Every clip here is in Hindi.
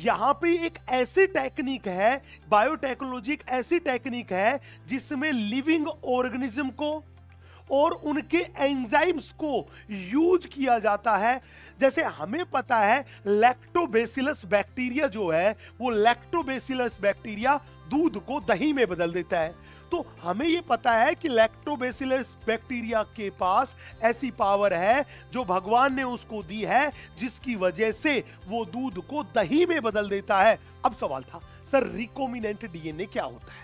यहाँ पे एक ऐसी टेक्निक है, बायोटेक्नोलॉजी एक ऐसी टेक्निक है जिसमें लिविंग ऑर्गेनिज्म को और उनके एंजाइम्स को यूज किया जाता है। जैसे हमें पता है लैक्टोबैसिलस बैक्टीरिया जो है, वो लैक्टोबैसिलस बैक्टीरिया दूध को दही में बदल देता है। तो हमें ये पता है कि लैक्टोबैसिलस बैक्टीरिया के पास ऐसी पावर है जो भगवान ने उसको दी है, जिसकी वजह से वो दूध को दही में बदल देता है। अब सवाल था, सर रिकॉम्बिनेंट डीएनए क्या होता है?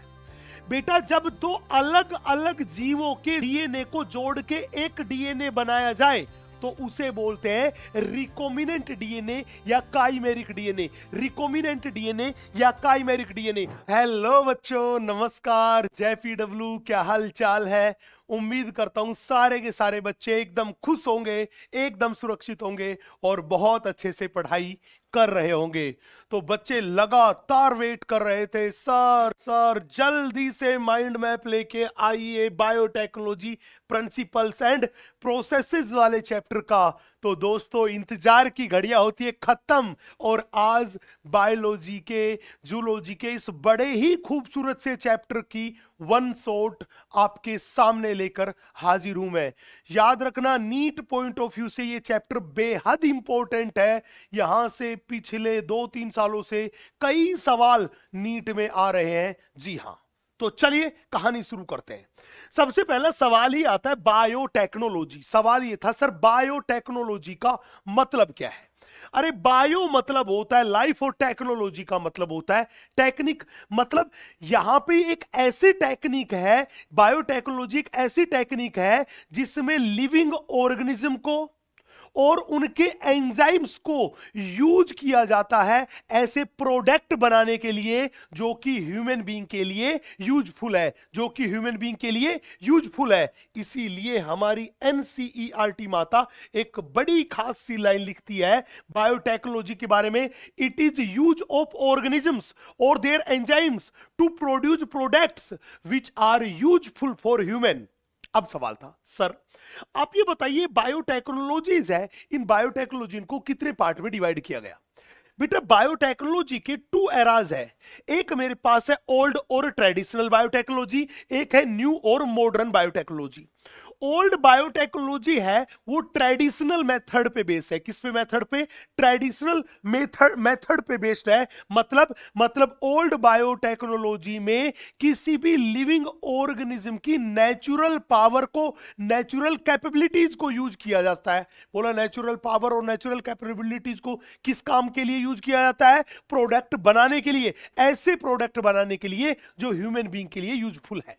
बेटा, जब दो अलग अलग जीवों के डीएनए को जोड़ के एक डीएनए बनाया जाए तो उसे बोलते हैं रिकॉम्बिनेंट डीएनए या काइमेरिक डीएनए। रिकॉम्बिनेंट डीएनए या काइमेरिक डीएनए। हेलो बच्चों, नमस्कार, जय पीडब्ल्यू, क्या हाल चाल है? उम्मीद करता हूं सारे के सारे बच्चे एकदम खुश होंगे, एकदम सुरक्षित होंगे और बहुत अच्छे से पढ़ाई कर रहे होंगे। तो बच्चे लगातार वेट कर रहे थे, सर जल्दी से माइंड मैप लेके आइए बायोटेक्नोलॉजी प्रिंसिपल्स एंड प्रोसेसेस वाले चैप्टर का। तो दोस्तों, इंतजार की घड़ियां होती है खत्म और आज बायोलॉजी के, जूलॉजी के इस बड़े ही खूबसूरत से चैप्टर की वन शॉट आपके सामने लेकर हाजिर हूं मैं। याद रखना, नीट पॉइंट ऑफ व्यू से ये चैप्टर बेहद इंपॉर्टेंट है। यहां से पिछले 2-3 सालों से कई सवाल नीट में आ रहे हैं। जी हां, तो चलिए कहानी शुरू करते हैं। सबसे पहला सवाल ही आता है बायोटेक्नोलॉजी। सवाल ये था, सर बायोटेक्नोलॉजी का मतलब क्या है? अरे बायो मतलब होता है लाइफ और टेक्नोलॉजी का मतलब होता है टेक्निक। मतलब यहां पे एक ऐसी टेक्निक है, बायोटेक्नोलॉजी एक ऐसी टेक्निक है जिसमें लिविंग ऑर्गेनिज्म को और उनके एंजाइम्स को यूज किया जाता है ऐसे प्रोडक्ट बनाने के लिए जो कि ह्यूमन बीइंग के लिए यूजफुल है, जो कि ह्यूमन बीइंग के लिए यूजफुल है। इसीलिए हमारी एनसीईआरटी माता एक बड़ी खास सी लाइन लिखती है बायोटेक्नोलॉजी के बारे में, it is use of organisms और their enzymes to produce products which are useful for human. अब सवाल था, सर आप ये बताइए बायोटेक्नोलॉजीज है, इन बायोटेक्नोलॉजी को कितने पार्ट में डिवाइड किया गया? बेटा, बायोटेक्नोलॉजी के 2 एराज है। एक मेरे पास है ओल्ड और ट्रेडिशनल बायोटेक्नोलॉजी, एक है न्यू और मॉडर्न बायोटेक्नोलॉजी। ओल्ड बायोटेक्नोलॉजी है वो ट्रेडिशनल मेथड पे बेस है। किस पे मेथड पे? ट्रेडिशनल मेथड पे बेस्ड है। मतलब ओल्ड बायोटेक्नोलॉजी में किसी भी लिविंग ऑर्गेनिज्म की नेचुरल पावर को, नेचुरल कैपेबिलिटीज को यूज किया जाता है। बोला, नेचुरल पावर और नेचुरल कैपेबिलिटीज को किस काम के लिए यूज किया जाता है? प्रोडक्ट बनाने के लिए, ऐसे प्रोडक्ट बनाने के लिए जो ह्यूमन बीइंग के लिए यूजफुल है।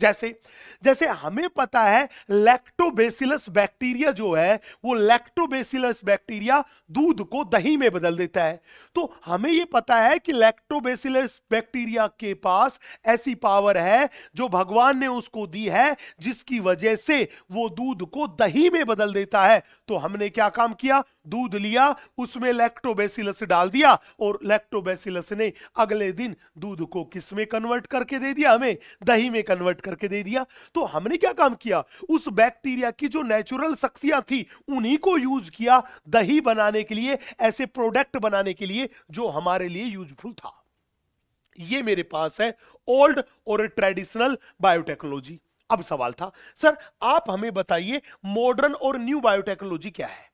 जैसे हमें पता है लैक्टोबैसिलस बैक्टीरिया जो है, वो लैक्टोबैसिलस बैक्टीरिया दूध को दही में बदल देता है। तो हमें यह पता है कि लैक्टोबैसिलस बैक्टीरिया के पास ऐसी पावर है जो भगवान ने उसको दी है, जिसकी वजह से वो दूध को दही में बदल देता है। तो हमने क्या काम किया? दूध लिया, उसमें लैक्टोबैसिलस डाल दिया और लैक्टोबैसिलस ने अगले दिन दूध को किस में कन्वर्ट करके दे दिया? हमें दही में कन्वर्ट करके दे दिया। तो हमने क्या काम किया? उस बैक्टीरिया की जो नेचुरल शक्तियां थी उन्हीं को यूज किया दही बनाने के लिए, ऐसे प्रोडक्ट बनाने के लिए जो हमारे लिए यूजफुल था। ये मेरे पास है ओल्ड और ट्रेडिशनल बायोटेक्नोलॉजी। अब सवाल था, सर आप हमें बताइए मॉडर्न और न्यू बायोटेक्नोलॉजी क्या है?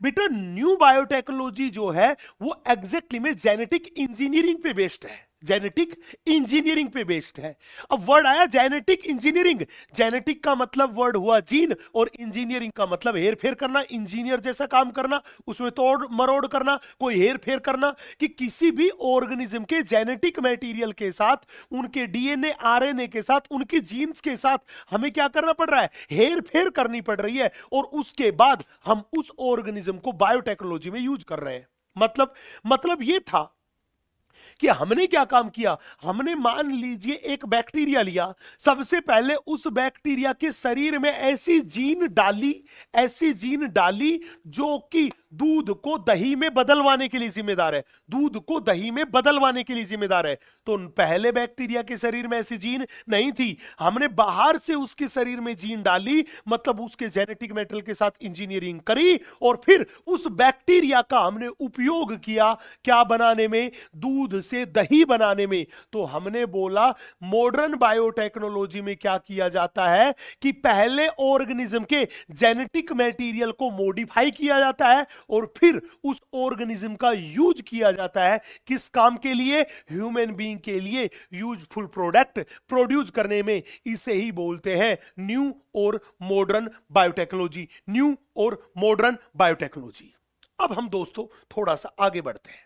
बेटा, न्यू बायोटेक्नोलॉजी जो है वो एग्जैक्टली में जेनेटिक इंजीनियरिंग पे बेस्ड है। जेनेटिक इंजीनियरिंग पे बेस्ड है। अब वर्ड आया जेनेटिक इंजीनियरिंग। जेनेटिक का मतलब वर्ड हुआ जीन और इंजीनियरिंग का मतलब हेर फेर करना, इंजीनियर जैसा काम करना, उसमें तोड़ मरोड़ करना, कोई हेर फेर करना, कि किसी भी ऑर्गेनिज्म के जेनेटिक मटेरियल के साथ, उनके डीएनए आरएनए के साथ, उनकी जीन्स के साथ हमें क्या करना पड़ रहा है? हेर फेर करनी पड़ रही है और उसके बाद हम उस ऑर्गेनिज्म को बायोटेक्नोलॉजी में यूज कर रहे हैं। मतलब ये था कि हमने क्या काम किया? हमने मान लीजिए एक बैक्टीरिया लिया, सबसे पहले उस बैक्टीरिया के शरीर में ऐसी जीन डाली जो कि दूध को दही में बदलवाने के लिए जिम्मेदार है, दूध को दही में बदलवाने के लिए जिम्मेदार है। तो पहले बैक्टीरिया के शरीर में ऐसी जीन नहीं थी, हमने बाहर से उसके शरीर में जीन डाली, मतलब उसके जेनेटिक मेटेरियल के साथ इंजीनियरिंग करी और फिर उस बैक्टीरिया का हमने उपयोग किया क्या बनाने में, दूध से दही बनाने में। तो हमने बोला मॉडर्न बायोटेक्नोलॉजी में क्या किया जाता है कि पहले ऑर्गेनिज्म के जेनेटिक मटेरियल को मॉडिफाई किया जाता है और फिर उस ऑर्गेनिज्म का यूज किया जाता है किस काम के लिए, ह्यूमन बीइंग के लिए यूजफुल प्रोडक्ट प्रोड्यूस करने में। इसे ही बोलते हैं न्यू और मॉडर्न बायोटेक्नोलॉजी, न्यू और मॉडर्न बायोटेक्नोलॉजी। अब हम दोस्तों थोड़ा सा आगे बढ़ते हैं।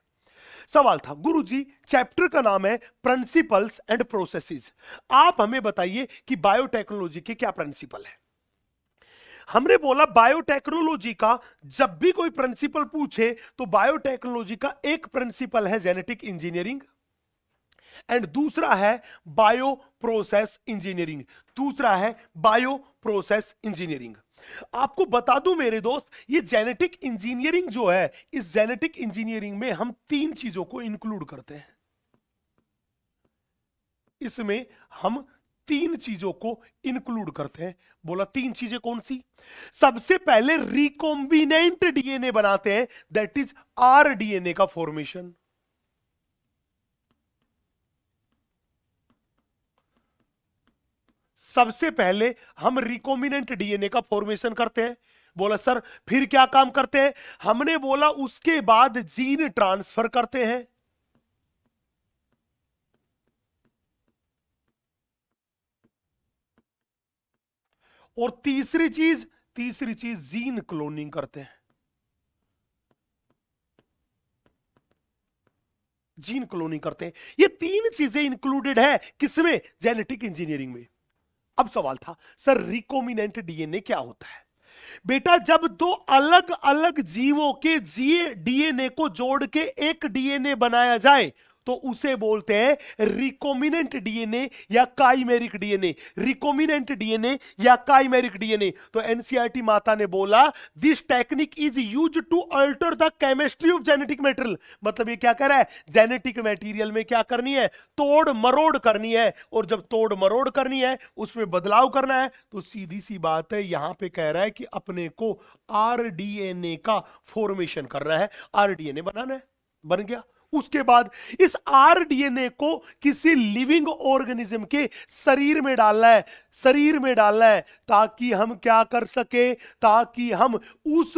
सवाल था गुरुजी चैप्टर का नाम है प्रिंसिपल्स एंड प्रोसेसेस, आप हमें बताइए कि बायोटेक्नोलॉजी के क्या प्रिंसिपल है। हमने बोला बायोटेक्नोलॉजी का जब भी कोई प्रिंसिपल पूछे तो बायोटेक्नोलॉजी का एक प्रिंसिपल है जेनेटिक इंजीनियरिंग एंड दूसरा है बायो प्रोसेस इंजीनियरिंग, दूसरा है बायो प्रोसेस इंजीनियरिंग। आपको बता दूं मेरे दोस्त, ये जेनेटिक इंजीनियरिंग जो है, इस जेनेटिक इंजीनियरिंग में हम तीन चीजों को इंक्लूड करते हैं। इसमें हम तीन चीजों को इंक्लूड करते हैं। बोला तीन चीजें कौन सी? सबसे पहले रिकॉम्बिनेंट डीएनए बनाते हैं, दैट इज आरडीएनए का फॉर्मेशन। सबसे पहले हम रिकॉम्बिनेंट डीएनए का फॉर्मेशन करते हैं। बोला सर फिर क्या काम करते हैं? हमने बोला उसके बाद जीन ट्रांसफर करते हैं। और तीसरी चीज जीन क्लोनिंग करते हैं। जीन क्लोनिंग करते हैं। ये तीन चीजें इंक्लूडेड है किसमें? जेनेटिक इंजीनियरिंग में। अब सवाल था सर रिकॉम्बिनेंट डीएनए क्या होता है? बेटा जब दो अलग अलग जीवों के डीएनए को जोड़ के एक डीएनए बनाया जाए तो उसे बोलते हैं रिकॉम्बिनेंट डीएनए या काइमेरिक डीएनए। रिकॉम्बिनेंट डीएनए या काइमेरिक डीएनए। तो एनसीईआरटी माता ने बोला this technique is used to alter the chemistry of genetic material. मतलब ये क्या कह रहा है? जेनेटिक मटेरियल में क्या करनी है? तोड़ मरोड़ करनी है। और जब तोड़ मरोड़ करनी है, उसमें बदलाव करना है, तो सीधी सी बात है यहां पे कह रहा है कि अपने को आरडीएनए का फॉर्मेशन कर रहा है, आरडीएनए बनाना है। बन गया। उसके बाद इस आरडीएनए को किसी लिविंग ऑर्गेनिज्म के शरीर में डालना है, ताकि हम क्या कर सके? ताकि हम उस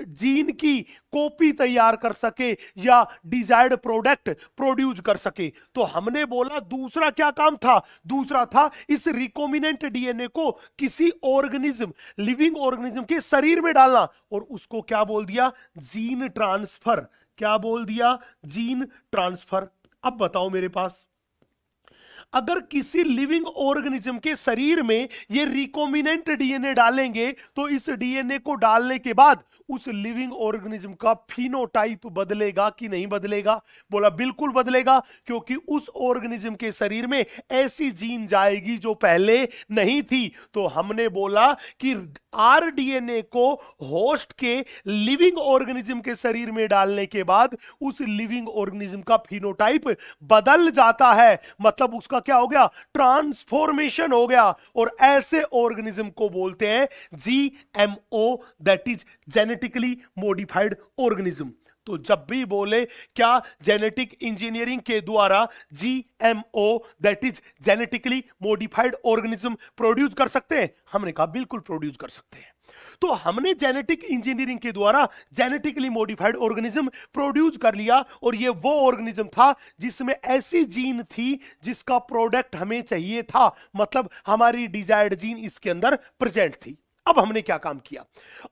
जीन की कॉपी तैयार कर सके या डिजायर्ड प्रोडक्ट प्रोड्यूस कर सके। तो हमने बोला दूसरा क्या काम था? दूसरा था इस रिकॉम्बिनेंट डीएनए को किसी ऑर्गेनिज्म, लिविंग ऑर्गेनिज्म के शरीर में डालना, और उसको क्या बोल दिया? Gene transfer. क्या बोल दिया? Gene transfer. अब बताओ मेरे पास, अगर किसी लिविंग ऑर्गेनिज्म के शरीर में ये रिकॉम्बिनेंट डीएनए डालेंगे तो इस डीएनए को डालने के बाद उस लिविंग ऑर्गेनिज्म का फिनोटाइप बदलेगा कि नहीं बदलेगा? बोला बिल्कुल बदलेगा, क्योंकि उस ऑर्गेनिज्म के शरीर में ऐसी जीन जाएगी जो पहले नहीं थी। तो हमने बोला कि आरडीएनए को होस्ट के लिविंग ऑर्गेनिज्म के शरीर में डालने के बाद उस लिविंग ऑर्गेनिज्म का फिनोटाइप बदल जाता है। मतलब उसका क्या हो गया? ट्रांसफॉर्मेशन हो गया। और ऐसे ऑर्गेनिज्म को बोलते हैं GMO, that is genetically modified organism. तो जब भी बोले क्या जेनेटिक इंजीनियरिंग के द्वारा GMO that is genetically modified organism produce कर सकते हैं? हमने कहा बिल्कुल प्रोड्यूस कर सकते हैं। तो हमने जेनेटिक इंजीनियरिंग के द्वारा जेनेटिकली मॉडिफाइड ऑर्गेनिज्म प्रोड्यूस कर लिया, और ये वो ऑर्गेनिज्म था जिसमें ऐसी जीन थी जिसका प्रोडक्ट हमें चाहिए था, मतलब हमारी डिजायर्ड जीन इसके अंदर प्रेजेंट थी। अब हमने क्या काम किया?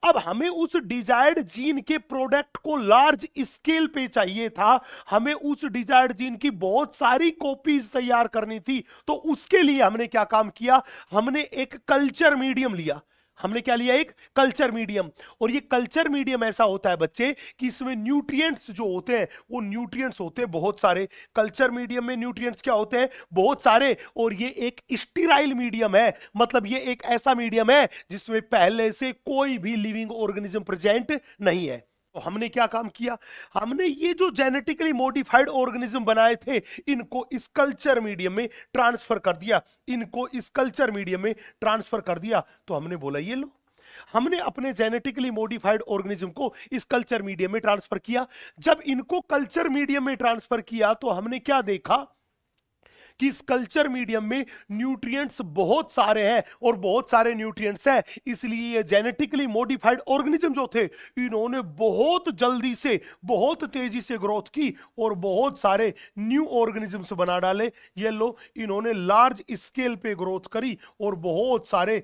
अब हमें उस डिजायर्ड जीन के प्रोडक्ट को लार्ज स्केल पे चाहिए था, हमें उस डिजायर्ड जीन की बहुत सारी कॉपीज तैयार करनी थी। तो उसके लिए हमने क्या काम किया? हमने एक कल्चर मीडियम लिया। हमने क्या लिया? एक कल्चर मीडियम। और ये कल्चर मीडियम ऐसा होता है बच्चे कि इसमें न्यूट्रिएंट्स जो होते हैं वो न्यूट्रिएंट्स होते हैं बहुत सारे। कल्चर मीडियम में न्यूट्रिएंट्स क्या होते हैं? बहुत सारे। और ये एक स्टीराइल मीडियम है, मतलब ये एक ऐसा मीडियम है जिसमें पहले से कोई भी लिविंग ऑर्गेनिज्म प्रेजेंट नहीं है। तो हमने क्या काम किया, हमने ये जो जेनेटिकली मॉडिफाइड ऑर्गेनिज्म बनाए थे इनको इस कल्चर मीडियम में ट्रांसफर कर दिया, इनको इस कल्चर मीडियम में ट्रांसफर कर दिया। तो हमने बोला ये लो, हमने अपने जेनेटिकली मॉडिफाइड ऑर्गेनिज्म को इस कल्चर मीडियम में ट्रांसफर किया। जब इनको कल्चर मीडियम में ट्रांसफर किया तो हमने क्या देखा कि इस कल्चर मीडियम में न्यूट्रिएंट्स बहुत सारे हैं और बहुत सारे न्यूट्रिएंट्स हैं, इसलिए ये जेनेटिकली मॉडिफाइड ऑर्गेनिज्म जो थे इन्होंने बहुत जल्दी से बहुत तेजी से ग्रोथ की और बहुत सारे न्यू ऑर्गेनिजम्स बना डाले। ये लो, इन्होंने लार्ज स्केल पे ग्रोथ करी और बहुत सारे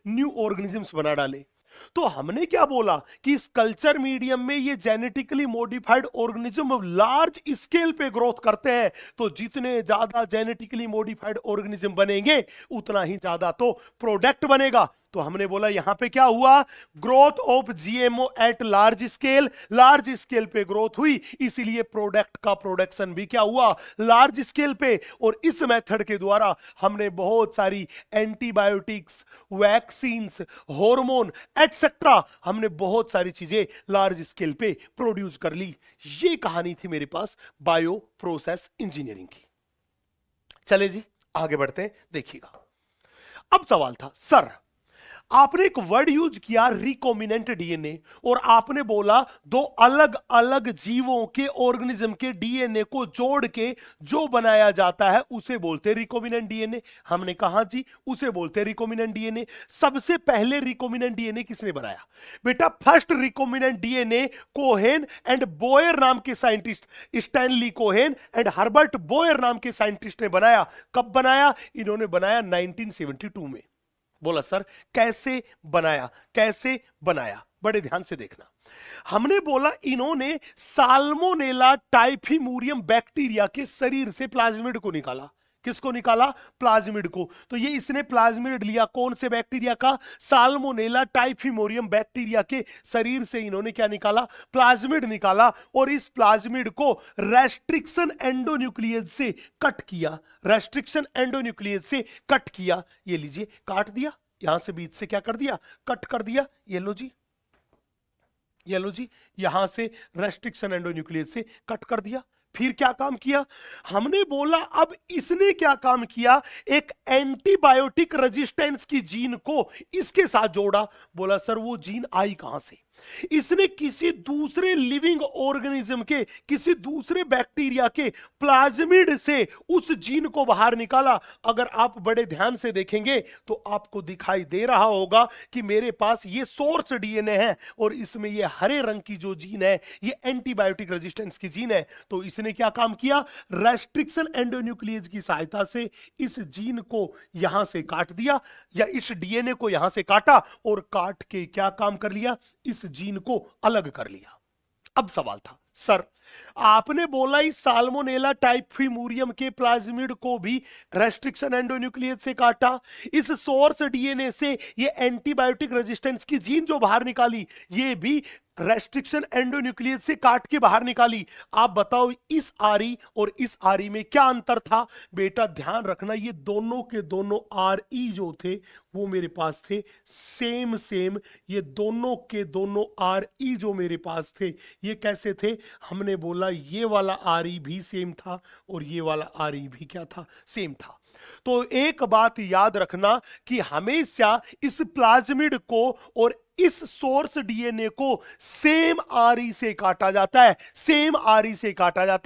न्यू ऑर्गेनिजम्स बना डाले। तो हमने क्या बोला कि इस कल्चर मीडियम में ये genetically modified organism large scale पे ग्रोथ करते हैं, तो जितने ज्यादा जेनेटिकली मॉडिफाइड ऑर्गेनिज्म बनेंगे उतना ही ज्यादा तो प्रोडक्ट बनेगा। तो हमने बोला यहां पे क्या हुआ, growth of GMO at large scale पे ग्रोथ हुई, इसीलिए प्रोडक्ट का प्रोडक्शन भी क्या हुआ, लार्ज स्केल पे। और इस मेथड के द्वारा हमने बहुत सारी एंटीबायोटिक्स, वैक्सीन्स, हार्मोन एटसेट्रा, हमने बहुत सारी चीजें लार्ज स्केल पे प्रोड्यूस कर ली। ये कहानी थी मेरे पास बायो प्रोसेस इंजीनियरिंग की। चले जी आगे बढ़ते हैं, देखिएगा। अब सवाल था, सर आपने एक वर्ड यूज किया रिकॉम्बिनेंट डीएनए, और आपने बोला दो अलग अलग जीवों के ऑर्गेनिज्म के डीएनए को जोड़ के जो बनाया जाता है उसे बोलते हैं रिकॉम्बिनेंट डीएनए। हमने कहा जी उसे बोलते हैं रिकॉम्बिनेंट डीएनए। सबसे पहले रिकॉम्बिनेंट डीएनए किसने बनाया? बेटा first recombinant DNA Cohen and Boyer नाम के scientist, Stanley Cohen and Herbert Boyer नाम के साइंटिस्ट ने बनाया। कब बनाया? इन्होंने बनाया 1972 में। बोला सर कैसे बनाया? बड़े ध्यान से देखना। हमने बोला इन्होंने साल्मोनेला टाइफिमूरियम बैक्टीरिया के शरीर से प्लाज्मिड को निकाला। किसको निकाला? प्लाज्मिड को। तो ये इसने प्लाज्मिड लिया, कौन से बैक्टीरिया का? साल्मोनेला टाइफिमोरियम बैक्टीरिया के शरीर से इन्होंने क्या निकाला? प्लाज्मिड निकाला। और इस प्लाज्मिड को रेस्ट्रिक्शन एंडोन्यूक्लियस से कट किया, ये लीजिए काट दिया, यहां से बीच से क्या कर दिया? कट कर दिया। ये लो जी यहां से रेस्ट्रिक्शन एंडोन्यूक्लियस से कट कर दिया। फिर क्या काम किया? हमने बोला अब इसने क्या काम किया, एक एंटीबायोटिक रेजिस्टेंस की जीन को इसके साथ जोड़ा। बोला सर वो जीन आई कहां से? इसने किसी दूसरे लिविंग ऑर्गेनिज्म के, किसी दूसरे बैक्टीरिया के प्लाज्मिड से उस जीन को बाहर निकाला। अगर आप बड़े ध्यान से देखेंगे तो आपको दिखाई दे रहा होगा कि मेरे पास ये सोर्स डीएनए है और इसमें ये हरे रंग की जो जीन है ये एंटीबायोटिक रेजिस्टेंस की जीन है। तो इसने क्या काम किया? रेस्ट्रिक्शन एंडोन्यूक्लियस की सहायता से इस जीन को यहां से काट दिया, या इस डीएनए को यहां से काटा और काट के क्या काम कर लिया? इस जीन को अलग कर लिया। अब सवाल था, सर आपने बोला इस साल्मोनेला टाइफिमूरियम के प्लाज्मिड को भी रेस्ट्रिक्शन एंडोन्यूक्लियस से काटा, इस सोर्स डीएनए से ये एंटीबायोटिक रेजिस्टेंस की जीन जो बाहर निकाली ये भी रेस्ट्रिक्शन एंडोन्यूक्लियस से काट के बाहर निकाली। आप बताओ इस आरई और इस आरई में क्या अंतर था? बेटा ध्यान रखना, ये दोनों के दोनों आरई जो थे वो मेरे पास थे सेम। ये दोनों के दोनों आरई जो मेरे पास थे ये कैसे थे? हमने बोला ये वाला आरई भी सेम था और ये वाला आरई भी क्या था? सेम था। तो एक बात याद रखना कि हमेशा इस प्लाज्मिड को और इस सोर्स डीएनए को सेम आरई से काटा जाता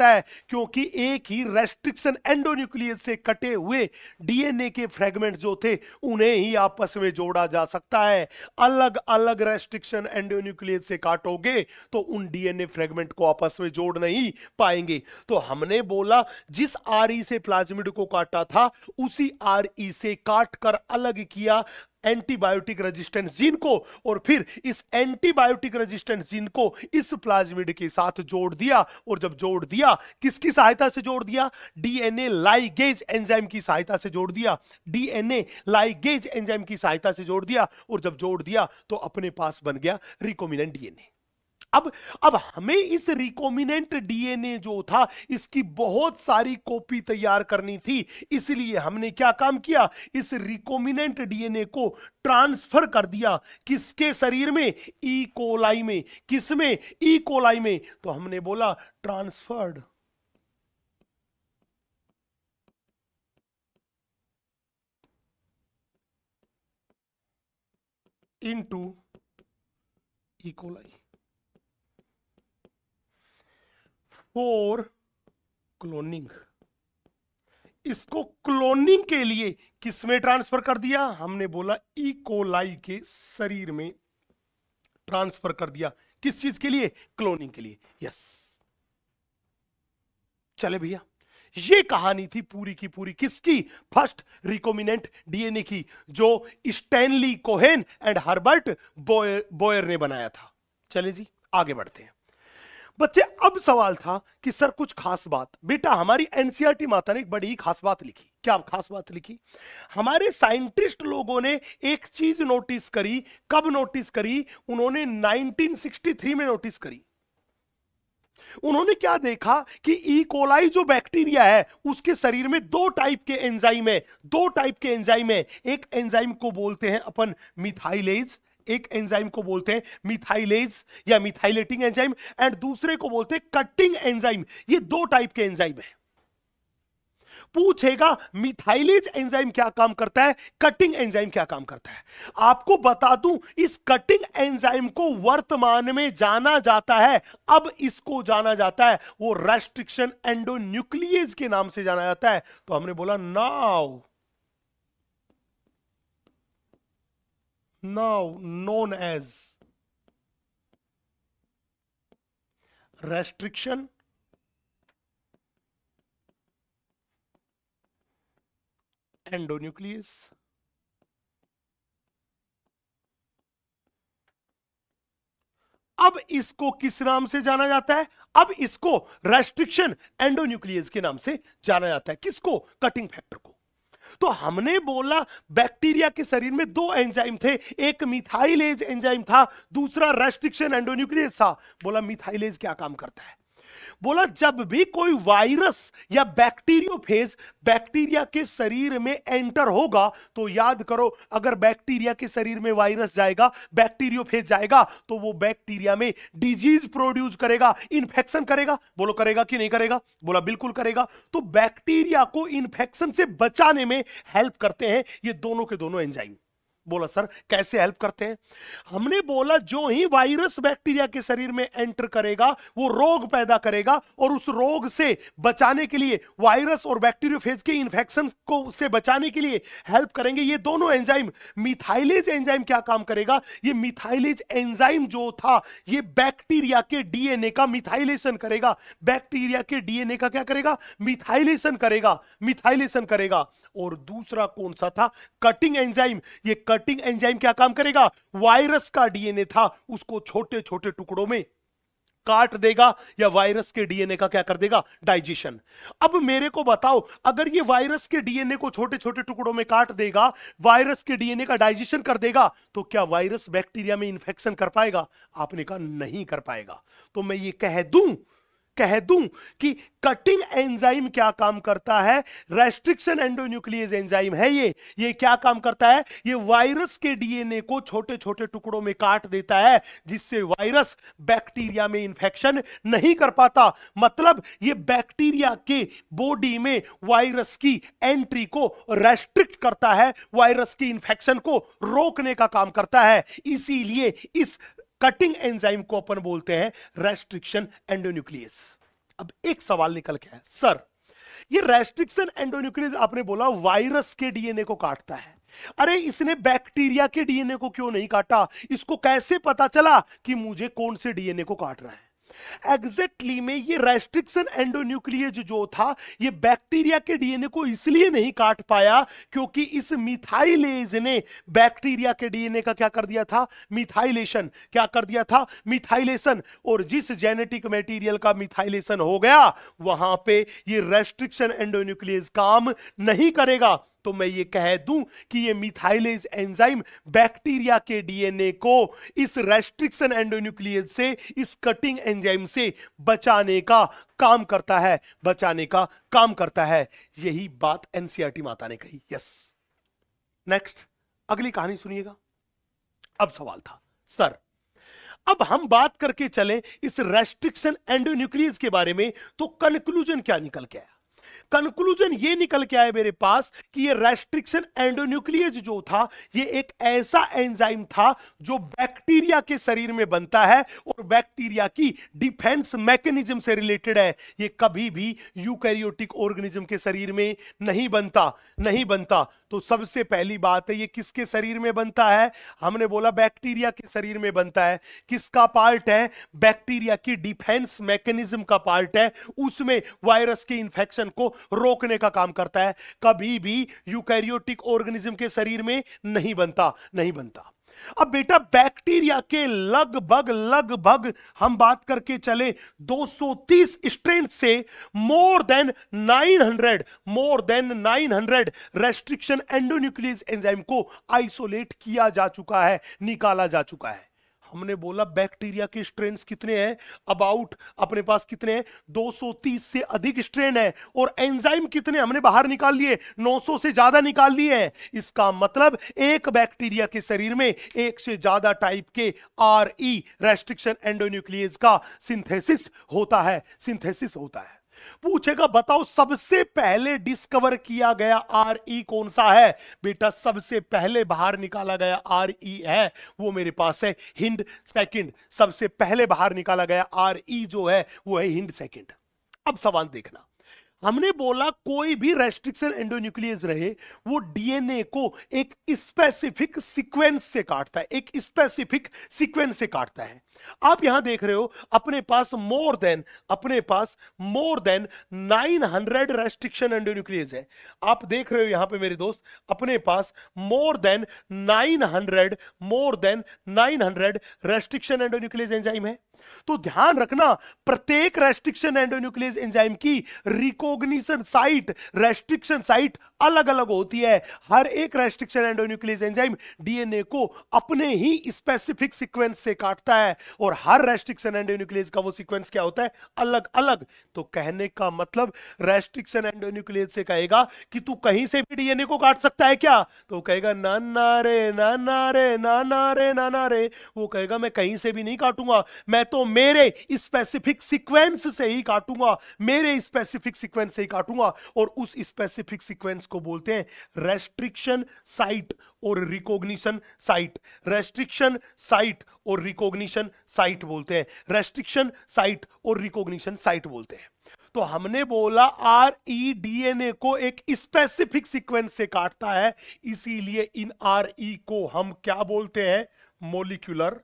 है, क्योंकि एक ही रेस्ट्रिक्शन एंडोन्यूक्लियस से कटे हुए डीएनए के फ्रेगमेंट जो थे उन्हें ही आपस में जोड़ा जा सकता है। अलग अलग रेस्ट्रिक्शन एंडोन्यूक्लियस से काटोगे तो उन डीएनए फ्रेगमेंट को आपस में जोड़ नहीं पाएंगे। तो हमने बोला जिस आरई से प्लाज्मिड को काटा था उसी आरई से काटकर अलग किया एंटीबायोटिक रेजिस्टेंस जीन को, और फिर इस एंटीबायोटिक रेजिस्टेंस जीन को इस प्लाज्मिड के साथ जोड़ दिया। और जब जोड़ दिया, किसकी सहायता से जोड़ दिया? डीएनए लाइगेज एंजाइम की सहायता से जोड़ दिया, और जब जोड़ दिया तो अपने पास बन गया रिकॉम्बिनेंट डीएनए। अब हमें इस रिकॉम्बिनेंट डीएनए जो था इसकी बहुत सारी कॉपी तैयार करनी थी, इसलिए हमने क्या काम किया, इस रिकॉम्बिनेंट डीएनए को ट्रांसफर कर दिया किसके शरीर में, ई कोलाई में। किसमें, ई कोलाई में। तो हमने बोला transferred into E coli for cloning. इसको क्लोनिंग के लिए किस में ट्रांसफर कर दिया, हमने बोला ई कोलाई के शरीर में ट्रांसफर कर दिया। किस चीज के लिए, क्लोनिंग के लिए। यस, चले भैया, ये कहानी थी पूरी की पूरी किसकी, फर्स्ट रिकॉम्बिनेंट डीएनए की, जो Stanley Cohen and Herbert Boyer ने बनाया था। चले जी आगे बढ़ते हैं बच्चे। अब सवाल था कि सर कुछ खास बात। बेटा हमारी एनसीईआरटी माता ने एक बड़ी खास बात लिखी। क्या खास बात लिखी, हमारे साइंटिस्ट लोगों ने एक चीज नोटिस करी। कब नोटिस करी, उन्होंने 1963 में नोटिस करी। उन्होंने क्या देखा कि ई कोलाई जो बैक्टीरिया है उसके शरीर में दो टाइप के एंजाइम है। दो टाइप के एंजाइम है। एक एंजाइम को बोलते हैं अपन मिथाइलेज, एक एंजाइम को बोलते हैं मिथाइलेज या मिथाइलेटिंग एंजाइम, एंड दूसरे को बोलते हैं कटिंग एंजाइम। ये दो टाइप के एंजाइम है। पूछेगा मिथाइलेज एंजाइम क्या काम करता है, कटिंग एंजाइम क्या काम करता है। आपको बता दूं, इस कटिंग एंजाइम को वर्तमान में जाना जाता है, अब इसको जाना जाता है वो रेस्ट्रिक्शन एंडोन्यूक्लियेज के नाम से जाना जाता है। तो हमने बोला now known as restriction endonuclease। अब इसको किस नाम से जाना जाता है, अब इसको रेस्ट्रिक्शन एंडोन्यूक्लियस के नाम से जाना जाता है। किसको, कटिंग फैक्टर को। तो हमने बोला बैक्टीरिया के शरीर में दो एंजाइम थे, एक मिथाइलेज एंजाइम था, दूसरा रेस्ट्रिक्शन एंडोन्यूक्लियस था। बोला मिथाइलेज क्या काम करता है, बोला जब भी कोई वायरस या बैक्टीरियोफेज बैक्टीरिया के शरीर में एंटर होगा, तो याद करो अगर बैक्टीरिया के शरीर में वायरस जाएगा, बैक्टीरियोफेज जाएगा, तो वो बैक्टीरिया में डिजीज प्रोड्यूस करेगा, इन्फेक्शन करेगा। बोलो करेगा कि नहीं करेगा, बोला बिल्कुल करेगा। तो बैक्टीरिया को इन्फेक्शन से बचाने में हेल्प करते हैं ये दोनों के दोनों एंजाइम। बोला सर कैसे हेल्प करते हैं, हमने बोला जो ही वायरस बैक्टीरिया के शरीर में एंटर करेगा वो रोग पैदा करेगा, और उस रोग से बचाने के लिए, वायरस और बैक्टीरियोफेज के इन्फेक्शन को से बचाने के लिए हेल्प करेंगे ये दोनों एंजाइम। मिथाइलेज एंजाइम क्या काम करेगा, ये मिथाइलेज एंजाइम जो था ये बैक्टीरिया के डीएनए का मिथाइलेशन करेगा। बैक्टीरिया के डीएनए का क्या करेगा, मिथाइलेशन करेगा, मिथाइलेशन करेगा। और दूसरा कौन सा था, कटिंग एंजाइम। ये कटिंग एंजाइम क्या काम करेगा, वायरस का डीएनए था उसको छोटे छोटे टुकड़ों में काट देगा, या वायरस के डीएनए का क्या कर देगा, डाइजेशन। अब मेरे को बताओ, अगर ये वायरस के डीएनए को छोटे छोटे टुकड़ों में काट देगा, वायरस के डीएनए का डाइजेशन कर देगा, तो क्या वायरस बैक्टीरिया में इंफेक्शन कर पाएगा? आपने कहा नहीं कर पाएगा। तो मैं ये कह दूं कि कटिंग एंजाइम क्या काम करता है, रेस्ट्रिक्शन एंडोन्यूक्लियस एंजाइम है ये क्या काम करता है, ये वायरस के डीएनए को छोटे छोटे टुकड़ों में काट देता है, जिससे वायरस बैक्टीरिया में इंफेक्शन नहीं कर पाता। मतलब ये बैक्टीरिया के बॉडी में वायरस की एंट्री को रेस्ट्रिक्ट करता है, वायरस की इंफेक्शन को रोकने का काम करता है। इसीलिए इस कटिंग एंजाइम को अपन बोलते हैं रेस्ट्रिक्शन एंडोन्यूक्लियस। अब एक सवाल निकल के आया, सर ये रेस्ट्रिक्शन एंडोन्यूक्लियस आपने बोला वायरस के डीएनए को काटता है, अरे इसने बैक्टीरिया के डीएनए को क्यों नहीं काटा? इसको कैसे पता चला कि मुझे कौन से डीएनए को काट रहा है? एग्जैक्टली में ये रेस्ट्रिक्शन एंडोन्यूक्लियस जो था ये बैक्टीरिया के डीएनए को इसलिए नहीं काट पाया क्योंकि इस मिथाइलेज ने बैक्टीरिया के डीएनए का क्या कर दिया था, मिथाइलेशन। क्या कर दिया था, मिथाइलेशन। और जिस जेनेटिक मटेरियल का मिथाइलेशन हो गया वहां पे ये रेस्ट्रिक्शन एंडोन्यूक्लियस काम नहीं करेगा। तो मैं ये कह दूं कि ये मिथाइलेज एंजाइम बैक्टीरिया के डीएनए को इस रेस्ट्रिक्शन एंडोन्यूक्लियेज से, इस कटिंग एंजाइम से बचाने का काम करता है, बचाने का काम करता है। यही बात एनसीईआरटी माता ने कही। यस, नेक्स्ट अगली कहानी सुनिएगा। अब सवाल था, सर अब हम बात करके चले इस रेस्ट्रिक्शन एंडोन्यूक्लियेज के बारे में, तो कंक्लूजन क्या निकल के आया? कंक्लूजन ये निकल के आया मेरे पास कि ये रेस्ट्रिक्शन एंडोन्यूक्लियेज जो था, ये एक ऐसा एंजाइम था जो बैक्टीरिया के शरीर में बनता है और बैक्टीरिया की डिफेंस मैकेनिज्म से रिलेटेड है। ये कभी भी यूकैरियोटिक ऑर्गेनिज्म के शरीर में नहीं बनता। तो सबसे पहली बात है, ये किसके शरीर में बनता है? हमने बोला बैक्टीरिया के शरीर में बनता है। किसका पार्ट है? बैक्टीरिया की डिफेंस मैकेनिज्म का पार्ट है। उसमें वायरस के इंफेक्शन को रोकने का काम करता है। कभी भी यूकैरियोटिक ऑर्गेनिज्म के शरीर में नहीं बनता। अब बेटा बैक्टीरिया के लगभग हम बात करके चले 230 स्ट्रेन से मोर देन 900 रेस्ट्रिक्शन एंडोन्यूक्लियेज एंजाइम को आइसोलेट किया जा चुका है, निकाला जा चुका है। हमने बोला बैक्टीरिया के स्ट्रेन्स कितने हैं? अबाउट अपने पास कितने हैं? 230 से अधिक स्ट्रेन है। और एंजाइम कितने हमने बाहर निकाल लिए? 900 से ज्यादा निकाल लिए हैं। इसका मतलब एक बैक्टीरिया के शरीर में एक से ज्यादा टाइप के RE रेस्ट्रिक्शन एंडोन्यूक्लियेज का सिंथेसिस होता है। पूछेगा बताओ सबसे पहले डिस्कवर किया गया RE कौन सा है? बेटा सबसे पहले बाहर निकाला गया RE है वो मेरे पास है हिंड सेकंड। सबसे पहले बाहर निकाला गया RE जो है वो है हिंड सेकंड। अब सवाल देखना, हमने बोला कोई भी रेस्ट्रिक्शन एंडोन्यूक्लियेज रहे वो डीएनए को एक स्पेसिफिक सीक्वेंस से काटता है। आप यहां देख रहे हो अपने पास मोर देन 900 रेस्ट्रिक्शन एंडोन्यूक्लियेज है। आप देख रहे हो यहां पे मेरे दोस्त अपने पास मोर देन 900 रेस्ट्रिक्शन एंडोन्यूक्लियेज एंजाइम है। तो ध्यान रखना प्रत्येक रेस्ट्रिक्शन एंडोन्यूक्लियेज एंजाइम की रिकॉग्निशन साइट, रेस्ट्रिक्शन साइट अलग अलग होती है। हर एक रेस्ट्रिक्शन एंडोन्यूक्लियेज एंजाइम डीएनए को अपने ही स्पेसिफिक सीक्वेंस से काटता है और हर रेस्ट्रिक्शन एंडोन्यूक्लियेज का वो सीक्वेंस क्या होता है? अलग अलग। तो कहने का मतलब रेस्ट्रिक्शन एंडोन्यूक्लियेज से कहेगा कि तू कहीं से भी डीएनए को काट सकता है क्या? तो कहेगा ना ना रे। वो कहेगा मैं कहीं से भी नहीं काटूंगा, मैं तो मेरे स्पेसिफिक सीक्वेंस से ही काटूंगा, और उस स्पेसिफिक सीक्वेंस को बोलते हैं रेस्ट्रिक्शन साइट और रिकॉग्निशन साइट। रेस्ट्रिक्शन साइट और रिकॉग्निशन साइट बोलते हैं। तो हमने बोला RE डीएनए को एक स्पेसिफिक सीक्वेंस से काटता है, इसीलिए इन RE को हम क्या बोलते हैं? Molecular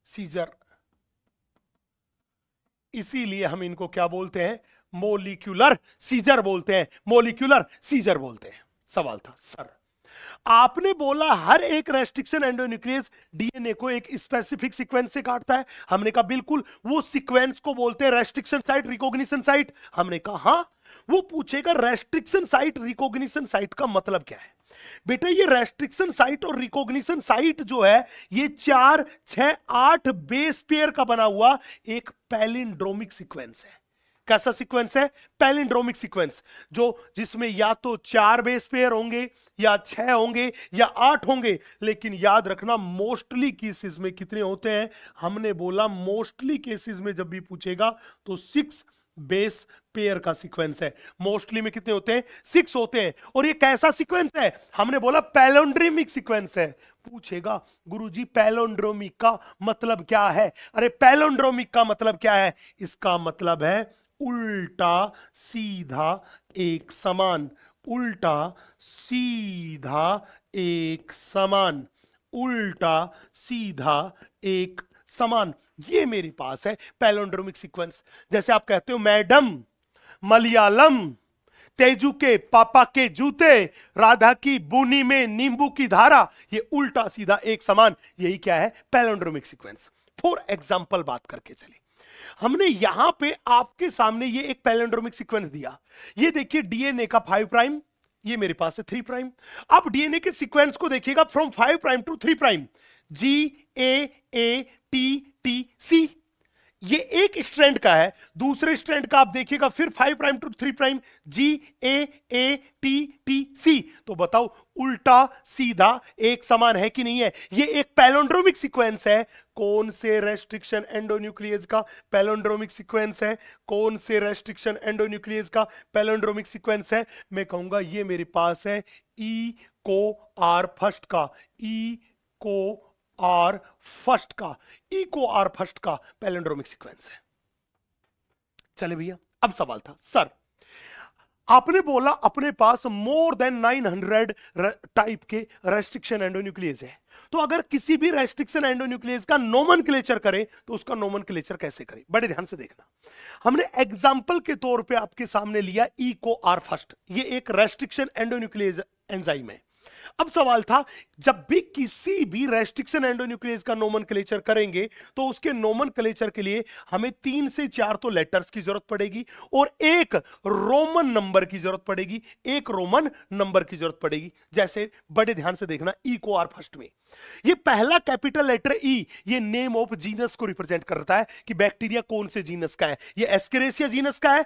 scissor. इसीलिए हम इनको क्या बोलते हैं? मॉलिक्यूलर सीजर बोलते हैं। सवाल था सर आपने बोला हर एक रेस्ट्रिक्शन एंडोन्यूक्लियस डीएनए को एक स्पेसिफिक सीक्वेंस से काटता है। हमने कहा बिल्कुल, वो सीक्वेंस को बोलते हैं रेस्ट्रिक्शन साइट, रिकॉग्निशन साइट। हमने कहा हाँ। वो पूछेगा रेस्ट्रिक्शन साइट, रिकॉग्निशन साइट का मतलब क्या है? बेटा ये रेस्ट्रिक्शन साइट और रिकॉग्निशन साइट जो है ये 4, 6, 8 बेस पेयर का बना हुआ एक पैलिंड्रोमिक सीक्वेंस है। कैसा सीक्वेंस है? पैलिंड्रोमिक सीक्वेंस, जिसमें या तो 4 बेस पेयर होंगे या 6 होंगे या 8 होंगे। लेकिन याद रखना मोस्टली केसेस में कितने होते हैं? हमने बोला मोस्टली केसेस में जब भी पूछेगा तो 6 बेस पेयर का सीक्वेंस है। मोस्टली में कितने होते हैं? 6 होते हैं। और ये कैसा सीक्वेंस है? हमने बोला पैलिंड्रोमिक सीक्वेंस है। पूछेगा गुरुजी पैलिंड्रोमिक का मतलब क्या है? अरे पैलिंड्रोमिक का मतलब क्या है? इसका मतलब है उल्टा सीधा एक समान। उल्टा सीधा एक समान। उल्टा सीधा एक समान, ये मेरे पास है पैलिंड्रोमिक सीक्वेंस। जैसे आप कहते हो मैडम मलयालम, तेजू के पापा के जूते, राधा की बुनी में नींबू की धारा, ये उल्टा सीधा एक समान, यही क्या है? Palindromic sequence. फॉर एग्जाम्पल बात करके चले, हमने यहां पे आपके सामने ये एक पैलिंड्रोमिक सीक्वेंस दिया। ये देखिए डीएनए का 5 प्राइम, ये मेरे पास है 3 प्राइम। अब डीएनए के सीक्वेंस को देखिएगा from 5 prime to 3 prime, GAATTC, ये एक स्ट्रैंड का है। दूसरे स्ट्रैंड का आप देखिएगा फिर 5 प्राइम टू 3 प्राइम, GAATTC। तो बताओ उल्टा सीधा एक समान है कि नहीं है? ये एक पैलिंड्रोमिक सीक्वेंस है। कौन से रेस्ट्रिक्शन एंडोन्यूक्लियस का पैलिंड्रोमिक सीक्वेंस है? कौन से रेस्ट्रिक्शन एंडोन्यूक्लियस का पैलिंड्रोमिक सीक्वेंस है? मैं कहूंगा ये मेरे पास है ई को आर फर्स्ट का, ई को आर फर्स्ट का, ई को आर फर्स्ट का पैलिंड्रोमिक सीक्वेंस है। चले भैया, अब सवाल था सर आपने बोला अपने पास मोर देन 900 टाइप के रेस्ट्रिक्शन एंडोन्यूक्लियस है, तो अगर किसी भी रेस्ट्रिक्शन एंडोन्यूक्लियस का नोमेनक्लेचर करें तो उसका नोमेनक्लेचर कैसे करें? बड़े ध्यान से देखना। हमने एग्जांपल के तौर पे आपके सामने लिया ई को आर फर्स्ट, ये एक रेस्ट्रिक्शन एंडोन्यूक्लियस एंजाइम है। अब सवाल था जब भी किसी भी रेस्ट्रिक्शन एंडोन्यूक्लियस का नोमेनक्लेचर करेंगे तो उसके नोमेनक्लेचर के लिए हमें 3 से 4 तो लेटर्स की जरूरत पड़ेगी और एक रोमन नंबर की जरूरत पड़ेगी, एक रोमन नंबर की जरूरत पड़ेगी। जैसे बड़े ध्यान से देखना, ई को आर फर्स्ट में ये पहला कैपिटल लेटर ई, ये नेम ऑफ जीनस को रिप्रेजेंट करता है कि बैक्टीरिया कौन से जीनस का है। ये एस्केरेसिया जीनस का है।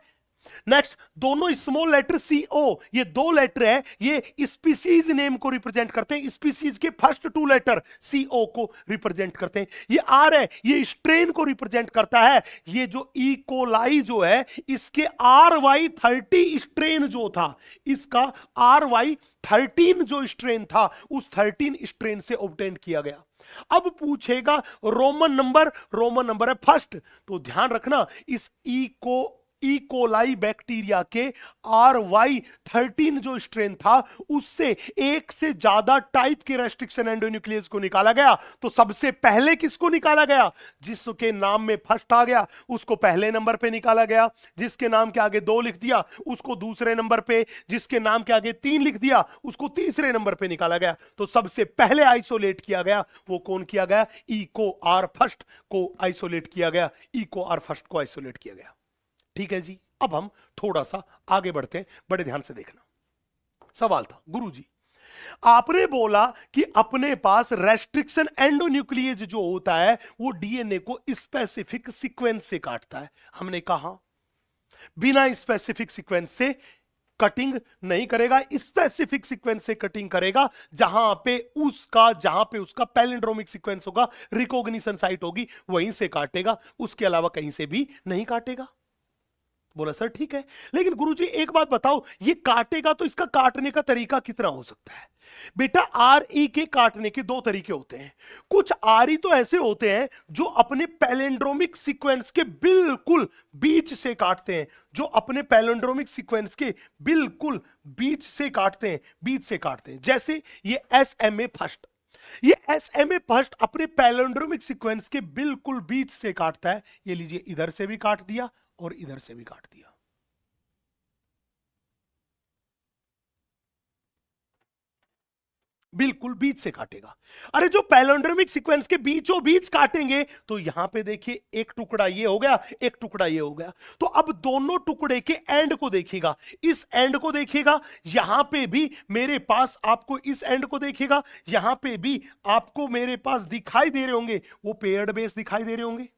नेक्स्ट दोनों स्मॉल लेटर CO, ये 2 लेटर है, ये स्पीसीज नेम को रिप्रेजेंट करते हैं। स्पीसीज के फर्स्ट 2 लेटर CO को रिप्रेजेंट करते हैं। ये R है, ये स्ट्रेन को रिप्रेजेंट करता है। ये जो ई कोलाई जो है इसके RY30 स्ट्रेन जो था, इसका RY13 जो स्ट्रेन था उस 13 स्ट्रेन से ऑब्टेन किया गया। अब पूछेगा रोमन नंबर है फर्स्ट, तो ध्यान रखना इस ई कोलाई बैक्टीरिया के RY13 जो स्ट्रेन था उससे एक से ज्यादा टाइप के रेस्ट्रिक्शन एंडोन्यूक्लियस को निकाला गया। तो सबसे पहले किसको निकाला गया? जिसके नाम में फर्स्ट आ गया उसको पहले नंबर पे निकाला गया, जिसके नाम के आगे 2 लिख दिया उसको दूसरे नंबर पे, जिसके नाम के आगे 3 लिख दिया उसको तीसरे नंबर पे निकाला गया। तो सबसे पहले आइसोलेट किया गया वो कौन किया गया? ई को आर फर्स्ट को आइसोलेट किया गया, ई को आर फर्स्ट को आइसोलेट किया गया। ठीक है जी, अब हम थोड़ा सा आगे बढ़ते हैं, बड़े ध्यान से देखना। सवाल था गुरुजी आपने बोला कि अपने पास रेस्ट्रिक्शन एंडोन्यूक्लियस जो होता है वो डीएनए को स्पेसिफिक सीक्वेंस से काटता है। हमने कहा बिना स्पेसिफिक सीक्वेंस से कटिंग नहीं करेगा, स्पेसिफिक सीक्वेंस से कटिंग करेगा। जहां पे उसका पैलिंड्रोमिक सीक्वेंस होगा, रिकॉग्निशन साइट होगी, वहीं से काटेगा, उसके अलावा कहीं से भी नहीं काटेगा। बोला सर ठीक है, लेकिन गुरुजी एक बात बताओ, ये काटेगा तो इसका काटने का तरीका कितना हो सकता है? बेटा RE के काटने के 2 तरीके होते हैं। कुछ RE तो ऐसे होते हैं जो अपने पैलिंड्रोमिक सीक्वेंस के बिल्कुल बीच से काटते हैं, जो अपने पैलिंड्रोमिक सीक्वेंस के बिल्कुल बीच से काटते हैं, जैसे ये SMA फर्स्ट। ये SMA फर्स्ट अपने पैलिंड्रोमिक सीक्वेंस के बिल्कुल बीच से काटता है। ये लीजिए, इधर से भी काट दिया और इधर से भी काट दिया। बिल्कुल बीच से काटेगा। अरे जो पैलिंड्रोमिक सीक्वेंस के बीचों बीच काटेंगे तो यहां पे देखिए एक टुकड़ा ये हो गया, एक टुकड़ा ये हो गया। तो अब दोनों टुकड़े के एंड को देखिएगा, इस एंड को देखिएगा, यहां पे भी मेरे पास आपको इस एंड को देखिएगा, यहां पे भी आपको मेरे पास दिखाई दे रहे होंगे वो पेयर्ड बेस दिखाई दे रहे होंगे।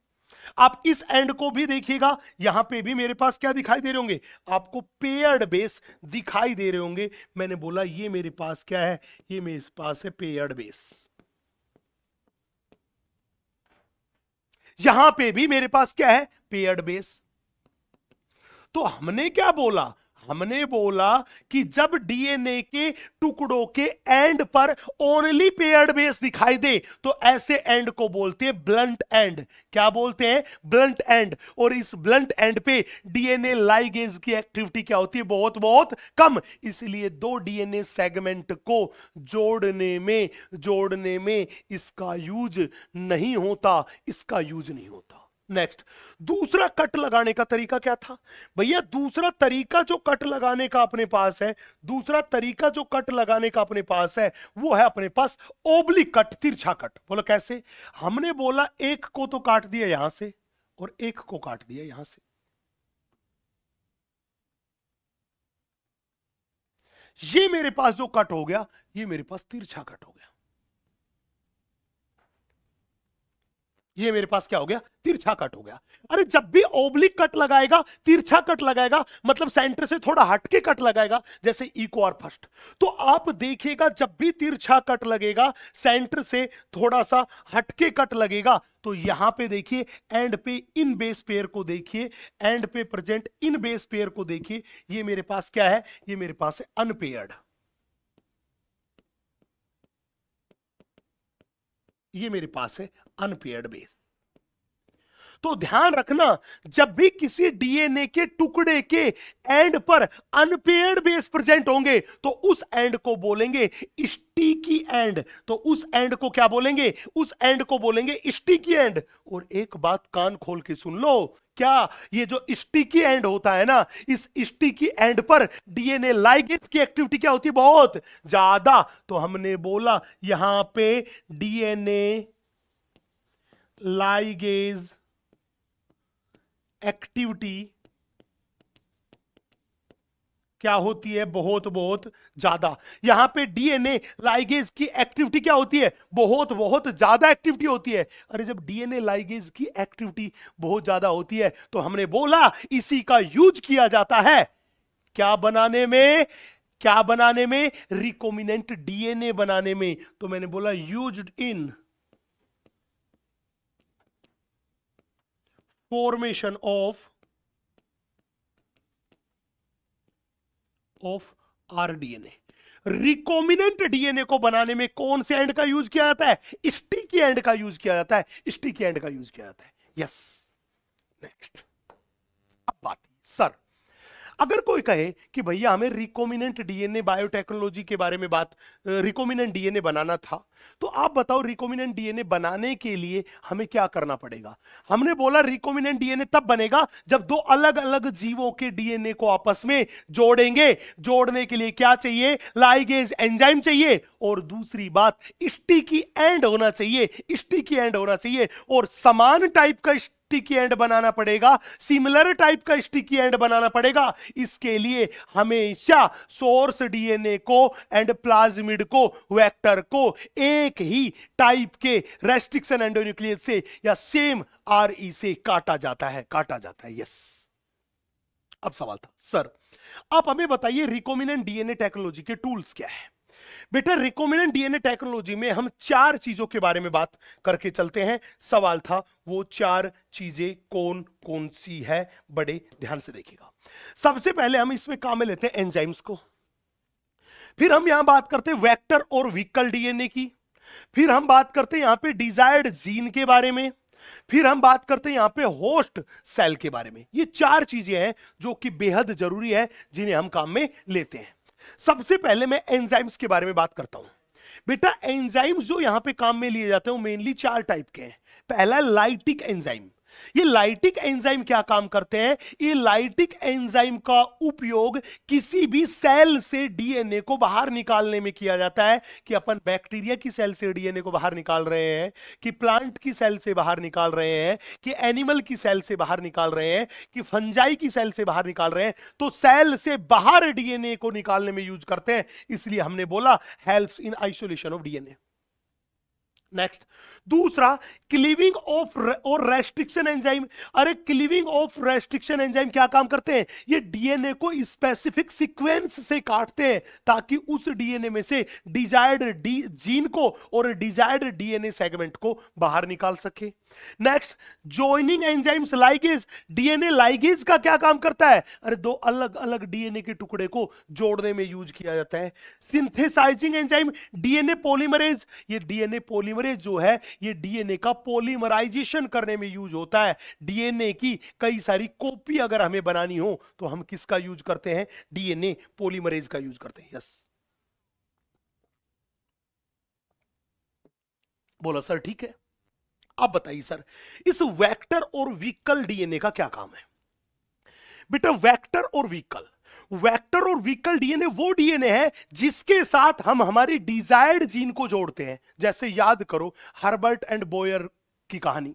आप इस एंड को भी देखिएगा, यहां पे भी मेरे पास क्या दिखाई दे रहे होंगे? आपको पेयर्ड बेस दिखाई दे रहे होंगे। मैंने बोला ये मेरे पास क्या है? ये मेरे पास है पेयर्ड बेस। यहां पे भी मेरे पास क्या है? Paired base. तो हमने क्या बोला? हमने बोला कि जब डीएनए के टुकड़ों के एंड पर ओनली पेयर्ड बेस दिखाई दे तो ऐसे एंड को बोलते हैं ब्लंट एंड। क्या बोलते हैं? Blunt and. और इस ब्लंट एंड पे डीएनए लाइगेज की एक्टिविटी क्या होती है? बहुत बहुत कम। इसलिए 2 डीएनए सेगमेंट को जोड़ने में इसका यूज नहीं होता, इसका यूज नहीं होता। नेक्स्ट, दूसरा कट लगाने का तरीका क्या था? भैया दूसरा तरीका जो कट लगाने का अपने पास है, वो है अपने पास ओब्लिक कट, तिरछा कट। बोलो कैसे? हमने बोला एक को तो काट दिया यहां से और एक को काट दिया यहां से। ये मेरे पास जो कट हो गया, ये मेरे पास तिरछा कट हो गया। ये मेरे पास क्या हो गया? तिरछा कट हो गया। अरे जब भी ओब्लिक कट लगाएगा, तिरछा कट लगाएगा, मतलब सेंटर से थोड़ा हटके कट लगाएगा, जैसे इको और फर्स्ट, तो आप देखिएगा जब भी तिरछा कट लगेगा, सेंटर से थोड़ा सा हटके कट लगेगा, तो यहां पे देखिए एंड पे इन बेस पेयर को देखिए, एंड पे प्रेजेंट इन बेस पेयर को देखिए, ये मेरे पास क्या है? ये मेरे पास है अनपेयर्ड। ये मेरे पास है अनपेयर्ड बेस। तो ध्यान रखना, जब भी किसी डीएनए के टुकड़े के एंड पर अनपेयर्ड बेस प्रेजेंट होंगे, तो उस एंड को बोलेंगे स्टिकी एंड। तो उस एंड को क्या बोलेंगे? उस एंड को बोलेंगे स्टिकी एंड। और एक बात कान खोल के सुन लो, क्या ये जो स्टिकी एंड होता है ना, इस स्टिकी एंड पर डीएनए लाइगेज की एक्टिविटी क्या होती है? बहुत ज्यादा। तो हमने बोला यहां पे डीएनए लाइगेज एक्टिविटी क्या होती है? बहुत बहुत ज्यादा। यहां पे डीएनए लाइगेज की एक्टिविटी क्या होती है? बहुत बहुत ज्यादा एक्टिविटी होती है। अरे जब डीएनए लाइगेज की एक्टिविटी बहुत ज्यादा होती है, तो हमने बोला इसी का यूज किया जाता है क्या बनाने में? क्या बनाने में? रिकॉम्बिनेंट डीएनए बनाने में। तो मैंने बोला used in formation of rDNA. Recombinant DNA को बनाने में कौन से एंड का यूज किया जाता है? स्टिकी एंड का यूज किया जाता है। स्टिकी एंड का यूज किया जाता है। यस। नेक्स्ट। अब बात सर, अगर कोई कहे कि भैया हमें रिकॉम्बिनेंट डीएनए बायोटेक्नोलॉजी के बारे में बात, रिकॉम्बिनेंट डीएनए बनाना था, तो आप बताओ रिकॉम्बिनेंट डीएनए बनाने के लिए हमें क्या करना पड़ेगा? हमने बोला रिकॉम्बिनेंट डीएनए तब बनेगा जब दो अलग अलग जीवों के डीएनए को आपस में जोड़ेंगे। जोड़ने के लिए क्या चाहिए? लाइगेज एंजाइम चाहिए, और दूसरी बात स्टिकी एंड होना चाहिए। स्टिकी एंड होना चाहिए, और समान टाइप का स्टिकी एंड बनाना पड़ेगा, सिमिलर टाइप का स्टिकी एंड बनाना पड़ेगा। इसके लिए हमेशा सोर्स डीएनए को एंड प्लाज्मिड को, वेक्टर को एक ही टाइप के रेस्ट्रिक्शन एंडोन्यूक्लियस से या सेम आरई से काटा जाता है। यस। अब सवाल था सर, आप हमें बताइए रिकॉम्बिनेंट डीएनए टेक्नोलॉजी के टूल्स क्या है? बेटा रिकॉम्बिनेंट डीएनए टेक्नोलॉजी में हम चार चीजों के बारे में बात करके चलते हैं। सवाल था वो चार चीजें कौन कौन सी है? बड़े ध्यान से देखिएगा। सबसे पहले हम इसमें काम में लेते हैं एंजाइम्स को, फिर हम यहां बात करते हैं वेक्टर और व्हीकल डीएनए की, फिर हम बात करते हैं यहां पे डिजायर्ड जीन के बारे में, फिर हम बात करते हैं यहां पे होस्ट सेल के बारे में। ये चार चीजें हैं जो कि बेहद जरूरी है, जिन्हें हम काम में लेते हैं। सबसे पहले मैं एंजाइम्स के बारे में बात करता हूं। बेटा एंजाइम्स जो यहां पे काम में लिए जाते हैं वो मेनली चार टाइप के हैं। पहला लाइटिक एंजाइम। ये लाइटिक एंजाइम क्या काम करते हैं? ये लाइटिक एंजाइम का उपयोग किसी भी सेल से डीएनए को बाहर निकालने में किया जाता है, कि अपन बैक्टीरिया की सेल से डीएनए को बाहर निकाल रहे हैं, कि प्लांट की सेल से बाहर निकाल रहे हैं, कि एनिमल की सेल से बाहर निकाल रहे हैं, कि फंजाई की सेल से बाहर निकाल रहे हैं। तो सेल से बाहर डीएनए को निकालने में यूज करते हैं, इसलिए हमने बोला helps in isolation of DNA. Next, दूसरा क्लीविंग ऑफ और रेस्ट्रिक्शन एंजाइम। अरे क्लीविंग ऑफ रेस्ट्रिक्शन एंजाइम क्या काम करते हैं? ये डीएनए को स्पेसिफिक सीक्वेंस से काटते हैं, ताकि उस डीएनए में से डिजायर्ड जीन को और डिजायर्ड डीएनए सेगमेंट को बाहर निकाल सके। Next, joining enzymes ligase. DNA ligase का क्या काम करता है? अरे दो अलग अलग डीएनए के टुकड़े को जोड़ने में यूज किया जाता है। Synthesising enzyme, DNA polymerase. ये डीएनए पॉलीमरेज जो है ये डीएनए का पॉलीमराइजेशन करने में यूज होता है। डीएनए की कई सारी कॉपी अगर हमें बनानी हो तो हम किसका यूज करते हैं? डीएनए पॉलीमरेज का यूज करते हैं। यस, बोला सर ठीक है। अब बताइए सर, इस वेक्टर और व्हीकल डीएनए का क्या काम है? बेटा वेक्टर और व्हीकल डीएनए वो डीएनए है जिसके साथ हम हमारी डिजायर्ड जीन को जोड़ते हैं। जैसे याद करो हर्बर्ट एंड बोयर की कहानी।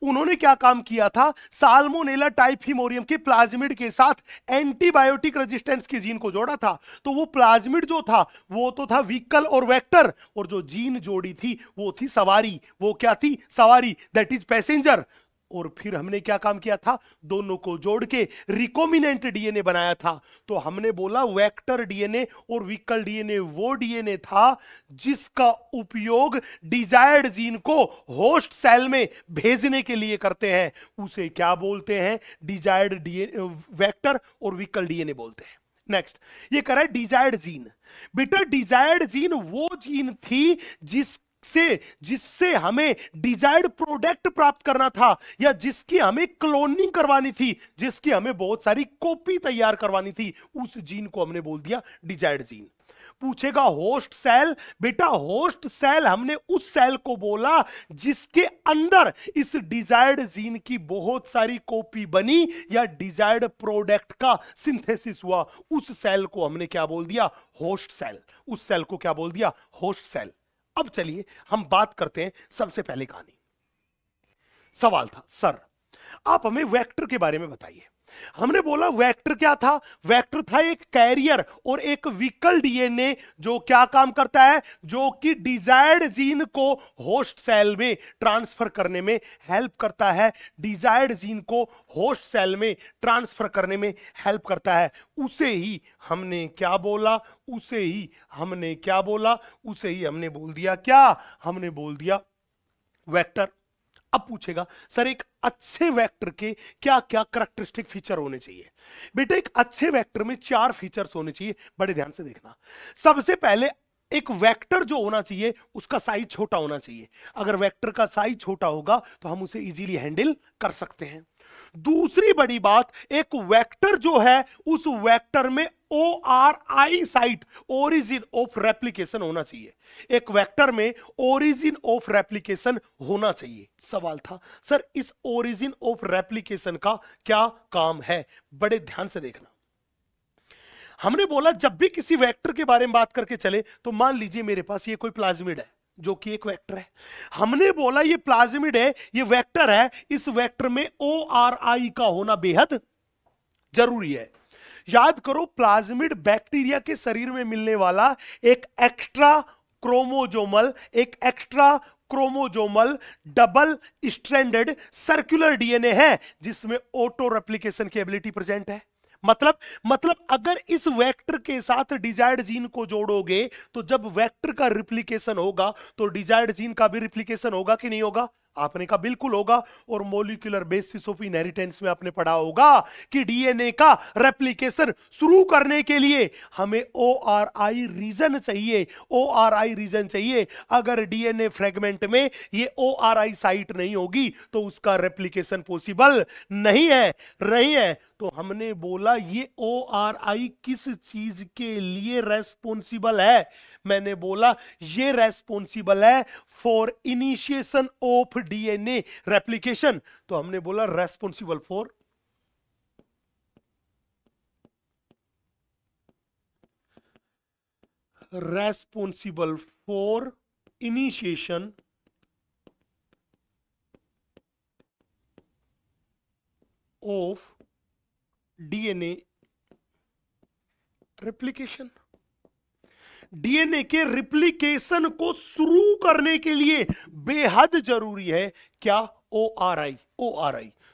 उन्होंने क्या काम किया था, साल्मोनेला टाइफिमोरियम के प्लाज्मिड के साथ एंटीबायोटिक रेजिस्टेंस के जीन को जोड़ा था। तो वो प्लाज्मिड जो था वो तो था व्हीकल और वेक्टर, और जो जीन जोड़ी थी वो थी सवारी। वो क्या थी, सवारी, दैट इज पैसेंजर। और फिर हमने क्या काम किया था, दोनों को जोड़ के रिकॉम्बिनेंट डीएनए बनाया था। तो हमने बोला वेक्टर डीएनए और व्हीकल डीएनए वो डीएनए था जिसका उपयोग डिजायर्ड जीन को होस्ट सेल में भेजने के लिए करते हैं। उसे क्या बोलते हैं, डिजायर्ड डीएनए, वेक्टर और व्हीकल डीएनए बोलते हैं। नेक्स्ट ये कह रहा है डिजायर्ड जीन। बेटा डिजायर्ड जीन वो जीन थी जिससे हमें डिजायर्ड प्रोडक्ट प्राप्त करना था, या जिसकी हमें क्लोनिंग करवानी थी, जिसकी हमें बहुत सारी कॉपी तैयार करवानी थी, उस जीन को हमने बोल दिया डिजायर्ड जीन। पूछेगा होस्ट सेल, बेटा होस्ट सेल हमने उस सेल को बोला जिसके अंदर इस डिजायर्ड जीन की बहुत सारी कॉपी बनी या डिजायर्ड प्रोडक्ट का सिंथेसिस हुआ, उस सेल को हमने क्या बोल दिया, होस्ट सेल। उस सेल को क्या बोल दिया, होस्ट सेल। अब चलिए हम बात करते हैं सबसे पहले कहानी। सवाल था सर आप हमें वेक्टर के बारे में बताइए। हमने बोला वेक्टर क्या था, वेक्टर था एक कैरियर और एक व्हीकल डीएनए जो क्या काम करता है, जो कि डिजायर्ड जीन को होस्ट सेल में ट्रांसफर करने में हेल्प करता है, डिजायर्ड जीन को होस्ट सेल में ट्रांसफर करने में हेल्प करता है। उसे ही हमने क्या बोला, उसे ही हमने क्या बोला, उसे ही हमने बोल दिया क्या, हमने बोल दिया वेक्टर। अब पूछेगा सर एक अच्छे वेक्टर के क्या क्या कैरेक्टरिस्टिक फीचर होने चाहिए। बेटा एक अच्छे वेक्टर में 4 फीचर्स होने चाहिए, बड़े ध्यान से देखना। सबसे पहले एक वेक्टर जो होना चाहिए उसका साइज छोटा होना चाहिए। अगर वेक्टर का साइज छोटा होगा तो हम उसे इजीली हैंडल कर सकते हैं। दूसरी बड़ी बात, एक वेक्टर जो है उस वेक्टर में ORI site, origin of replication होना चाहिए। एक वेक्टर में ओरिजिन ऑफ रेप्लिकेशन होना चाहिए। सवाल था सर इस ओरिजिन ऑफ रेप्लिकेशन का क्या काम है, बड़े ध्यान से देखना। हमने बोला जब भी किसी वेक्टर के बारे में बात करके चले तो मान लीजिए मेरे पास ये कोई प्लाज्मिड है जो कि एक वेक्टर है। हमने बोला ये प्लाज्मिड है, ये वेक्टर है, इस वेक्टर में ORI का होना बेहद जरूरी है। याद करो प्लाज्मिड बैक्टीरिया के शरीर में मिलने वाला एक extra chromosomal double stranded circular DNA है जिसमें ऑटो रेप्लिकेशन की एबिलिटी प्रेजेंट है। मतलब अगर इस वेक्टर के साथ डिजायर्ड जीन को जोड़ोगे तो जब वेक्टर का रिप्लिकेशन होगा तो डिजायर्ड जीन का भी रिप्लिकेशन होगा कि नहीं होगा, आपने कहा बिल्कुल होगा। और मॉलिक्यूलर बेसिस ऑफ इनहेरिटेंस में आपने पढ़ा होगा कि डीएनए का रेप्लिकेशन शुरू करने के लिए हमें ORI रीजन चाहिए, ORI रीजन चाहिए। अगर डीएनए फ्रेगमेंट में ये ORI साइट नहीं होगी तो उसका रेप्लिकेशन पॉसिबल नहीं है। तो हमने बोला ये ORI किस चीज के लिए रेस्पॉन्सिबल है, मैंने बोला ये रेस्पॉन्सिबल है for initiation of DNA replication. तो हमने बोला responsible for initiation of DNA replication. DNA के रिप्लिकेशन को शुरू करने के लिए बेहद जरूरी है क्या, ORI।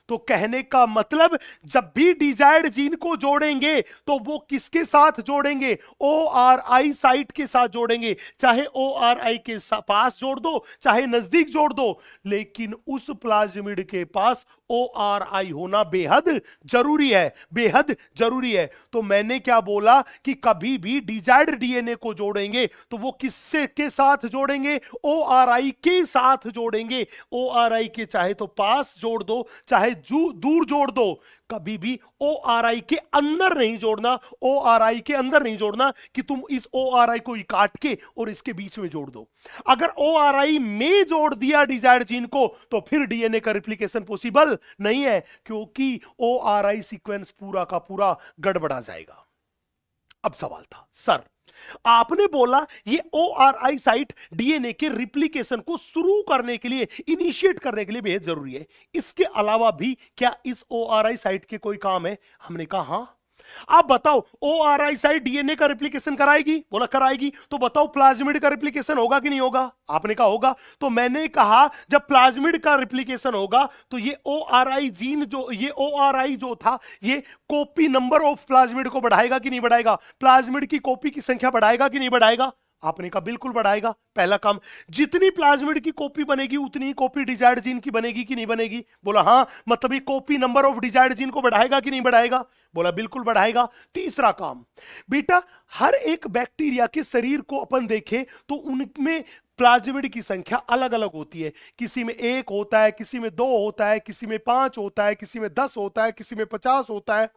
तो कहने का मतलब जब भी डिजायर्ड जीन को जोड़ेंगे तो वो किसके साथ जोड़ेंगे, ORI साइट के साथ जोड़ेंगे। चाहे ORI के पास जोड़ दो चाहे नजदीक जोड़ दो, लेकिन उस प्लाज्मिड के पास ORI होना बेहद जरूरी है। तो मैंने क्या बोला कि कभी भी डिजायर्ड डीएनए को जोड़ेंगे तो वो किससे के साथ जोड़ेंगे, ORI के साथ जोड़ेंगे। ORI के चाहे तो पास जोड़ दो चाहे दूर जोड़ दो, कभी भी ORI के अंदर नहीं जोड़ना कि तुम इस ORI को काट के और इसके बीच में जोड़ दो। अगर ORI में जोड़ दिया डिजायर्ड जीन को तो फिर डीएनए का रिप्लिकेशन पॉसिबल नहीं है, क्योंकि ORI सीक्वेंस पूरा का पूरा गड़बड़ा जाएगा। अब सवाल था सर आपने बोला ये ORI साइट डीएनए के रिप्लिकेशन को शुरू करने के लिए, इनिशिएट करने के लिए बेहद जरूरी है। इसके अलावा भी क्या इस ORI साइट के कोई काम है? हमने कहा हां। आप बताओ ORI साइट डीएनए का रिप्लिकेशन कराएगी? बोला कराएगी। तो बताओ प्लाज्मिड का रिप्लिकेशन होगा कि नहीं होगा? आपने कहा होगा। तो मैंने कहा जब प्लाज्मिड का रिप्लिकेशन होगा तो ये ORI जीन जो, ये ORI जो था, ये कॉपी नंबर ऑफ प्लाज्मिड को बढ़ाएगा कि नहीं बढ़ाएगा? प्लाज्मिड की कॉपी की संख्या बढ़ाएगा कि नहीं बढ़ाएगा? आपने कहा बिल्कुल बढ़ाएगा। पहला काम, जितनी प्लाज्मिड की कॉपी बनेगी उतनी ही कॉपी डिजायर्ड जीन की बनेगी कि नहीं बनेगी? बोला हां। मतलब ये copy number of desired gene को बढ़ाएगा कि नहीं बढ़ाएगा? बोला बिल्कुल बढ़ाएगा। तीसरा काम, बेटा हर एक बैक्टीरिया के शरीर को अपन देखें तो उनमें प्लाज्मिड की संख्या अलग अलग होती है। किसी में 1 होता है, किसी में 2 होता है, किसी में 5 होता है, किसी में 10 होता है, किसी में 50 होता है,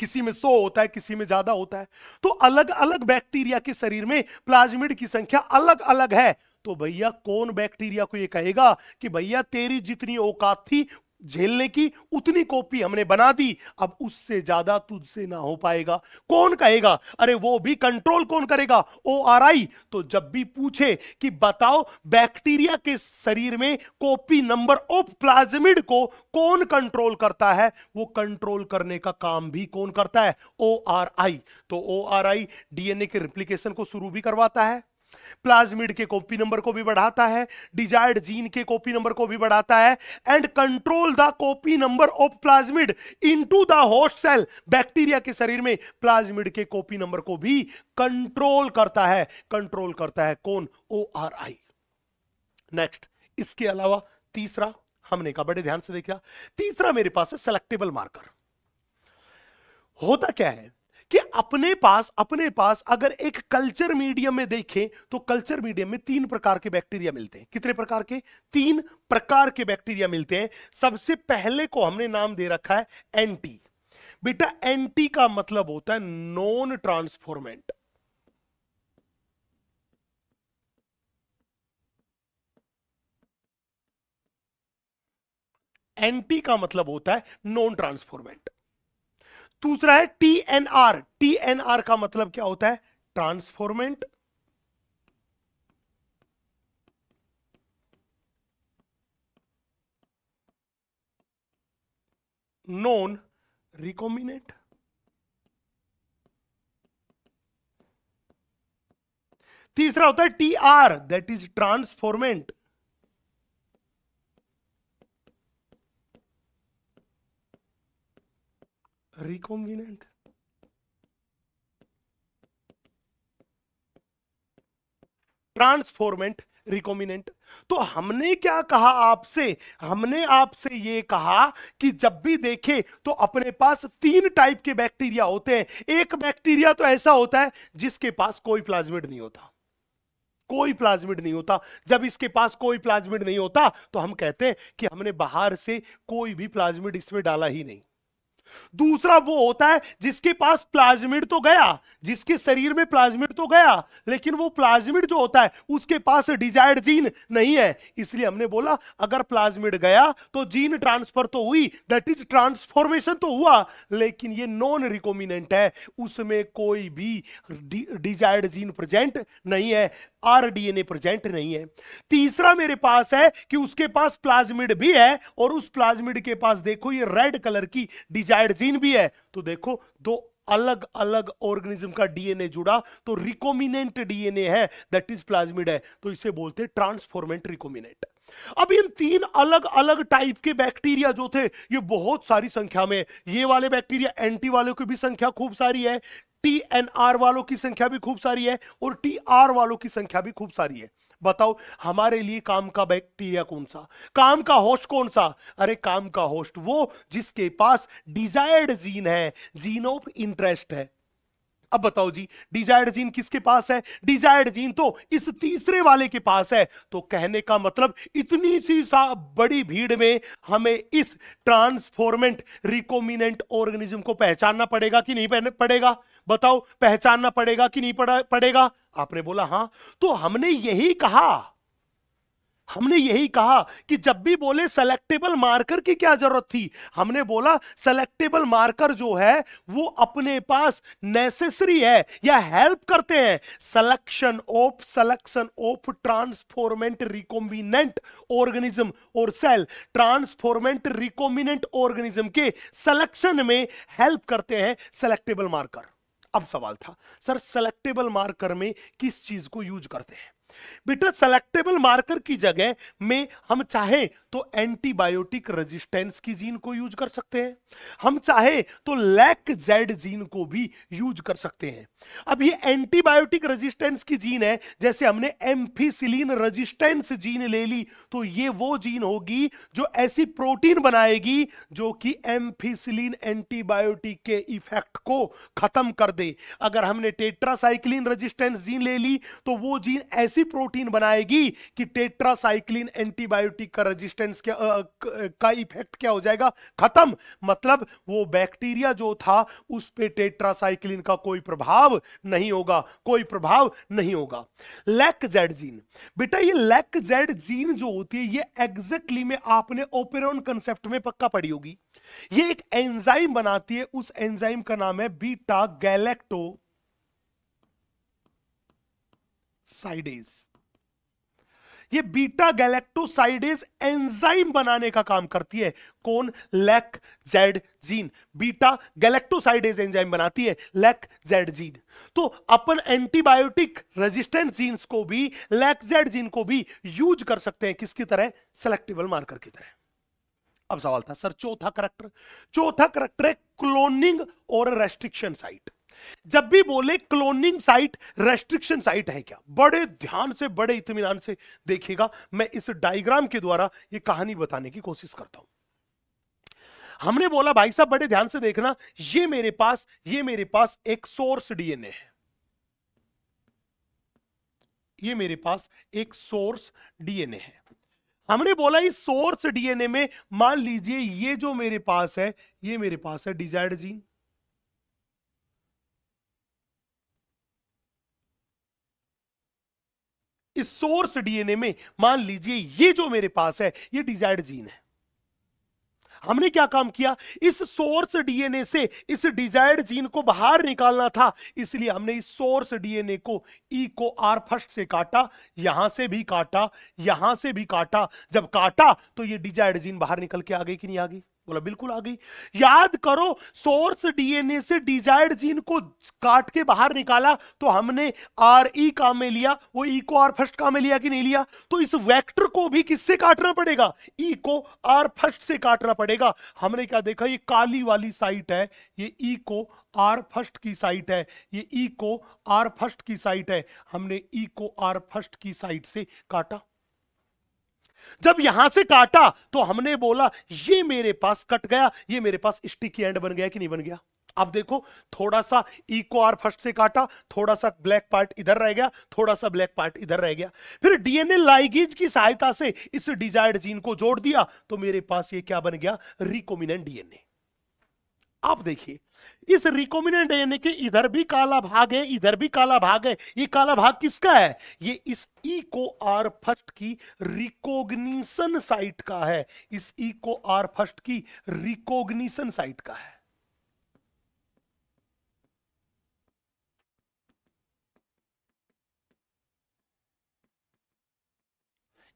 किसी में 100 होता है, किसी में ज्यादा होता है। तो अलग अलग बैक्टीरिया के शरीर में प्लाज्मिड की संख्या अलग अलग है। तो भैया कौन बैक्टीरिया को ये कहेगा कि भैया तेरी जितनी औकात थी झेलने की उतनी कॉपी हमने बना दी, अब उससे ज्यादा तुझसे ना हो पाएगा? कौन कहेगा? अरे वो भी कंट्रोल कौन करेगा? ORI। तो जब भी पूछे कि बताओ बैक्टीरिया के शरीर में कॉपी नंबर ऑफ प्लाज्मिड को कौन कंट्रोल करता है, वो कंट्रोल करने का काम भी कौन करता है? ORI। तो ORI डीएनए के रिप्लिकेशन को शुरू भी करवाता है, प्लाज्मिड के कॉपी नंबर को भी बढ़ाता है, डिजायर्ड जीन के कॉपी नंबर को भी बढ़ाता है, and control the copy number of plasmid into the host cell. Bacteria के शरीर में प्लाज्मिड के कॉपी नंबर को भी कंट्रोल करता है। कंट्रोल करता है कौन? ORI। नेक्स्ट, इसके अलावा तीसरा हमने कहा, बड़े ध्यान से देखा, तीसरा मेरे पास है सेलेक्टेबल मार्कर। होता क्या है कि अपने पास अगर एक कल्चर मीडियम में देखें तो कल्चर मीडियम में 3 प्रकार के बैक्टीरिया मिलते हैं। कितने प्रकार के? 3 प्रकार के बैक्टीरिया मिलते हैं। सबसे पहले को हमने नाम दे रखा है एंटी। बेटा एंटी का मतलब होता है नॉन ट्रांसफॉर्मेंट। एंटी का मतलब होता है नॉन ट्रांसफॉर्मेंट। दूसरा है TNR। TNR का मतलब क्या होता है? ट्रांसफॉर्मेंट। Non recombinant. तीसरा होता है TR, that is transformant. Recombinant. Transformant, recombinant. तो हमने क्या कहा आपसे? हमने आपसे ये कहा कि जब भी देखें तो अपने पास 3 टाइप के बैक्टीरिया होते हैं। एक बैक्टीरिया तो ऐसा होता है जिसके पास कोई प्लाज्मिड नहीं होता, कोई प्लाज्मिड नहीं होता। जब इसके पास कोई प्लाज्मिड नहीं होता तो हम कहते हैं कि हमने बाहर से कोई भी प्लाज्मिड इसमें डाला ही नहीं। दूसरा वो होता है जिसके पास प्लाज्मिड तो गया, जिसके शरीर में प्लाज्मिड तो गया, लेकिन वो प्लाज्मिड जो होता है उसके पास डिजायर्ड जीन नहीं है। इसलिए हमने बोला अगर प्लाज्मिड गया तो जीन ट्रांसफर तो हुई, दैट इज ट्रांसफॉर्मेशन तो हुआ, लेकिन ये नॉन रिकॉम्बिनेंट है, उसमें कोई भी डिजायर्ड जीन प्रेजेंट नहीं है, RDNA प्रेजेंट नहीं है। तीसरा मेरे पास है कि उसके पास प्लाज्मिड भी है और उस प्लाज्मिड के पास देखो ये रेड कलर की डिजायर्ड जीन भी है। तो देखो 2 अलग अलग ऑर्गेनिज्म का डीएनए जुड़ा तो रिकॉम्बिनेंट डीएनए है, दैट इज प्लाज्मिड है, तो इसे बोलते हैं ट्रांसफॉर्मेंट रिकॉम्बिनेंट। अब इन 3 अलग अलग टाइप के बैक्टीरिया जो थे ये बहुत सारी संख्या में, ये वाले बैक्टीरिया एंटी वालों की भी संख्या खूब सारी है, TNR वालों की संख्या भी खूब सारी है और TR वालों की संख्या भी खूब सारी है। बताओ हमारे लिए काम का बैक्टीरिया कौन सा? काम का होस्ट कौन सा? अरे काम का होस्ट वो जिसके पास डिजायर्ड जीन है, जीन ऑफ इंटरेस्ट है। अब बताओ जी डिजायर्ड जीन किसके पास है? डिजायर्ड जीन तो इस तीसरे वाले के पास है। तो कहने का मतलब इतनी सी बड़ी भीड़ में हमें इस ट्रांसफॉर्मेंट रिकॉम्बिनेंट ऑर्गेनिज्म को पहचानना पड़ेगा कि नहीं पड़ेगा? बताओ पहचानना पड़ेगा कि नहीं पड़ेगा? आपने बोला हां। तो हमने यही कहा हमने यही कहा कि जब भी बोले सेलेक्टेबल मार्कर की क्या जरूरत थी, हमने बोला सेलेक्टेबल मार्कर जो है वो अपने पास नेसेसरी है या हेल्प करते हैं selection of transformant recombinant organism और सेल, ट्रांसफॉर्मेंट रिकॉम्बिनेंट ऑर्गेनिज्म के सिलेक्शन में हेल्प करते हैं सेलेक्टेबल मार्कर। अब सवाल था सर सेलेक्टेबल मार्कर में किस चीज को यूज करते हैं? बेटा सेलेक्टेबल मार्कर की जगह में हम चाहे तो एंटीबायोटिक रेजिस्टेंस की जीन को यूज कर सकते हैं, हम चाहे तो लैक जेड जीन को भी यूज कर सकते हैं। अब ये एंटीबायोटिक रेजिस्टेंस की जीन है, जैसे हमने एम्फिसिलिन रेजिस्टेंस जीन ले ली तो ये वो जीन होगी जो ऐसी प्रोटीन बनाएगी जो कि एम्फिसिलिन एंटीबायोटिक के इफेक्ट को खत्म कर दे। अगर हमने टेट्रासाइक्लिन रेजिस्टेंस जीन ले ली तो वो जीन ऐसी प्रोटीन बनाएगी कि टेट्रासाइक्लिन एंटीबायोटिक का रेजिस्टेंस का इफेक्ट क्या हो जाएगा? खत्म। मतलब वो बैक्टीरिया जो था उस पे टेट्रासाइक्लिन का कोई प्रभाव नहीं होगा, कोई प्रभाव नहीं होगा। लैक जेड जीन, बेटा ये लैक जेड जीन जो होती है ये एग्जैक्टली में आपने ओपेरॉन कंसेप्ट में पक्का पढ़ी होगी। ये एक एंजाइम बनाती है, उस एंजाइम का नाम है बीटा गैलेक्टो साइडेज। ये बीटा गैलेक्टोसाइडेज एंजाइम बनाने का काम करती है। कौन? Lac Z gene beta galactosidase enzyme बनाती है, लैक जेड जीन। तो अपन एंटीबायोटिक रेजिस्टेंट जीन्स को भी, लैक जेड जीन को भी यूज कर सकते हैं किसकी तरह? सेलेक्टेबल मार्कर की तरह। अब सवाल था सर चौथा करैक्टर है क्लोनिंग और रेस्ट्रिक्शन साइट। जब भी बोले क्लोनिंग साइट रेस्ट्रिक्शन साइट है क्या, बड़े ध्यान से बड़े इत्मीनान से देखिएगा, मैं इस डायग्राम के द्वारा ये कहानी बताने की कोशिश करता हूं। हमने बोला भाई साहब बड़े ध्यान से देखना, ये मेरे पास एक सोर्स डीएनए है, ये मेरे पास एक सोर्स डीएनए है। हमने बोला इस सोर्स डीएनए में मान लीजिए ये जो मेरे पास है, ये मेरे पास है डिजायर्ड जीन। इस सोर्स डीएनए में मान लीजिए ये जो मेरे पास है ये डिजायर्ड जीन है। हमने क्या काम किया? इस सोर्स डीएनए से इस डिजायर्ड जीन को बाहर निकालना था, इसलिए हमने इस सोर्स डीएनए को ई को आर फर्स्ट से काटा, यहां से भी काटा, यहां से भी काटा। जब काटा तो ये डिजायर्ड जीन बाहर निकल के आ गई कि नहीं आ गई? बोला बिल्कुल आ गई। याद करो सोर्स डीएनए से डिजायर्ड जीन को काट के बाहर निकाला तो हमने आर ई काम में लिया, वो ई को आर फर्स्ट काम में लिया कि नहीं लिया? तो इस वेक्टर को भी किससे काटना पड़ेगा? ई को आर फर्स्ट से काटना पड़ेगा। हमने क्या देखा? ये काली वाली साइट है, ये ई को आर फर्स्ट की साइट है, ये ई को आर फर्स्ट की साइट है। हमने ई को आर फर्स्ट की साइट से काटा। जब यहां से काटा तो हमने बोला ये मेरे पास कट गया, ये मेरे पास स्टिकी एंड बन गया कि नहीं बन गया? अब देखो थोड़ा सा ई को आर फर्स्ट से काटा, थोड़ा सा ब्लैक पार्ट इधर रह गया, थोड़ा सा ब्लैक पार्ट इधर रह गया। फिर डीएनए लाइगेज की सहायता से इस डिजायर्ड जीन को जोड़ दिया तो मेरे पास ये क्या बन गया? Recombinant DNA. आप देखिए इस रिकॉम्बिनेंट डीएनए के इधर भी काला भाग है, इधर भी काला भाग है। ये काला भाग किसका है? ये इस ई को आर फर्स्ट की रिकॉग्निशन साइट का है, इस ई को आर फर्स्ट की रिकॉग्निशन साइट का है।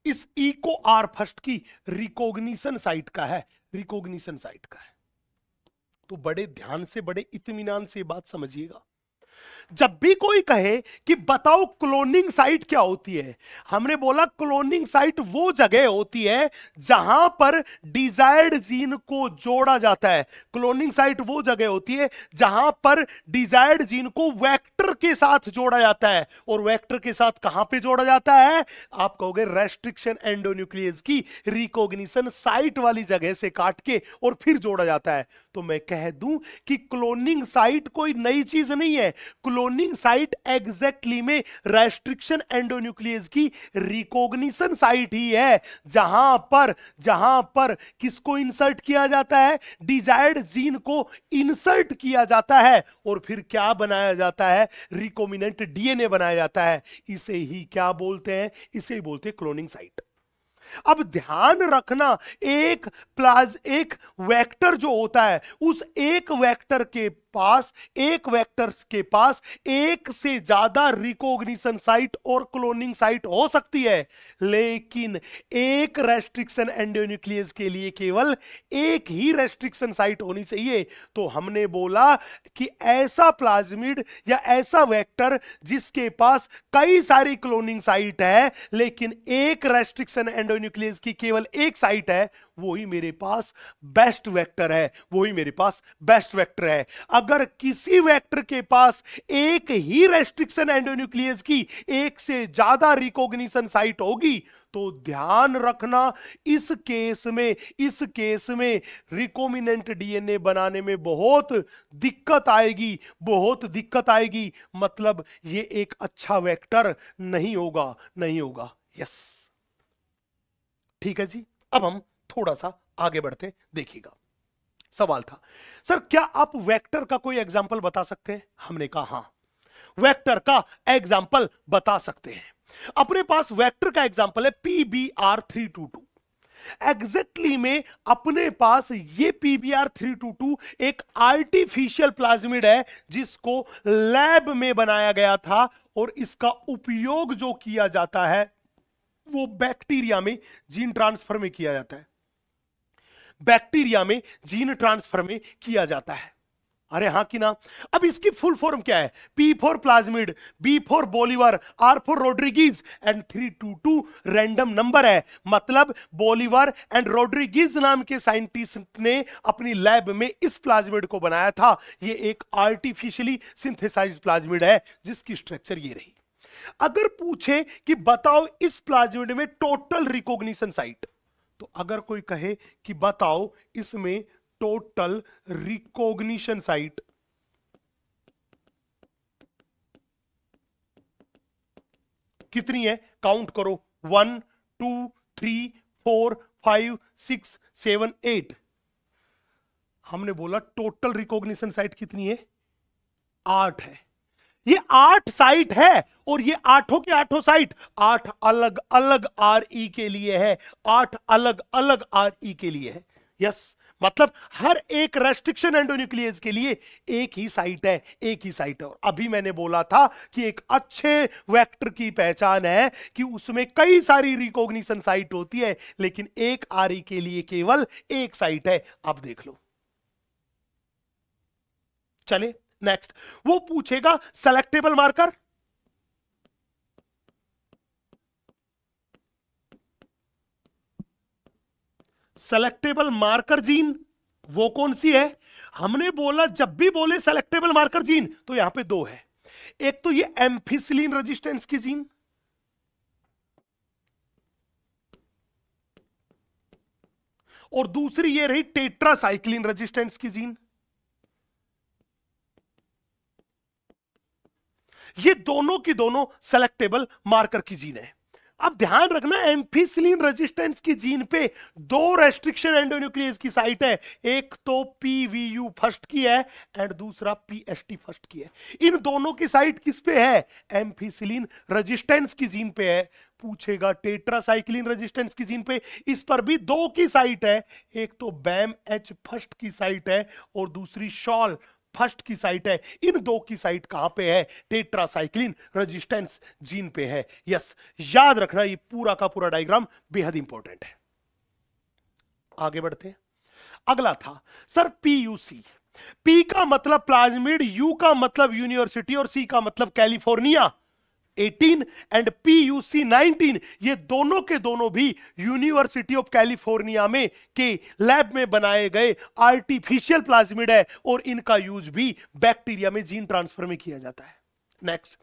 इस ई को आर फर्स्ट की रिकॉग्निशन साइट का है, रिकॉग्निशन साइट का है। तो बड़े ध्यान से बड़े इत्मीनान से बात समझिएगा। जब भी कोई कहे कि बताओ क्लोनिंग साइट क्या होती है, हमने बोला क्लोनिंग साइट वो जगह होती है जहां पर डिजायर्ड जीन को जोड़ा जाता है। क्लोनिंग साइट वो जगह होती है जहां पर डिजायर्ड जीन को वेक्टर के साथ जोड़ा जाता है। और वेक्टर के साथ कहां पे जोड़ा जाता है? आप कहोगे रेस्ट्रिक्शन एंडोन्यूक्लियस की रिकॉग्निशन साइट वाली जगह से काट के और फिर जोड़ा जाता है। तो मैं कह दूं कि क्लोनिंग साइट कोई नई चीज नहीं है। क्लोनिंग साइट एग्जैक्टली में रेस्ट्रिक्शन एंडोन्यूक्लियस की रिकॉग्निशन साइट ही है, जहां पर किसको इंसर्ट किया जाता है? डिजायर्ड जीन को इंसर्ट किया जाता है और फिर क्या बनाया जाता है? रिकॉम्बिनेंट डीएनए बनाया जाता है। इसे ही क्या बोलते हैं? इसे ही बोलते हैं क्लोनिंग साइट। अब ध्यान रखना, एक वेक्टर जो होता है, उस एक वेक्टर के पास, एक वेक्टर्स के पास एक से ज्यादा रिकॉग्निशन साइट और क्लोनिंग साइट हो सकती है, लेकिन एक रेस्ट्रिक्शन एंडोन्यूक्लियस के लिए केवल एक ही रेस्ट्रिक्शन साइट होनी चाहिए। तो हमने बोला कि ऐसा प्लाज्मिड या ऐसा वेक्टर जिसके पास कई सारी क्लोनिंग साइट है लेकिन एक रेस्ट्रिक्शन एंडोन्यूक्लियस की केवल एक साइट है, वही मेरे पास बेस्ट वेक्टर है, वही मेरे पास बेस्ट वेक्टर है। अगर किसी वेक्टर के पास एक ही रेस्ट्रिक्शन एंडोन्यूक्लियस की एक से ज्यादा रिकॉग्निशन साइट होगी तो ध्यान रखना, इस केस में रिकॉम्बिनेंट डीएनए बनाने में बहुत दिक्कत आएगी, मतलब ये एक अच्छा वेक्टर नहीं होगा। यस, ठीक है जी। अब हम थोड़ा सा आगे बढ़ते, देखिएगा। सवाल था, सर क्या आप वेक्टर का कोई एग्जाम्पल बता सकते हैं? हमने कहा हां, वेक्टर का एग्जाम्पल बता सकते हैं। अपने पास वेक्टर का एग्जाम्पल है PBr322। एग्जैक्टली में अपने पास ये PBr322 एक आर्टिफिशियल प्लाज्मिड है जिसको लैब में बनाया गया था, और इसका उपयोग जो किया जाता है वो बैक्टीरिया में जीन ट्रांसफर में किया जाता है, अरे हां कि ना। अब इसकी फुल फॉर्म क्या है? P for plasmid, B for Bolivar, R for Rodriguez and 322 random number है। मतलब बोलीवर एंड रोड्रिगीज नाम के साइंटिस्ट ने अपनी लैब में इस प्लाज्मिड को बनाया था। ये एक आर्टिफिशियली सिंथेसाइज्ड प्लाज्मिड है जिसकी स्ट्रक्चर ये रही। अगर पूछे कि बताओ इस प्लाज्मिड में टोटल रिकॉग्निशन साइट, तो अगर कोई कहे कि बताओ इसमें टोटल रिकॉग्निशन साइट कितनी है, काउंट करो, 1 2 3 4 5 6 7 8। हमने बोला टोटल रिकॉग्निशन साइट कितनी है? 8 है। ये 8 साइट है और ये आठों के आठों साइट 8 अलग अलग RE के लिए है, 8 अलग अलग RE के लिए है। यस, मतलब हर एक रेस्ट्रिक्शन एंडोन्यूक्लियस के लिए एक ही साइट है, और अभी मैंने बोला था कि एक अच्छे वेक्टर की पहचान है कि उसमें कई सारी रिकॉग्निशन साइट होती है लेकिन एक RE के लिए केवल एक साइट है। अब देख लो, चले नेक्स्ट। वो पूछेगा selectable marker, selectable marker gene वो कौन सी है? हमने बोला जब भी बोले सेलेक्टेबल मार्कर जीन तो यहां पे 2 है। एक तो ये एम्फिसिलिन रेजिस्टेंस की जीन, और दूसरी ये रही टेट्रासाइक्लिन रेजिस्टेंस की जीन। ये दोनों की दोनों सेलेक्टेबल मार्कर की जीन है। अब ध्यान रखना, एम्फिसिलिन रेजिस्टेंस की जीन पे 2 रेस्ट्रिक्शन एंडोन्यूक्लियस की साइट है, एक तो PVU फर्स्ट की है एंड दूसरा PST फर्स्ट की है। इन दोनों की साइट किस पे है? एम्फिसिलिन रेजिस्टेंस की जीन पे है। पूछेगा टेट्रासाइक्लिन रेजिस्टेंस की जीन पे, इस पर भी 2 की साइट है, एक तो BAMH फर्स्ट की साइट है और दूसरी शॉल फर्स्ट की साइट है। इन 2 की साइट कहां पे है? टेट्रासाइक्लिन रेजिस्टेंस जीन पे है। यस, याद रखना, ये पूरा का पूरा डायग्राम बेहद इंपॉर्टेंट है। आगे बढ़ते हैं। अगला था सर PUC। P का मतलब प्लाज्मिड, U का मतलब यूनिवर्सिटी और C का मतलब कैलिफोर्निया 18 एंड PUC 19, ये दोनों के दोनों भी यूनिवर्सिटी ऑफ कैलिफोर्निया में के लैब में बनाए गए आर्टिफिशियल प्लाज्मिड है और इनका यूज भी बैक्टीरिया में जीन ट्रांसफर में किया जाता है। नेक्स्ट,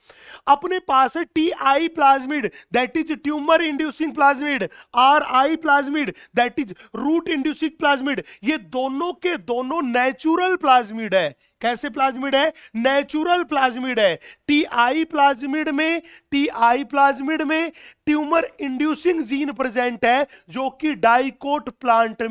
अपने पास है TI plasmid that is tumour inducing plasmid, RI plasmid that is root inducing plasmid. ये दोनों के दोनों नेचुरल प्लाज्मिड है। कैसे प्लाज्मिड है? नेचुरल प्लाज्मिड है। TI प्लाज्मिड में ट्यूमर इंड्यूसिंग जीन प्रेजेंट है जो कि डाइकोट प्लांट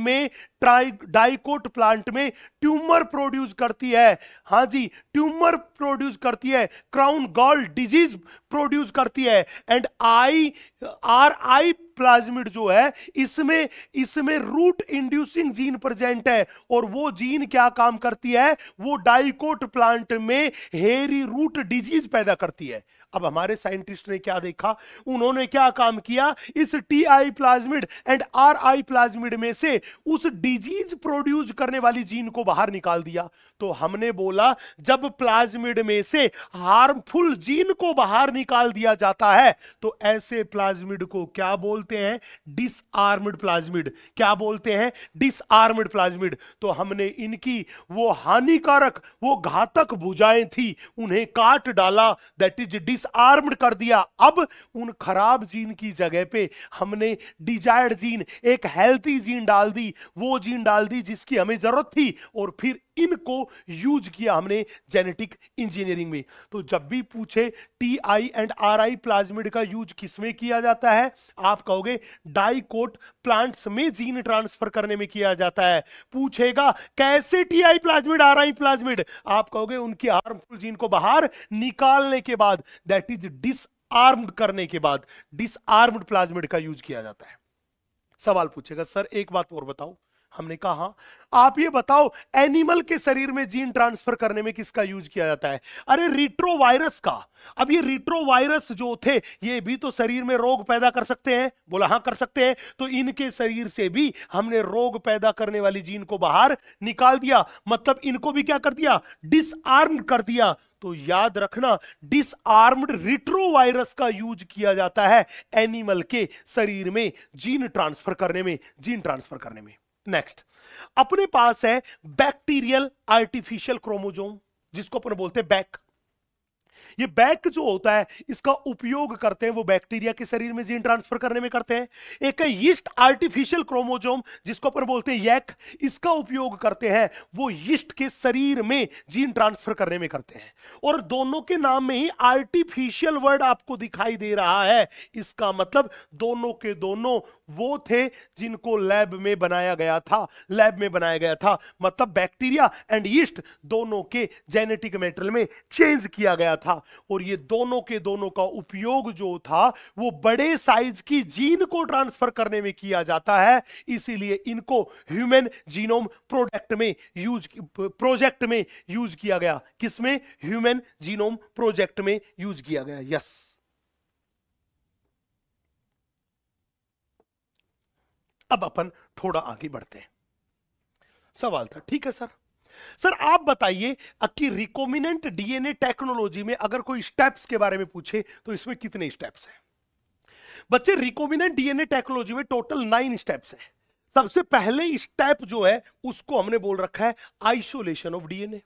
में ट्यूमर प्रोड्यूस करती है। हां जी, ट्यूमर प्रोड्यूस करती है, क्राउन गॉल डिजीज प्रोड्यूस करती है। एंड RI प्लाज्मिड जो है इसमें रूट इंड्यूसिंग जीन प्रेजेंट है, और वो जीन क्या काम करती है, वो डाइकोट प्लांट में हेयरी रूट डिजीज पैदा करती है। अब हमारे साइंटिस्ट ने क्या देखा, उन्होंने क्या काम किया, इस TI plasmid and RI plasmid में से उस डिजीज प्रोड्यूस करने वाली जीन को बाहर निकाल दिया। तो हमने बोला जब प्लाज्मिड में से हार्मफुल जीन को बाहर निकाल दिया जाता है तो ऐसे प्लाज्मिड को क्या बोलते हैं, डिसआर्म्ड प्लाज्मिड। क्या बोलते हैं, डिसआर्म्ड प्लाज्मिड। तो हमने इनकी वो हानिकारक, वो घातक भुजाएं थी, उन्हें काट डाला, दैट इज डिसआर्म्ड कर दिया। अब उन खराब जीन की जगह पे हमने डिजायर्ड जीन, एक हेल्थी जीन डाल दी, वो जीन डाल दी जिसकी हमें जरूरत थी, और फिर इनको यूज किया हमने जेनेटिक इंजीनियरिंग में। तो जब भी पूछे TI एंड RI प्लाज्मिड का यूज किसमें किया जाता है, आप कहोगे डाइकोट प्लांट्स में जीन ट्रांसफर करने में किया जाता है। पूछेगा कैसे TI प्लाज्मिड RI प्लाज्मिड, आप कहोगे उनकी हार्मफुल जीन को बाहर निकालने के बाद, दैट इज डिसआर्म्ड करने के बाद, डिसआर्म्ड प्लाज्मिड का यूज किया जाता है। सवाल पूछेगा सर एक बात और बताओ, हमने कहा आप ये बताओ एनिमल के शरीर में जीन ट्रांसफर करने में किसका यूज किया जाता है, अरे रिट्रोवायरस का। अब ये रिट्रोवायरस जो थे ये भी तो शरीर में रोग पैदा कर सकते हैं, बोला हाँ कर सकते हैं। तो इनके शरीर से भी हमने रोग पैदा करने वाली जीन को बाहर निकाल दिया, मतलब इनको भी क्या कर दिया, डिसआर्म्ड कर दिया। तो याद रखना डिसआर्म्ड रिट्रोवायरस का यूज किया जाता है एनिमल के शरीर में जीन ट्रांसफर करने में, जीन ट्रांसफर करने में। नेक्स्ट अपने पास है बैक्टीरियल आर्टिफिशियल क्रोमोसोम, जिसको अपन बोलते हैं बैक। ये बैक जो होता है इसका उपयोग करते हैं वो बैक्टीरिया के शरीर में जीन ट्रांसफर करने में करते हैं। एक है यीस्ट आर्टिफिशियल क्रोमोसोम जिसको अपन बोलते हैं यैक, इसका उपयोग करते हैं वो यीस्ट के शरीर में जीन ट्रांसफर करने में करते हैं। और दोनों के नाम में ही आर्टिफिशियल वर्ड आपको दिखाई दे रहा है, इसका मतलब दोनों के दोनों वो थे जिनको लैब में बनाया गया था, लैब में बनाया गया था। मतलब बैक्टीरिया एंड यीस्ट दोनों के जेनेटिक मैटेरियल में चेंज किया गया था, और ये दोनों के दोनों का उपयोग जो था वो बड़े साइज की जीन को ट्रांसफर करने में किया जाता है। इसीलिए इनको ह्यूमन जीनोम प्रोजेक्ट में यूज किया गया। किसमें, ह्यूमन जीनोम प्रोजेक्ट में यूज किया गया। यस अब अपन थोड़ा आगे बढ़ते हैं। सवाल था ठीक है सर आप बताइए कि रिकॉम्बिनेंट डीएनए टेक्नोलॉजी में अगर कोई स्टेप्स के बारे में पूछे तो इसमें कितने स्टेप्स हैं। बच्चे रिकॉम्बिनेंट डीएनए टेक्नोलॉजी में टोटल 9 स्टेप्स है। सबसे पहले स्टेप जो है उसको हमने बोल रखा है आइसोलेशन ऑफ डीएनए।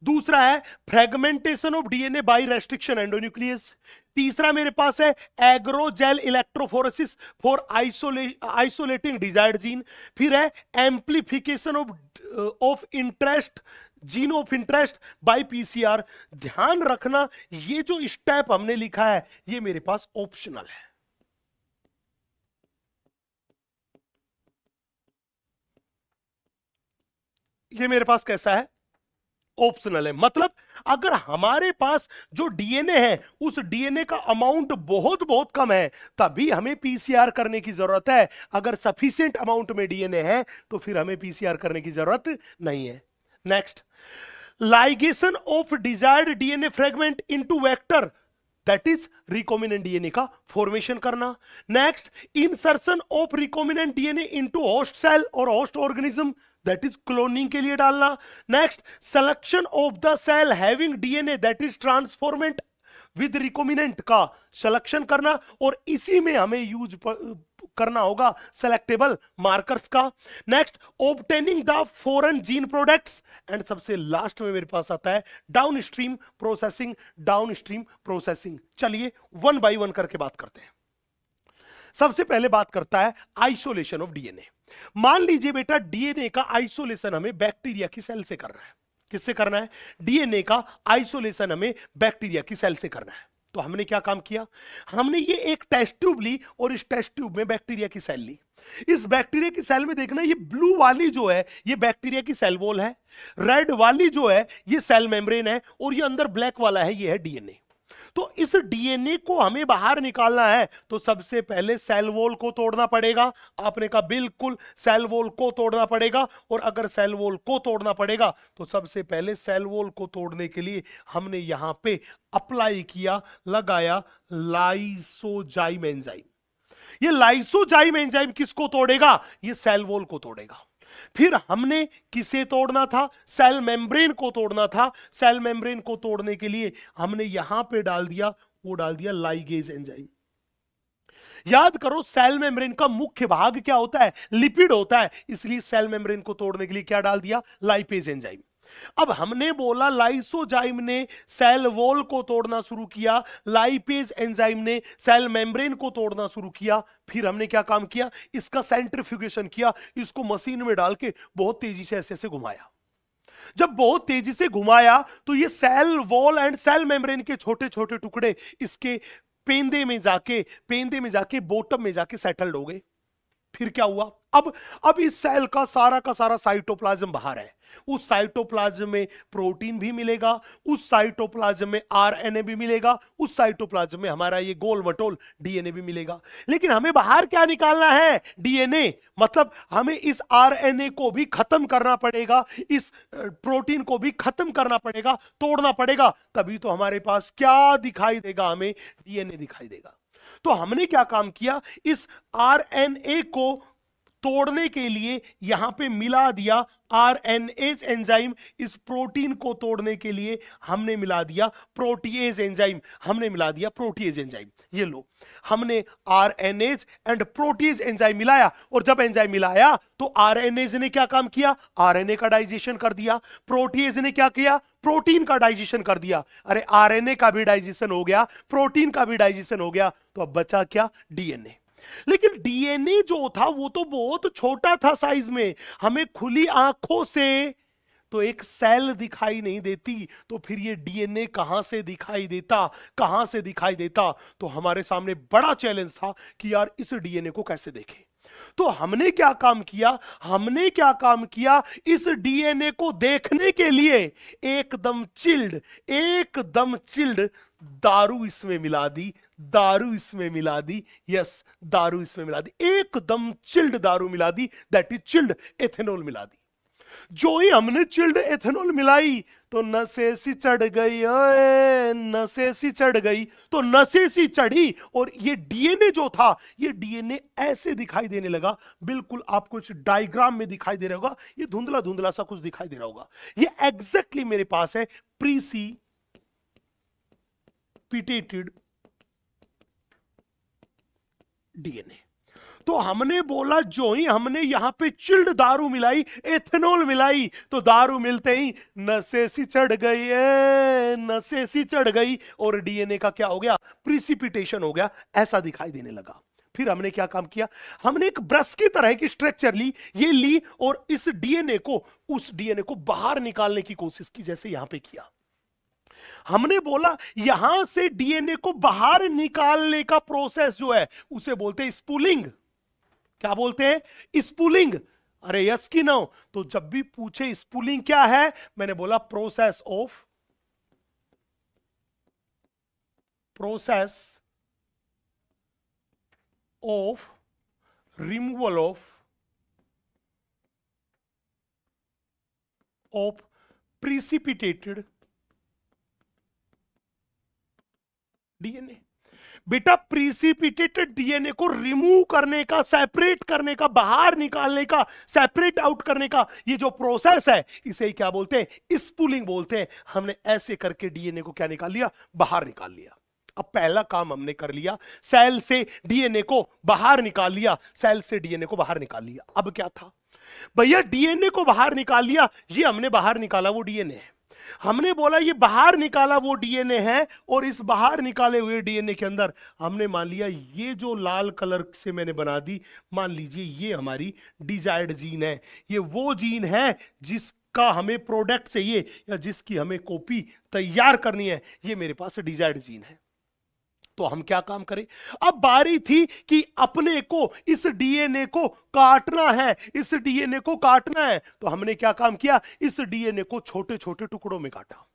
दूसरा है fragmentation of DNA by restriction endonuclease. तीसरा मेरे पास है एग्रोजेल electrophoresis for isolating desired gene. फिर है amplification of interest, gene of interest by PCR. ध्यान रखना ये जो स्टेप हमने लिखा है ये मेरे पास ऑप्शनल है। ये मेरे पास कैसा है, ऑप्शनल है। मतलब अगर हमारे पास जो डीएनए है उस डीएनए का अमाउंट बहुत बहुत कम है तभी हमें पीसीआर करने की जरूरत है। अगर सफिशिएंट अमाउंट में डीएनए है तो फिर हमें पीसीआर करने की जरूरत नहीं है। Next, ligation of desired DNA fragment into vector, that is recombinant DNA का फॉर्मेशन करना। Next, insertion of recombinant DNA into host cell और host organism, that is cloning के लिए डालना। Next, selection of the cell having DNA that is transformant with recombinant का सिलेक्शन करना, और इसी में हमें यूज करना होगा सेलेक्टेबल मार्कर्स का। Next, obtaining the foreign gene products, and सबसे लास्ट में मेरे पास आता है डाउनस्ट्रीम प्रोसेसिंग, डाउनस्ट्रीम प्रोसेसिंग। चलिए वन बाय वन करके बात करते हैं। सबसे पहले बात करता है आइसोलेशन ऑफ डीएनए। मान लीजिए बेटा डीएनए का आइसोलेशन हमें बैक्टीरिया की सेल से करना है। किससे करना है, डीएनए का आइसोलेशन हमें बैक्टीरिया की सेल से करना है। तो हमने क्या काम किया, हमने ये एक टेस्ट ट्यूब ली और इस टेस्ट ट्यूब में बैक्टीरिया की सेल ली। इस बैक्टीरिया की सेल में देखना ये ब्लू वाली जो है ये बैक्टीरिया की सेल वॉल है, रेड वाली जो है ये सेल मेम्ब्रेन है, और ये अंदर ब्लैक वाला है ये है डीएनए। तो इस डीएनए को हमें बाहर निकालना है तो सबसे पहले सेल वॉल को तोड़ना पड़ेगा। आपने कहा बिल्कुल, सेल वॉल को तोड़ना पड़ेगा। और अगर सेल वॉल को तोड़ना पड़ेगा तो सबसे पहले सेल वॉल को तोड़ने के लिए हमने यहां पे अप्लाई किया, लगाया लाइसोजाइम एंजाइम। ये लाइसोजाइम एंजाइम किसको तोड़ेगा? ये सेल वॉल को तोड़ेगा। फिर हमने किसे तोड़ना था? सेल मेम्ब्रेन को तोड़ना था। सेल मेम्ब्रेन को तोड़ने के लिए हमने यहां पे डाल दिया, वो डाल दिया लाइगेज एंजाइम। याद करो, सेल मेम्ब्रेन का मुख्य भाग क्या होता है? लिपिड होता है। इसलिए सेल मेम्ब्रेन को तोड़ने के लिए क्या डाल दिया? Lipase enzyme. अब हमने बोला लाइसोजाइम ने सेल वॉल को तोड़ना शुरू किया, लाइपेज एंजाइम ने सेल मेम्ब्रेन को तोड़ना शुरू किया। फिर हमने क्या काम किया? इसका सेंट्रीफ्यूगेशन किया, इसको मशीन में डाल के बहुत तेजी से ऐसे ऐसे घुमाया। जब बहुत तेजी से घुमाया तो ये cell wall and cell membrane के छोटे छोटे टुकड़े इसके पेंदे में जाके बॉटम में जाके सेटल्ड हो गए। फिर क्या हुआ? अब इस सेल का सारा साइटोप्लाज्म बाहर है। उस साइटोप्लाज्म में प्रोटीन भी मिलेगा, उस साइटोप्लाज्म में आरएनए भी मिलेगा, उस साइटोप्लाज्म में हमारा ये गोल मटोल डीएनए भी मिलेगा। लेकिन हमें बाहर क्या निकालना है? डीएनए। मतलब हमें इस आरएनए को भी खत्म करना पड़ेगा, इस प्रोटीन को भी खत्म करना पड़ेगा, तोड़ना पड़ेगा। तभी तो हमारे पास क्या दिखाई देगा? हमें डीएनए दिखाई देगा। तो हमने क्या काम किया? इस आरएनए को तोड़ने के लिए यहां पे मिला दिया आरएनएज एंजाइम। इस प्रोटीन को तोड़ने के लिए हमने मिला दिया प्रोटीएज एंजाइम। ये लो, हमने आरएनएज एंड प्रोटीएज एंजाइम मिलाया। और जब एंजाइम मिलाया तो आरएनएज ने क्या काम किया? आरएनए का डाइजेशन कर दिया। प्रोटीएज ने क्या किया? प्रोटीन का डाइजेशन कर दिया। अरे आरएनए का भी डाइजेशन हो गया, प्रोटीन का भी डाइजेशन हो गया, तो अब बचा क्या? डीएनए। लेकिन डीएनए जो था वो तो बहुत छोटा था साइज में। हमें खुली आंखों से तो एक सेल दिखाई नहीं देती, तो फिर ये डीएनए कहां से दिखाई देता? तो हमारे सामने बड़ा चैलेंज था कि यार इस डीएनए को कैसे देखें। तो हमने क्या काम किया? इस डीएनए को देखने के लिए एकदम चिल्ड दारू इसमें मिला दी। यस, दारू इसमें मिला दी, एकदम चिल्ड दारू मिला दी, दैट इज चिल्ड एथेनॉल मिला दी। जो ही हमने चिल्ड एथेनॉल मिलाई तो नसें सी चढ़ गई। और ये डीएनए जो था, ये डीएनए ऐसे दिखाई देने लगा। बिल्कुल आपको इस डायग्राम में दिखाई दे रहा होगा, ये धुंधला धुंधला सा कुछ दिखाई दे रहा होगा। ये एग्जैक्टली मेरे पास है प्रीसिपिटेटेड डीएनए। तो हमने बोला जो ही हमने यहां पे चिल्ड दारू मिलाई, एथेनॉल मिलाई, तो दारू मिलते ही नसें सी चढ़ गई और डीएनए का क्या हो गया? प्रिसिपिटेशन हो गया, ऐसा दिखाई देने लगा। फिर हमने क्या काम किया? हमने एक ब्रश की तरह की स्ट्रक्चर ली और उस डीएनए को बाहर निकालने की कोशिश की, जैसे यहां पे किया। हमने बोला यहां से डीएनए को बाहर निकालने का प्रोसेस जो है उसे बोलते हैं स्पूलिंग। क्या बोलते हैं? स्पूलिंग। अरे यस की नो? तो जब भी पूछे स्पूलिंग क्या है, मैंने बोला process of removal of precipitated DNA. बेटा प्रिसिपिटेटेड डीएनए को रिमूव करने का, सेपरेट करने का, बाहर निकालने का, सेपरेट आउट करने का ये जो प्रोसेस है, इसे ही क्या बोलते हैं? स्पूलिंग बोलते हैं। हमने ऐसे करके डीएनए को क्या निकाल लिया? बाहर निकाल लिया। अब पहला काम हमने कर लिया, सेल से डीएनए को बाहर निकाल लिया। अब क्या था भैया? डीएनए को बाहर निकाल लिया, ये हमने बाहर निकाला वो डीएनए है। हमने बोला ये बाहर निकाला वो डीएनए है, और इस बाहर निकाले हुए डीएनए के अंदर हमने मान लिया ये जो लाल कलर से मैंने बना दी, मान लीजिए ये हमारी डिजायर्ड जीन है। ये वो जीन है जिसका हमें प्रोडक्ट चाहिए या जिसकी हमें कॉपी तैयार करनी है, ये मेरे पास डिजायर्ड जीन है। तो हम क्या काम करें? अब बारी थी कि अपने को इस डीएनए को काटना है। तो हमने क्या काम किया? इस डीएनए को छोटे छोटे टुकड़ों में काटा।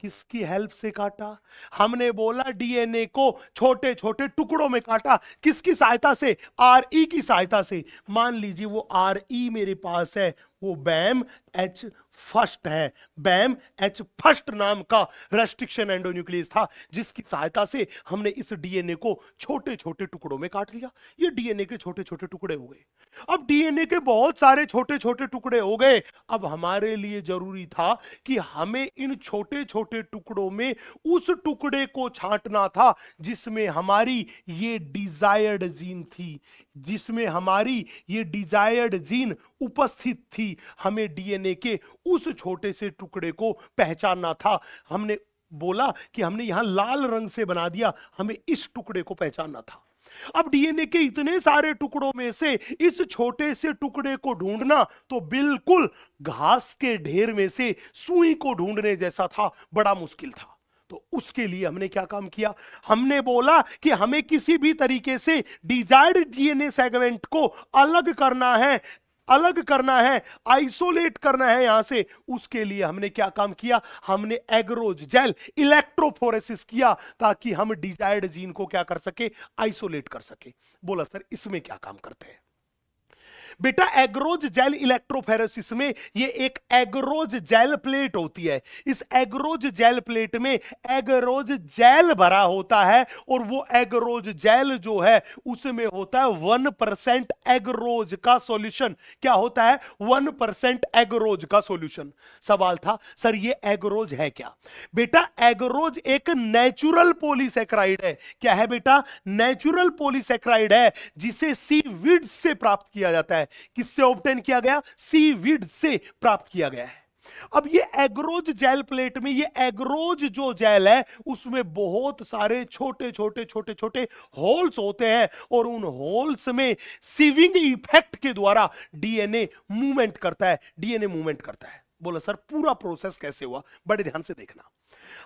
किसकी हेल्प से काटा? हमने बोला डीएनए को छोटे छोटे टुकड़ों में काटा। किसकी सहायता से? आरई की सहायता से। मान लीजिए वो आरई मेरे पास है, वो बैम एच फर्स्ट है। बैम एच फर्स्ट नाम का रेस्ट्रिक्शन एंडोन्यूक्लियस था, जिसकी सहायता से हमने इस डीएनए को छोटे छोटे टुकड़ों में काट लिया। ये डीएनए के छोटे छोटे टुकड़े हो गए। अब डीएनए के बहुत सारे छोटे छोटे टुकड़े हो गए। अब हमारे लिए जरूरी था कि हमें इन छोटे छोटे टुकड़ों में उस टुकड़े को छांटना था जिसमें हमारी ये डिजायर्ड जीन थी, जिसमें हमारी ये डिजायर्ड जीन उपस्थित थी। हमें डीएनए के उस छोटे से टुकड़े को पहचानना था। हमने बोला कि हमने यहां लाल रंग से बना दिया, हमें इस टुकड़े को पहचानना था। अब डीएनए के इतने सारे टुकड़ों में से इस छोटे से टुकड़े को ढूंढना तो बिल्कुल घास के ढेर में से सुई को ढूंढने जैसा था, बड़ा मुश्किल था। तो उसके लिए हमने क्या काम किया? हमने बोला कि हमें किसी भी तरीके से डिजायर्ड डीएनए सेगमेंट को अलग करना है, अलग करना है, आइसोलेट करना है यहां से। उसके लिए हमने क्या काम किया? हमने एग्रोज जेल इलेक्ट्रोफोरेसिस किया ताकि हम डिजायर्ड जीन को क्या कर सके? आइसोलेट कर सके। बोला सर इसमें क्या काम करते हैं? बेटा एग्रोज जेल इलेक्ट्रोफोरेसिस में ये एक एग्रोज जेल प्लेट होती है। इस एग्रोज जेल प्लेट में एग्रोज जेल भरा होता है और वो एग्रोज जेल जो है उसमें होता है 1% एग्रोज का सॉल्यूशन। क्या होता है? 1% एग्रोज का सॉल्यूशन। सवाल था सर ये एग्रोज है क्या? बेटा एग्रोज एक नेचुरल पॉलीसैकेराइड है। क्या है बेटा? नेचुरल पॉलीसैकेराइड है जिसे सीवीड से प्राप्त किया जाता है। किससे ऑब्टेन किया गया? सीवीड से प्राप्त किया गया है। अब ये एग्रोज जेल प्लेट में, ये एग्रोज जो जेल है उसमें बहुत सारे छोटे छोटे छोटे छोटे होल्स होते हैं और उन होल्स में सीविंग इफेक्ट के द्वारा डीएनए मूवमेंट करता है। डीएनए मूवमेंट करता है। बोला सर पूरा प्रोसेस कैसे हुआ? बड़े ध्यान से देखना।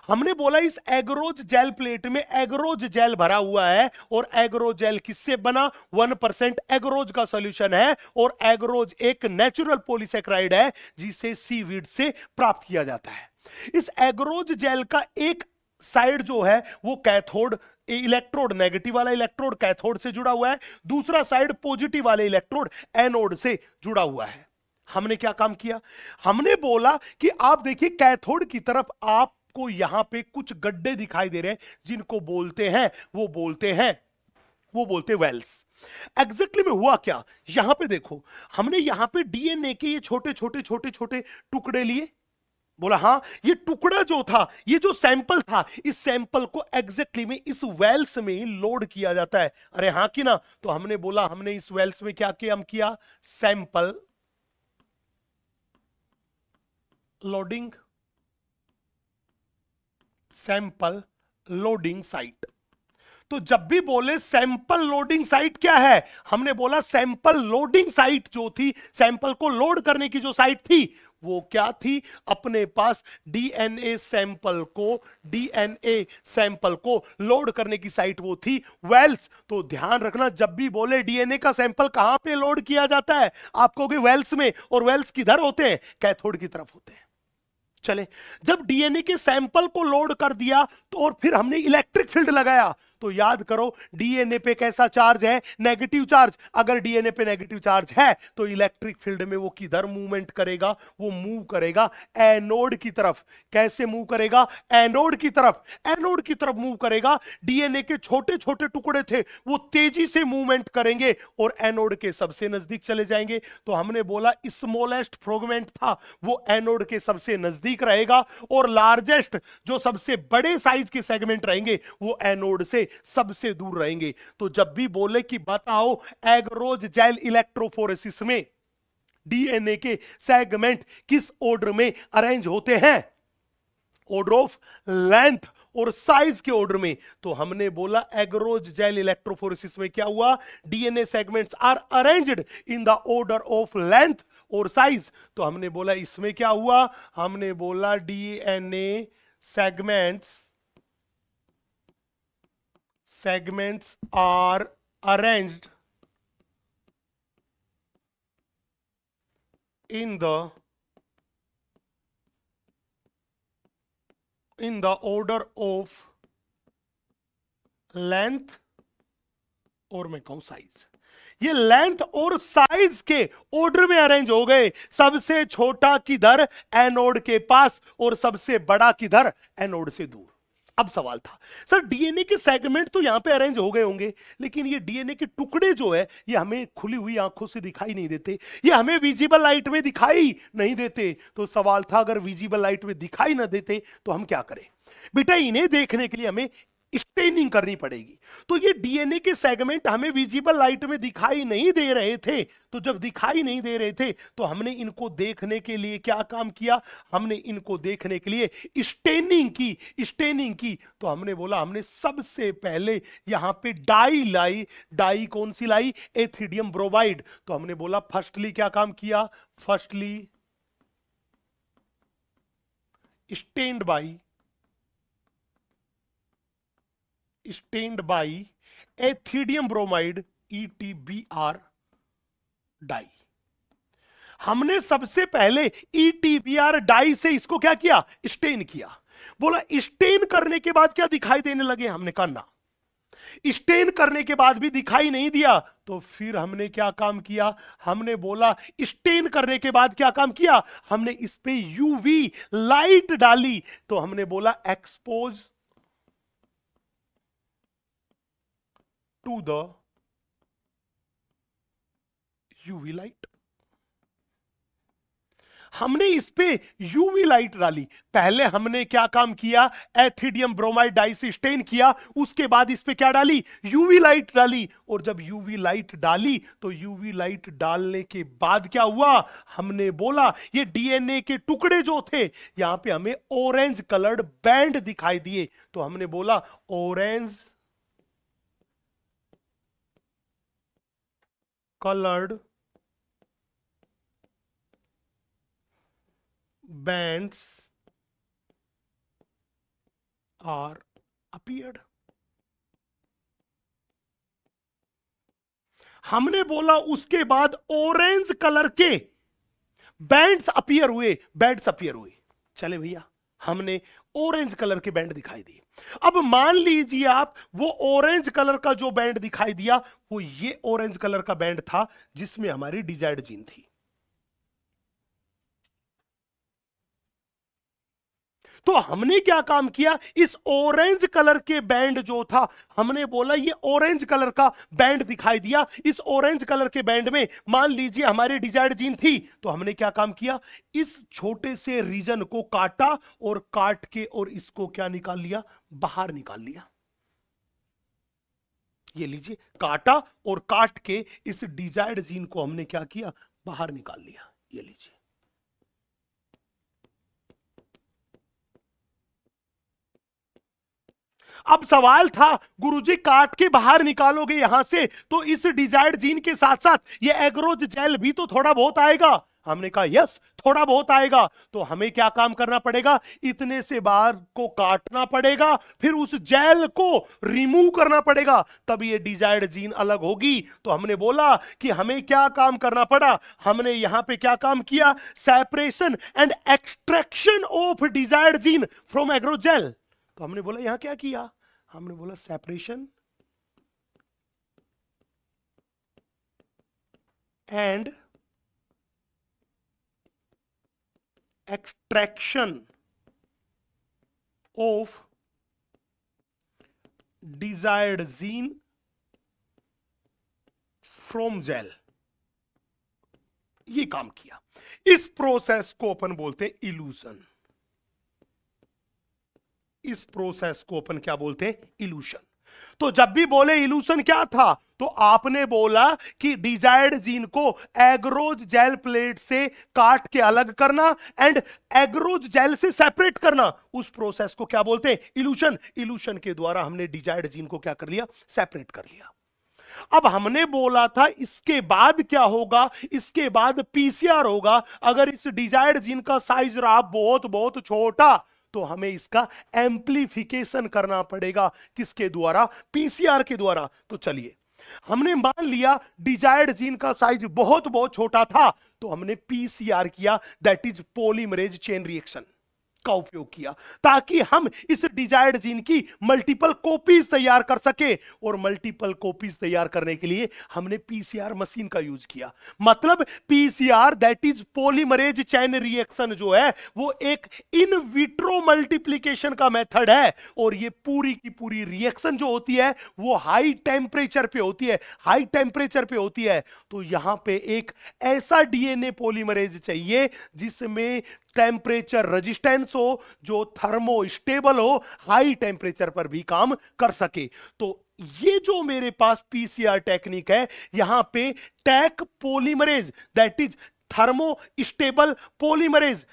हमने बोला इस एग्रोज जेल प्लेट में एग्रोज जेल भरा हुआ है और एग्रोज जेल किससे बना? 1% एग्रोज का सॉल्यूशन है और एग्रोज एक नेचुरल पॉलीसैकेराइड है जिसे सीवीड से प्राप्त किया जाता है। इस एग्रोज जेल का एक साइड जो है वो कैथोड इलेक्ट्रोड, नेगेटिव वाला इलेक्ट्रोड कैथोड से जुड़ा हुआ है, दूसरा साइड पॉजिटिव वाले इलेक्ट्रोड एनोड से जुड़ा हुआ है। हमने क्या काम किया? हमने बोला कि आप देखिए कैथोड की तरफ आपको यहां पे कुछ गड्ढे दिखाई दे रहे हैं जिनको बोलते हैं वो बोलते वेल्स। एग्जैक्टली में हुआ क्या? यहां पे देखो, हमने यहां पे डीएनए के ये छोटे छोटे छोटे छोटे टुकड़े लिए। बोला हाँ, ये टुकड़ा जो था, ये जो सैंपल था, इस सैंपल को एग्जैक्टली में इस वेल्स में ही लोड किया जाता है। अरे हाँ कि ना? तो हमने बोला हमने इस वेल्स में क्या किया? हम किया sample loading, sample loading site. तो जब भी बोले सैंपल लोडिंग साइट क्या है? हमने बोला सैंपल लोडिंग साइट जो थी, सैंपल को लोड करने की जो साइट थी वो क्या थी? अपने पास डीएनए सैंपल को लोड करने की साइट वो थी वेल्स। तो ध्यान रखना जब भी बोले डीएनए का सैंपल कहां पे लोड किया जाता है, आप कहोगे वेल्स में, और वेल्स किधर होते हैं? कैथोड की तरफ होते हैं। चले, जब डीएनए के सैंपल को लोड कर दिया तो और फिर हमने इलेक्ट्रिक फील्ड लगाया, तो याद करो डीएनए पे कैसा चार्ज है? Negative charge. अगर डीएनए पे नेगेटिव चार्ज है तो इलेक्ट्रिक फील्ड में वो किधर मूवमेंट करेगा? वो मूव करेगा एनोड की तरफ। कैसे मूव करेगा? एनोड की तरफ। एनोड की तरफ मूव करेगा। डीएनए के छोटे छोटे टुकड़े थे वो तेजी से मूवमेंट करेंगे और एनोड के सबसे नजदीक चले जाएंगे। तो हमने बोला स्मॉलेस्ट फ्रेगमेंट था वो एनोड के सबसे नजदीक रहेगा और लार्जेस्ट जो सबसे बड़े साइज के सेगमेंट रहेंगे वो एनोड से सबसे दूर रहेंगे। तो जब भी बोले कि बताओ एग्रोज जेल इलेक्ट्रोफोरेसिस में डीएनए के सेगमेंट किस ऑर्डर में अरेंज होते हैं? ऑर्डर ऑफ लेंथ और साइज के ऑर्डर में। तो हमने बोला एग्रोज जेल इलेक्ट्रोफोरेसिस में क्या हुआ? DNA segments are arranged in the order of length और साइज। तो हमने बोला इसमें क्या हुआ? हमने बोला DNA segments are arranged in the order of length और मैं कहूं साइज। ये लेंथ और साइज के ऑर्डर में अरेंज हो गए। सबसे छोटा किधर, एनोड के पास, और सबसे बड़ा किधर, एनोड से दूर। अब सवाल था सर डीएनए के सेगमेंट तो यहां पे अरेंज हो गए होंगे, लेकिन ये डीएनए के टुकड़े जो है ये हमें खुली हुई आंखों से दिखाई नहीं देते, ये हमें विजिबल लाइट में दिखाई नहीं देते। तो सवाल था अगर विजिबल लाइट में दिखाई ना देते तो हम क्या करें? बेटा इन्हें देखने के लिए हमें स्टेनिंग करनी पड़ेगी। तो ये डीएनए के सेगमेंट हमें विजिबल लाइट में दिखाई नहीं दे रहे थे, तो जब दिखाई नहीं दे रहे थे तो हमने इनको देखने के लिए क्या काम किया? हमने इनको देखने के लिए स्टेनिंग की। तो हमने बोला हमने सबसे पहले यहां पे डाई लाई। डाई कौन सी लाई? Ethidium bromide. तो हमने बोला फर्स्टली क्या काम किया? Firstly stained by ethidium bromide ETBr dye. हमने सबसे पहले ETBr डाई से इसको क्या किया? स्टेन किया। बोला स्टेन करने के बाद क्या दिखाई देने लगे? हमने कहा ना। स्टेन करने के बाद भी दिखाई नहीं दिया, तो फिर हमने क्या काम किया? हमने बोला स्टेन करने के बाद क्या काम किया? हमने इस पे यूवी लाइट डाली। तो हमने बोला expose to the UV light. हमने इस पे यूवी लाइट डाली। पहले हमने क्या काम किया? एथिडियम ब्रोमाइड डाई से स्टेन किया, उसके बाद इस पे क्या डाली? यूवी लाइट डाली। और जब यूवी लाइट डाली तो यूवी लाइट डालने के बाद क्या हुआ? हमने बोला ये डीएनए के टुकड़े जो थे यहां पे हमें ऑरेंज कलर्ड बैंड दिखाई दिए। तो हमने बोला orange colored bands are appeared। हमने बोला उसके बाद ऑरेंज कलर के बैंड्स अपीयर हुए। चले भैया हमने ऑरेंज कलर के बैंड दिखाई दिए। अब मान लीजिए आप वो ऑरेंज कलर का जो बैंड दिखाई दिया वो ये ऑरेंज कलर का बैंड था जिसमें हमारी डिजायर्ड जीन थी। तो हमने क्या काम किया? इस ऑरेंज कलर के बैंड जो था हमने बोला ये ऑरेंज कलर का बैंड दिखाई दिया। इस ऑरेंज कलर के बैंड में मान लीजिए हमारी डिजायर्ड जीन थी। तो हमने क्या काम किया? इस छोटे से रीजन को काटा और काट के और इसको क्या निकाल लिया? बाहर निकाल लिया। ये लीजिए काटा और काट के इस डिजायर्ड जीन को हमने क्या किया? बाहर निकाल लिया। ये लीजिए। अब सवाल था गुरुजी काट के बाहर निकालोगे यहां से तो इस डिजायर्ड जीन के साथ साथ ये एग्रोज जेल भी तो थोड़ा बहुत आएगा। हमने कहा यस थोड़ा बहुत आएगा। तो हमें क्या काम करना पड़ेगा? इतने से बाहर को काटना पड़ेगा, फिर उस जेल को रिमूव करना पड़ेगा, तब ये डिजायर्ड जीन अलग होगी। तो हमने बोला कि हमें क्या काम करना पड़ा? हमने यहां पे क्या काम किया? Separation and extraction of desired gene from agar gel. तो हमने बोला यहां क्या किया? हमने बोला separation and extraction of desired gene from gel. ये काम किया। इस प्रोसेस को अपन बोलते हैं इल्यूशन। इस प्रोसेस को अपन क्या बोलते हैं? इल्यूशन। तो जब भी बोले इल्यूशन क्या था तो आपने बोला कि डिजायर्ड जीन को एग्रोज जेल प्लेट से काट के अलग करना एंड एग्रोज जेल से सेपरेट करना, उस प्रोसेस को क्या बोलते हैं? इल्यूशन। इल्यूशन के द्वारा हमने डिजायर्ड जीन को क्या कर लिया? सेपरेट कर लिया। अब हमने बोला था इसके बाद क्या होगा? इसके बाद पीसीआर होगा। अगर इस डिजायर्ड जीन का साइज रहा बहुत बहुत छोटा तो हमें इसका एम्प्लीफिकेशन करना पड़ेगा। किसके द्वारा? पीसीआर के द्वारा। तो चलिए हमने मान लिया डिजायर्ड जीन का साइज बहुत बहुत छोटा था तो हमने पीसीआर किया, that is polymerase chain reaction. का उपयोग किया ताकि हम इस डिजायर्ड जीन की मल्टीपल कॉपीज तैयार कर सके। और मल्टीपल कॉपीज तैयार करने के लिए हमने पीसीआर मशीन का यूज किया। मतलब PCR that is polymerase chain reaction जो है वो एक इन विट्रो मल्टीप्लिकेशन का मेथड है। और ये पूरी की पूरी रिएक्शन जो होती है वो हाई टेम्परेचर पे होती है, हाई टेम्परेचर पे होती है। तो यहां पे एक ऐसा डीएनए पॉलीमरेज चाहिए जिसमें टेम्परेचर रेजिस्टेंस हो, जो थर्मो स्टेबल हो, हाई टेम्परेचर पर भी काम कर सके। तो ये जो मेरे पास पीसीआर टेक्निक है, यहां पे Taq polymerase that is thermo stable polymerase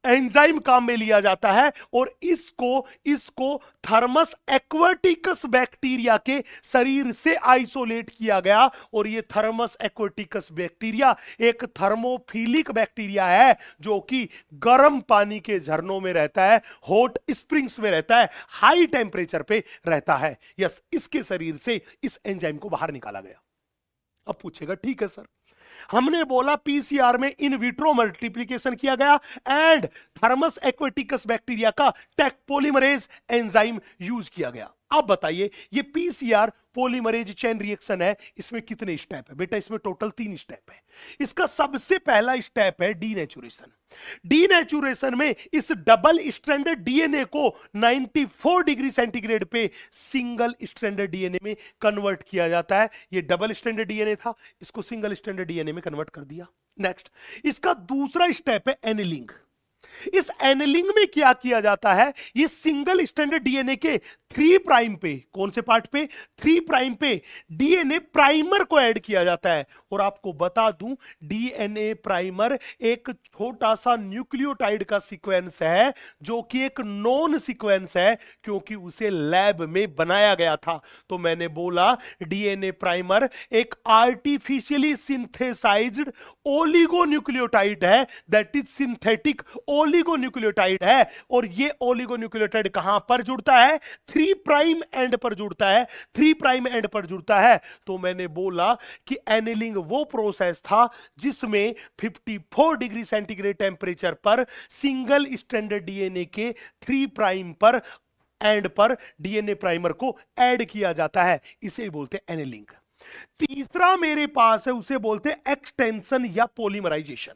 enzyme काम में लिया जाता है। और इसको थर्मस एक्वाटिकस बैक्टीरिया के शरीर से आइसोलेट किया गया। और ये थर्मस एक्वाटिकस बैक्टीरिया एक थर्मोफिलिक बैक्टीरिया है जो कि गर्म पानी के झरनों में रहता है, हॉट स्प्रिंग्स में रहता है, हाई टेम्परेचर पे रहता है। यस, इसके शरीर से इस एंजाइम को बाहर निकाला गया। अब पूछेगा ठीक है सर, हमने बोला पीसीआर में इन विट्रो मल्टीप्लिकेशन किया गया एंड थर्मस एक्वाटिकस बैक्टीरिया का टैक पॉलीमरेज एंजाइम यूज किया गया। अब बताइए ये पीसीआर पॉलीमरेज चेन रिएक्शन है, इसमें कितने स्टेप है? बेटा इसमें टोटल 3 स्टेप है। इसका सबसे पहला स्टेप है डीनेचुरेशन। डीनेचुरेशन में इस डबल स्ट्रैंडेड डीएनए को 94 डिग्री सेंटीग्रेड पे सिंगल स्ट्रैंडेड डीएनए में कन्वर्ट किया जाता है। ये डबल स्ट्रैंडेड डीएनए था, इसको सिंगल स्ट्रैंडेड डीएनए में कन्वर्ट कर दिया। नेक्स्ट, इसका दूसरा स्टेप है एनिलिंग। इस एनिलिंग में क्या किया जाता है, ये सिंगल स्ट्रैंडेड डीएनए के 3 प्राइम पे, कौन से पार्ट पे? 3 प्राइम पे डीएनए प्राइमर को ऐड किया जाता है। और आपको बता दूं डीएनए प्राइमर एक छोटा सा न्यूक्लियोटाइड का सीक्वेंस है जो कि एक नॉन सीक्वेंस है क्योंकि उसे लैब में बनाया गया था। तो मैंने बोला डीएनए प्राइमर एक आर्टिफिशियली सिंथेसाइज्ड ओलिगोन्यूक्लियोटाइड है, दैट इज सिंथेटिक ओलिगोन्यूक्लियोटाइड है। और ये ओलिगोन्यूक्लियोटाइड कहां पर जुड़ता है? 3 प्राइम एंड पर जुड़ता है, 3 प्राइम एंड पर जुड़ता है। तो मैंने बोला कि एनिलिंग वो प्रोसेस था जिसमें 54 डिग्री सेंटीग्रेड टेम्परेचर पर सिंगल स्ट्रैंडेड डीएनए के 3 प्राइम पर एंड पर डीएनए प्राइमर को ऐड किया जाता है, इसे बोलते हैं एनिलिंग। तीसरा मेरे पास है, उसे बोलते हैं एक्सटेंशन या पॉलीमराइजेशन।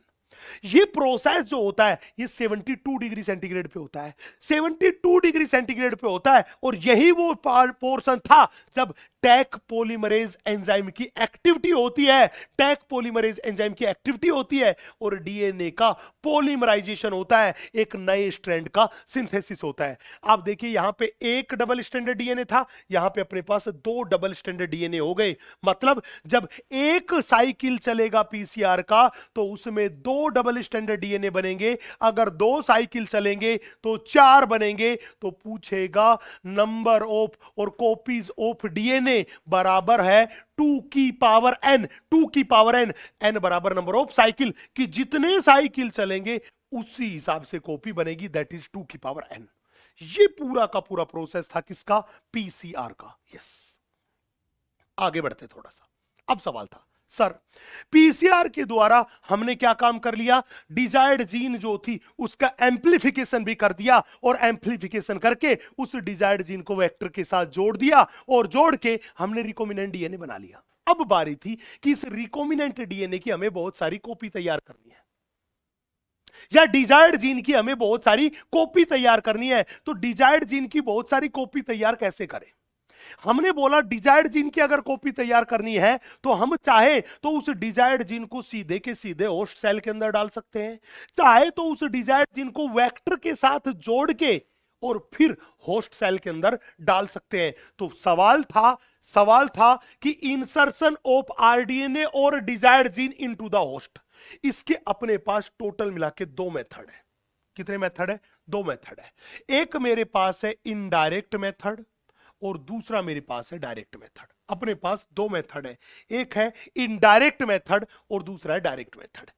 ये प्रोसेस जो होता है ये 72 डिग्री सेंटीग्रेड पे होता है, 72 डिग्री सेंटीग्रेड पे होता है। और यही वो पोर्शन था जब टैक पॉलीमरेज एंजाइम की एक्टिविटी होती है, टैक पॉलीमरेज एंजाइम की एक्टिविटी होती है और डीएनए का पॉलीमराइजेशन होता है, एक नए स्ट्रैंड का सिंथेसिस होता है। आप देखिए यहां पे एक डबल स्ट्रैंडेड डीएनए था, यहां पे अपने पास 2 डबल स्ट्रैंडेड डीएनए हो गए। मतलब जब एक साइकिल चलेगा पीसीआर का तो उसमें 2 डबल स्ट्रैंडेड डीएनए बनेंगे। अगर 2 साइकिल चलेंगे तो 4 बनेंगे। तो पूछेगा नंबर ऑफ और कॉपीज ऑफ डीएनए बराबर है 2 की पावर n, 2 की पावर n, n बराबर नंबर ऑफ साइकिल, कि जितने साइकिल चलेंगे उसी हिसाब से कॉपी बनेगी, दैट इज 2 की पावर n। ये पूरा का पूरा प्रोसेस था किसका? पीसीआर का। यस, आगे बढ़ते थोड़ा सा। अब सवाल था सर पीसीआर के द्वारा हमने क्या काम कर लिया? डिजायर्ड जीन जो थी उसका एम्प्लीफिकेशन भी कर दिया और एम्प्लीफिकेशन करके उस डिजायर्ड जीन को वेक्टर के साथ जोड़ दिया और जोड़ के हमने रिकॉम्बिनेंट डीएनए बना लिया। अब बारी थी कि इस रिकॉम्बिनेंट डीएनए की हमें बहुत सारी कॉपी तैयार करनी है या डिजायर्ड जीन की हमें बहुत सारी कॉपी तैयार करनी है। तो डिजायर्ड जीन की बहुत सारी कॉपी तैयार कैसे करें? हमने बोला डिजायर्ड जीन की अगर कॉपी तैयार करनी है तो हम चाहे तो उस डिजायर्ड जीन को सीधे के सीधे होस्ट सेल के अंदर डाल सकते हैं, चाहे तो उस डिजायर्ड जीन को वेक्टर के साथ जोड़ के और फिर होस्ट सेल के अंदर डाल सकते हैं। तो सवाल था कि इंसर्शन ऑफ आरडीएनए और desired gene into the host, इसके अपने पास टोटल मिला के 2 मेथड है। कितने मेथड है? 2 मेथड है। एक मेरे पास है इनडायरेक्ट मेथड और दूसरा मेरे पास है डायरेक्ट मेथड। अपने पास 2 मेथड है, एक है इनडायरेक्ट मेथड और दूसरा है डायरेक्ट मेथड।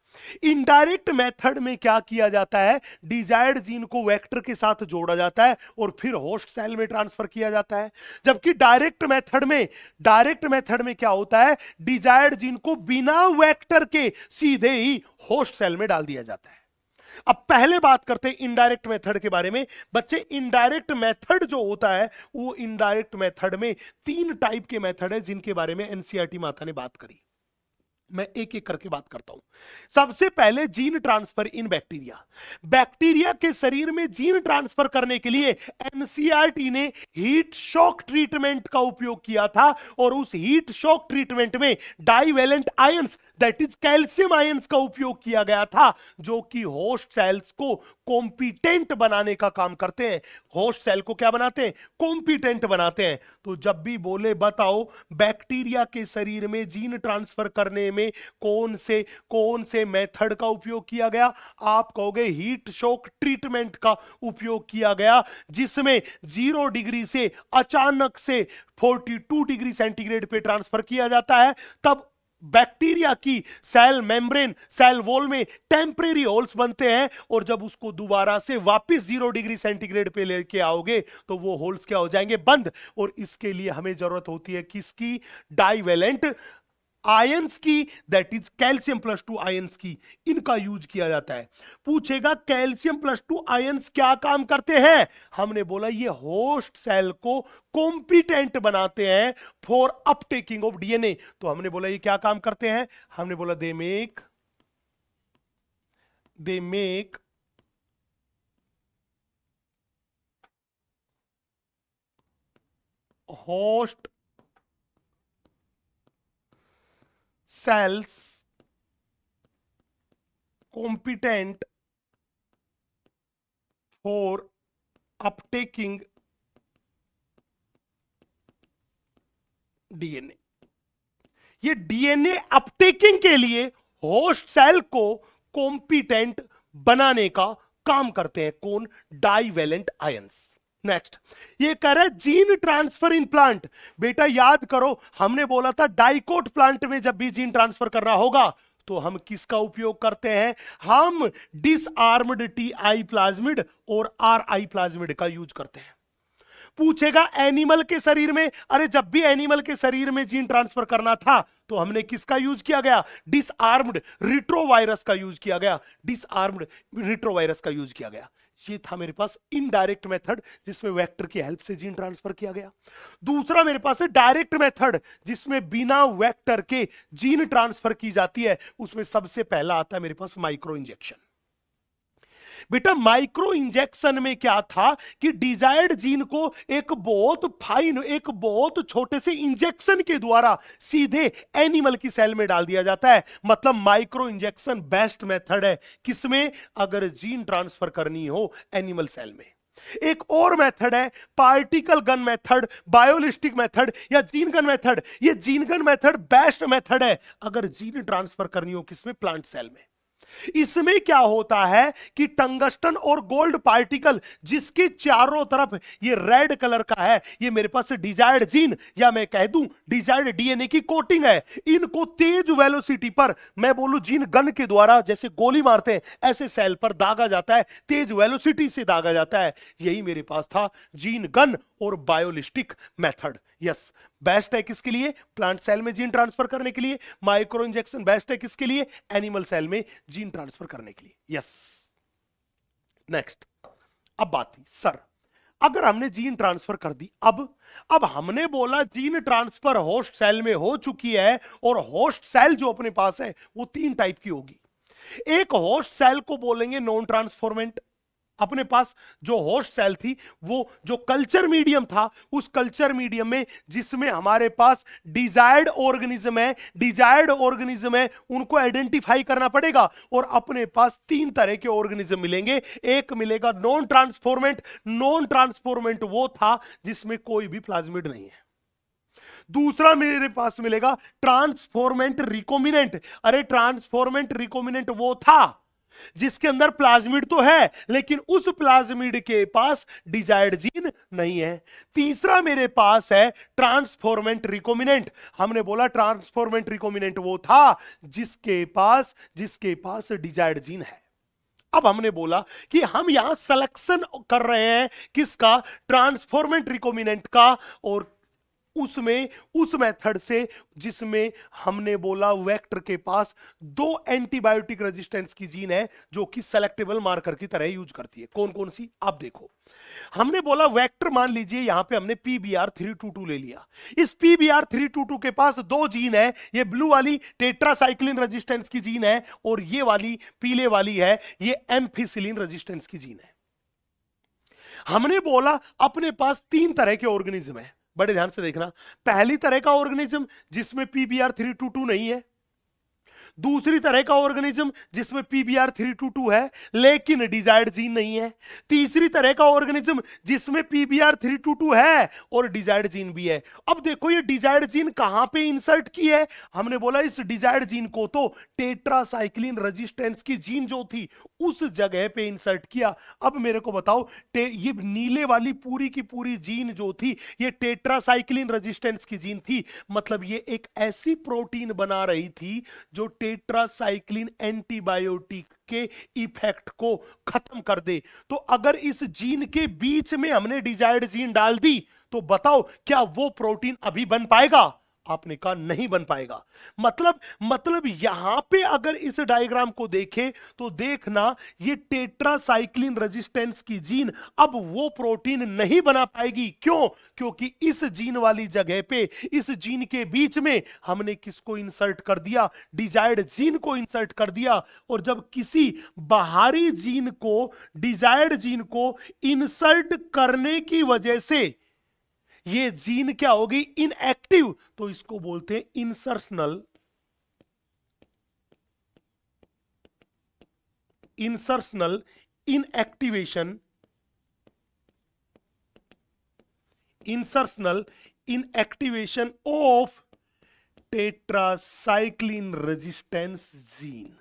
इनडायरेक्ट मेथड में क्या किया जाता है? डिजायर्ड जीन को वेक्टर के साथ जोड़ा जाता है और फिर होस्ट सेल में ट्रांसफर किया जाता है। जबकि डायरेक्ट मेथड में क्या होता है? डिजायर्ड जीन को बिना वेक्टर के सीधे ही होस्ट सेल में डाल दिया जाता है। अब पहले बात करते हैं इनडायरेक्ट मेथड के बारे में। बच्चे इनडायरेक्ट मेथड जो होता है, वो इनडायरेक्ट मेथड में 3 टाइप के मेथड है जिनके बारे में एनसीईआरटी माता ने बात करी। मैं एक एक करके बात करता हूं। सबसे पहले जीन ट्रांसफर इन बैक्टीरिया। बैक्टीरिया के शरीर में जीन ट्रांसफर करने के लिए एनसीईआरटी ने हीट शॉक ट्रीटमेंट का उपयोग किया था, और उस हीट शॉक ट्रीटमेंट में divalent ions, that is calcium ions का उपयोग किया गया था, जो कि होस्ट सेल्स को कॉम्पिटेंट बनाने का काम करते हैं। होस्ट सेल को क्या बनाते हैं? कॉम्पिटेंट बनाते हैं। तो जब भी बोले बताओ बैक्टीरिया के शरीर में जीन ट्रांसफर करने में कौन से मेथड का उपयोग किया गया, आप कहोगे हीट शॉक ट्रीटमेंट का उपयोग किया गया, जिसमें 0 डिग्री से अचानक से 42 डिग्री सेंटीग्रेड पे ट्रांसफर किया जाता है। तब बैक्टीरिया की सेल मेम्ब्रेन, सेल वॉल में टेम्परेरी होल्स बनते हैं, और जब उसको दोबारा से वापस 0 डिग्री सेंटीग्रेड पे लेके आओगे तो वो होल्स क्या हो जाएंगे? बंद। और इसके लिए हमें जरूरत होती है किसकी? डाइवेलेंट आयंस की, दैट इज कैल्शियम +2 आयंस की, इनका यूज किया जाता है। पूछेगा कैल्शियम +2 आयंस क्या काम करते हैं? हमने बोला ये होस्ट सेल को कॉम्पिटेंट बनाते हैं फॉर अपटेकिंग ऑफ डीएनए। तो हमने बोला ये क्या काम करते हैं? हमने बोला they make host cells competent for uptaking DNA. ये डीएनए अपटेकिंग के लिए होस्ट सेल को कॉम्पिटेंट बनाने का काम करते हैं। कौन? Divalent ions. नेक्स्ट, ये कह रहा है जीन ट्रांसफर इन प्लांट। बेटा याद करो, हमने बोला था डाइकोट प्लांट में जब भी जीन ट्रांसफर करना होगा तो हम किसका उपयोग करते हैं? हम डिसआर्म्ड टीआई प्लाज्मिड और आरआई प्लाज्मिड का यूज करते हैं। पूछेगा एनिमल के शरीर में, अरे जब भी एनिमल के शरीर में जीन ट्रांसफर करना था तो हमने किसका यूज किया गया? डिसआर्म्ड रिट्रोवायरस का यूज किया गया। डिसआर्म्ड रिट्रोवायरस का यूज किया गया। ये था मेरे पास इनडायरेक्ट मेथड, जिसमें वेक्टर की हेल्प से जीन ट्रांसफर किया गया। दूसरा मेरे पास है डायरेक्ट मेथड, जिसमें बिना वेक्टर के जीन ट्रांसफर की जाती है। उसमें सबसे पहला आता है मेरे पास माइक्रो इंजेक्शन। बेटा माइक्रो इंजेक्शन में क्या था कि डिजायर्ड जीन को एक बहुत फाइन, एक बहुत छोटे से इंजेक्शन के द्वारा सीधे एनिमल की सेल में डाल दिया जाता है। मतलब माइक्रो इंजेक्शन बेस्ट मेथड है किसमें? अगर जीन ट्रांसफर करनी हो एनिमल सेल में। एक और मेथड है particle gun method, biolistic method या जीन गन मेथड। ये gene gun method best method है अगर जीन ट्रांसफर करनी हो किसमें? प्लांट सेल में। इसमें क्या होता है कि टंगस्टन और गोल्ड पार्टिकल जिसके चारों तरफ ये रेड कलर का है, ये मेरे पास डिजायर्ड जीन या मैं कह दूं डिजायर्ड डीएनए की कोटिंग है। इनको तेज वेलोसिटी पर, मैं बोलूं जीन गन के द्वारा जैसे गोली मारते हैं ऐसे सेल पर दागा जाता है, तेज वेलोसिटी से दागा जाता है। यही मेरे पास था जीन गन और बायोलिस्टिक मेथड। यस, बेस्ट है किसके लिए? प्लांट सेल में जीन ट्रांसफर करने के लिए। माइक्रो इंजेक्शन बेस्ट है किसके लिए? एनिमल सेल में जीन ट्रांसफर करने के लिए। Yes, next. अब बात थी सर अगर हमने जीन ट्रांसफर कर दी, अब हमने बोला जीन ट्रांसफर होस्ट सेल में हो चुकी है, और होस्ट सेल जो अपने पास है वो 3 टाइप की होगी। एक होस्ट सेल को बोलेंगे नॉन ट्रांसफॉर्मेंट। अपने पास जो होस्ट सेल थी वो जो कल्चर मीडियम था, उस कल्चर मीडियम में जिसमें हमारे पास डिजायर्ड ऑर्गेनिज्म है, उनको आइडेंटिफाई करना पड़ेगा। और अपने पास 3 तरह के ऑर्गेनिज्म मिलेंगे। एक मिलेगा नॉन ट्रांसफॉर्मेंट वो था जिसमें कोई भी प्लाज्मिड नहीं है। दूसरा मेरे पास मिलेगा ट्रांसफॉर्मेंट रिकॉम्बिनेंट। अरे ट्रांसफॉर्मेंट रिकॉम्बिनेंट वो था जिसके अंदर प्लाज्मिड तो है लेकिन उस प्लाज्मिड के पास डिजायर्ड जीन नहीं है। तीसरा मेरे पास है ट्रांसफॉर्मेंट रिकॉम्बिनेंट। हमने बोला ट्रांसफॉर्मेंट रिकॉम्बिनेंट वो था जिसके पास डिजायर्ड जीन है। अब हमने बोला कि हम यहां सिलेक्शन कर रहे हैं किसका? ट्रांसफॉर्मेंट रिकॉम्बिनेंट का, और उसमें उस मेथड से जिसमें हमने बोला वेक्टर के पास दो एंटीबायोटिक रेजिस्टेंस की जीन है जो कि सेलेक्टेबल मार्कर की तरह यूज करती है। कौन कौन सी, आप देखो। हमने बोला वेक्टर, मान लीजिए यहां पे हमने PBr322 ले लिया। इस PBr322 के पास दो जीन है, ये ब्लू वाली टेट्रासाइक्लिन रेजिस्टेंस की जीन है और ये वाली पीले वाली है ये एम्फिसिलिन रेजिस्टेंस की जीन है। हमने बोला अपने पास तीन तरह के ऑर्गेनिज्म है, बड़े ध्यान से देखना। पहली तरह का ऑर्गेनिज्म जिसमें PBr322 नहीं है, दूसरी तरह का ऑर्गेनिज्म जिसमें PBr322 है लेकिन डिजायर्ड जीन नहीं है, तीसरी तरह का ऑर्गेनिज्म जिसमें PBr322 है और डिजायर्ड जीन भी है। अब देखो ये डिजायर्ड जीन कहां पे इंसर्ट की है, हमने बोला इस डिजायर्ड जीन को तो टेट्रासाइक्लिन रेजिस्टेंस की जीन जो थी उस जगह पे इंसर्ट किया। अब मेरे को बताओ, ये नीले वाली पूरी की पूरी जीन जो थी ये टेट्रासाइक्लिन रेजिस्टेंस की जीन थी, मतलब ये एक ऐसी प्रोटीन बना रही थी जो टेट्रासाइक्लिन एंटीबायोटिक के इफेक्ट को खत्म कर दे। तो अगर इस जीन के बीच में हमने डिजायर्ड जीन डाल दी तो बताओ क्या वो प्रोटीन अभी बन पाएगा? आपने कहा नहीं बन पाएगा। मतलब यहां पे अगर इस डायग्राम को देखें तो देखना ये टेट्रासाइक्लिन रेजिस्टेंस की जीन अब वो प्रोटीन नहीं बना पाएगी। क्यों? क्योंकि इस जीन वाली जगह पे, इस जीन के बीच में हमने किसको इंसर्ट कर दिया? डिजायर्ड जीन को इंसर्ट कर दिया। और जब किसी बाहरी जीन को, डिजायर्ड जीन को इंसर्ट करने की वजह से ये जीन क्या होगी? इनएक्टिव, तो इसको बोलते हैं insertional inactivation, insertional inactivation of tetracycline resistance gene.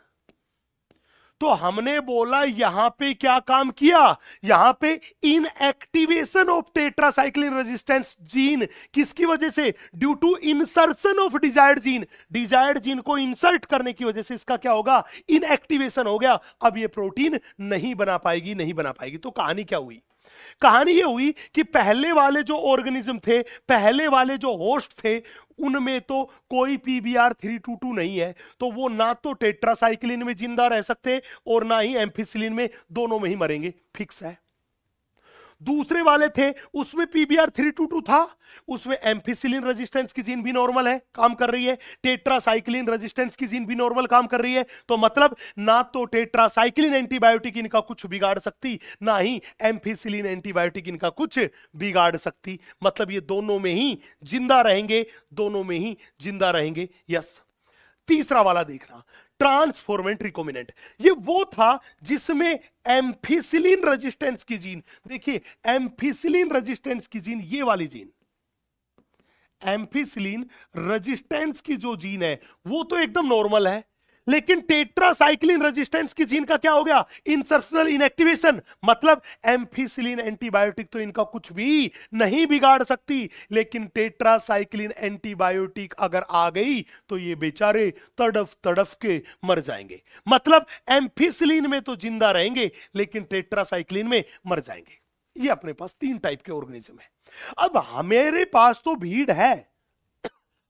तो हमने बोला यहां पे क्या काम किया? यहां पे inactivation of tetracycline resistance gene, किसकी वजह से? Due to insertion of desired gene. Desired gene को इंसर्ट करने की वजह से इसका क्या होगा? इनएक्टिवेशन हो गया। अब ये प्रोटीन नहीं बना पाएगी। तो कहानी क्या हुई? कहानी ये हुई कि पहले वाले जो ऑर्गेनिज्म थे, पहले वाले जो होस्ट थे, उनमें तो कोई PBr322 नहीं है, तो वो ना तो टेट्रासाइक्लिन में जिंदा रह सकते और ना ही एम्फिसिलिन में, दोनों में ही मरेंगे, फिक्स है। दूसरे वाले थे उसमें PBr322 था, उसमें एम्फिसिलिन रेजिस्टेंस की जीन भी नॉर्मल है, काम कर रही है, टेट्रासाइक्लिन रेजिस्टेंस की जीन भी नॉर्मल काम कर रही है। तो मतलब ना तो टेट्रासाइक्लिन एंटीबायोटिक इनका कुछ बिगाड़ सकती, ना ही एम्फिसिलिन एंटीबायोटिक इनका कुछ बिगाड़ सकती। मतलब ये दोनों में ही जिंदा रहेंगे, यस। तीसरा वाला देखना, ट्रांसफॉर्मेंट रिकॉम्बिनेंट। ये वो था जिसमें एम्फिसिलिन रेजिस्टेंस की जीन, देखिए एम्फिसिलिन रेजिस्टेंस की जीन, ये वाली जीन एम्फिसिलिन रेजिस्टेंस की जो जीन है वो तो एकदम नॉर्मल है, लेकिन टेट्रासाइक्लिन रेजिस्टेंस की जीन का क्या हो गया? Insertional inactivation. मतलब एम्फिसिलिन एंटीबायोटिक तो इनका कुछ भी नहीं बिगाड़ सकती, लेकिन टेट्रासाइक्लिन एंटीबायोटिक अगर आ गई तो ये बेचारे तड़फ तड़फ के मर जाएंगे। मतलब एम्फिसिलिन में तो जिंदा रहेंगे लेकिन टेट्रासाइक्लिन में मर जाएंगे। ये अपने पास तीन टाइप के ऑर्गेनिज्म है। अब हमारे पास तो भीड़ है,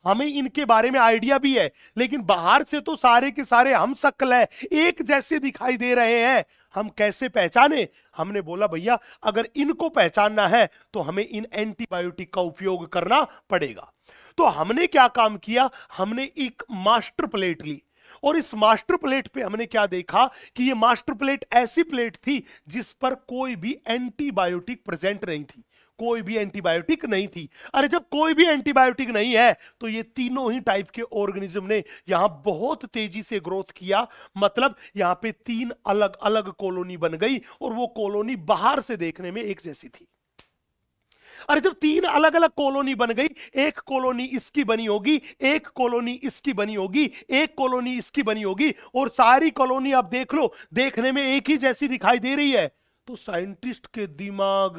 हमें इनके बारे में आइडिया भी है, लेकिन बाहर से तो सारे के सारे हम शक्ल है, एक जैसे दिखाई दे रहे हैं, हम कैसे पहचाने? हमने बोला भैया अगर इनको पहचानना है तो हमें इन एंटीबायोटिक का उपयोग करना पड़ेगा। तो हमने क्या काम किया? हमने एक मास्टर प्लेट ली और इस मास्टर प्लेट पे हमने क्या देखा कि ये मास्टर प्लेट ऐसी प्लेट थी जिस पर कोई भी एंटीबायोटिक प्रेजेंट नहीं थी, कोई भी एंटीबायोटिक नहीं थी। अरे जब कोई भी एंटीबायोटिक नहीं है तो ये तीनों ही टाइप के ऑर्गेनिज्म ने यहां बहुत तेजी से ग्रोथ किया। मतलब यहां पे तीन अलग अलग कॉलोनी बन गई और वो कॉलोनी बाहर से देखने में एक जैसी थी। अरे जब तीन अलग अलग कॉलोनी बन गई, एक कॉलोनी इसकी बनी होगी, एक कॉलोनी इसकी बनी होगी, एक कॉलोनी इसकी बनी होगी, और सारी कॉलोनी आप देख लो देखने में एक ही जैसी दिखाई दे रही है, तो साइंटिस्ट के दिमाग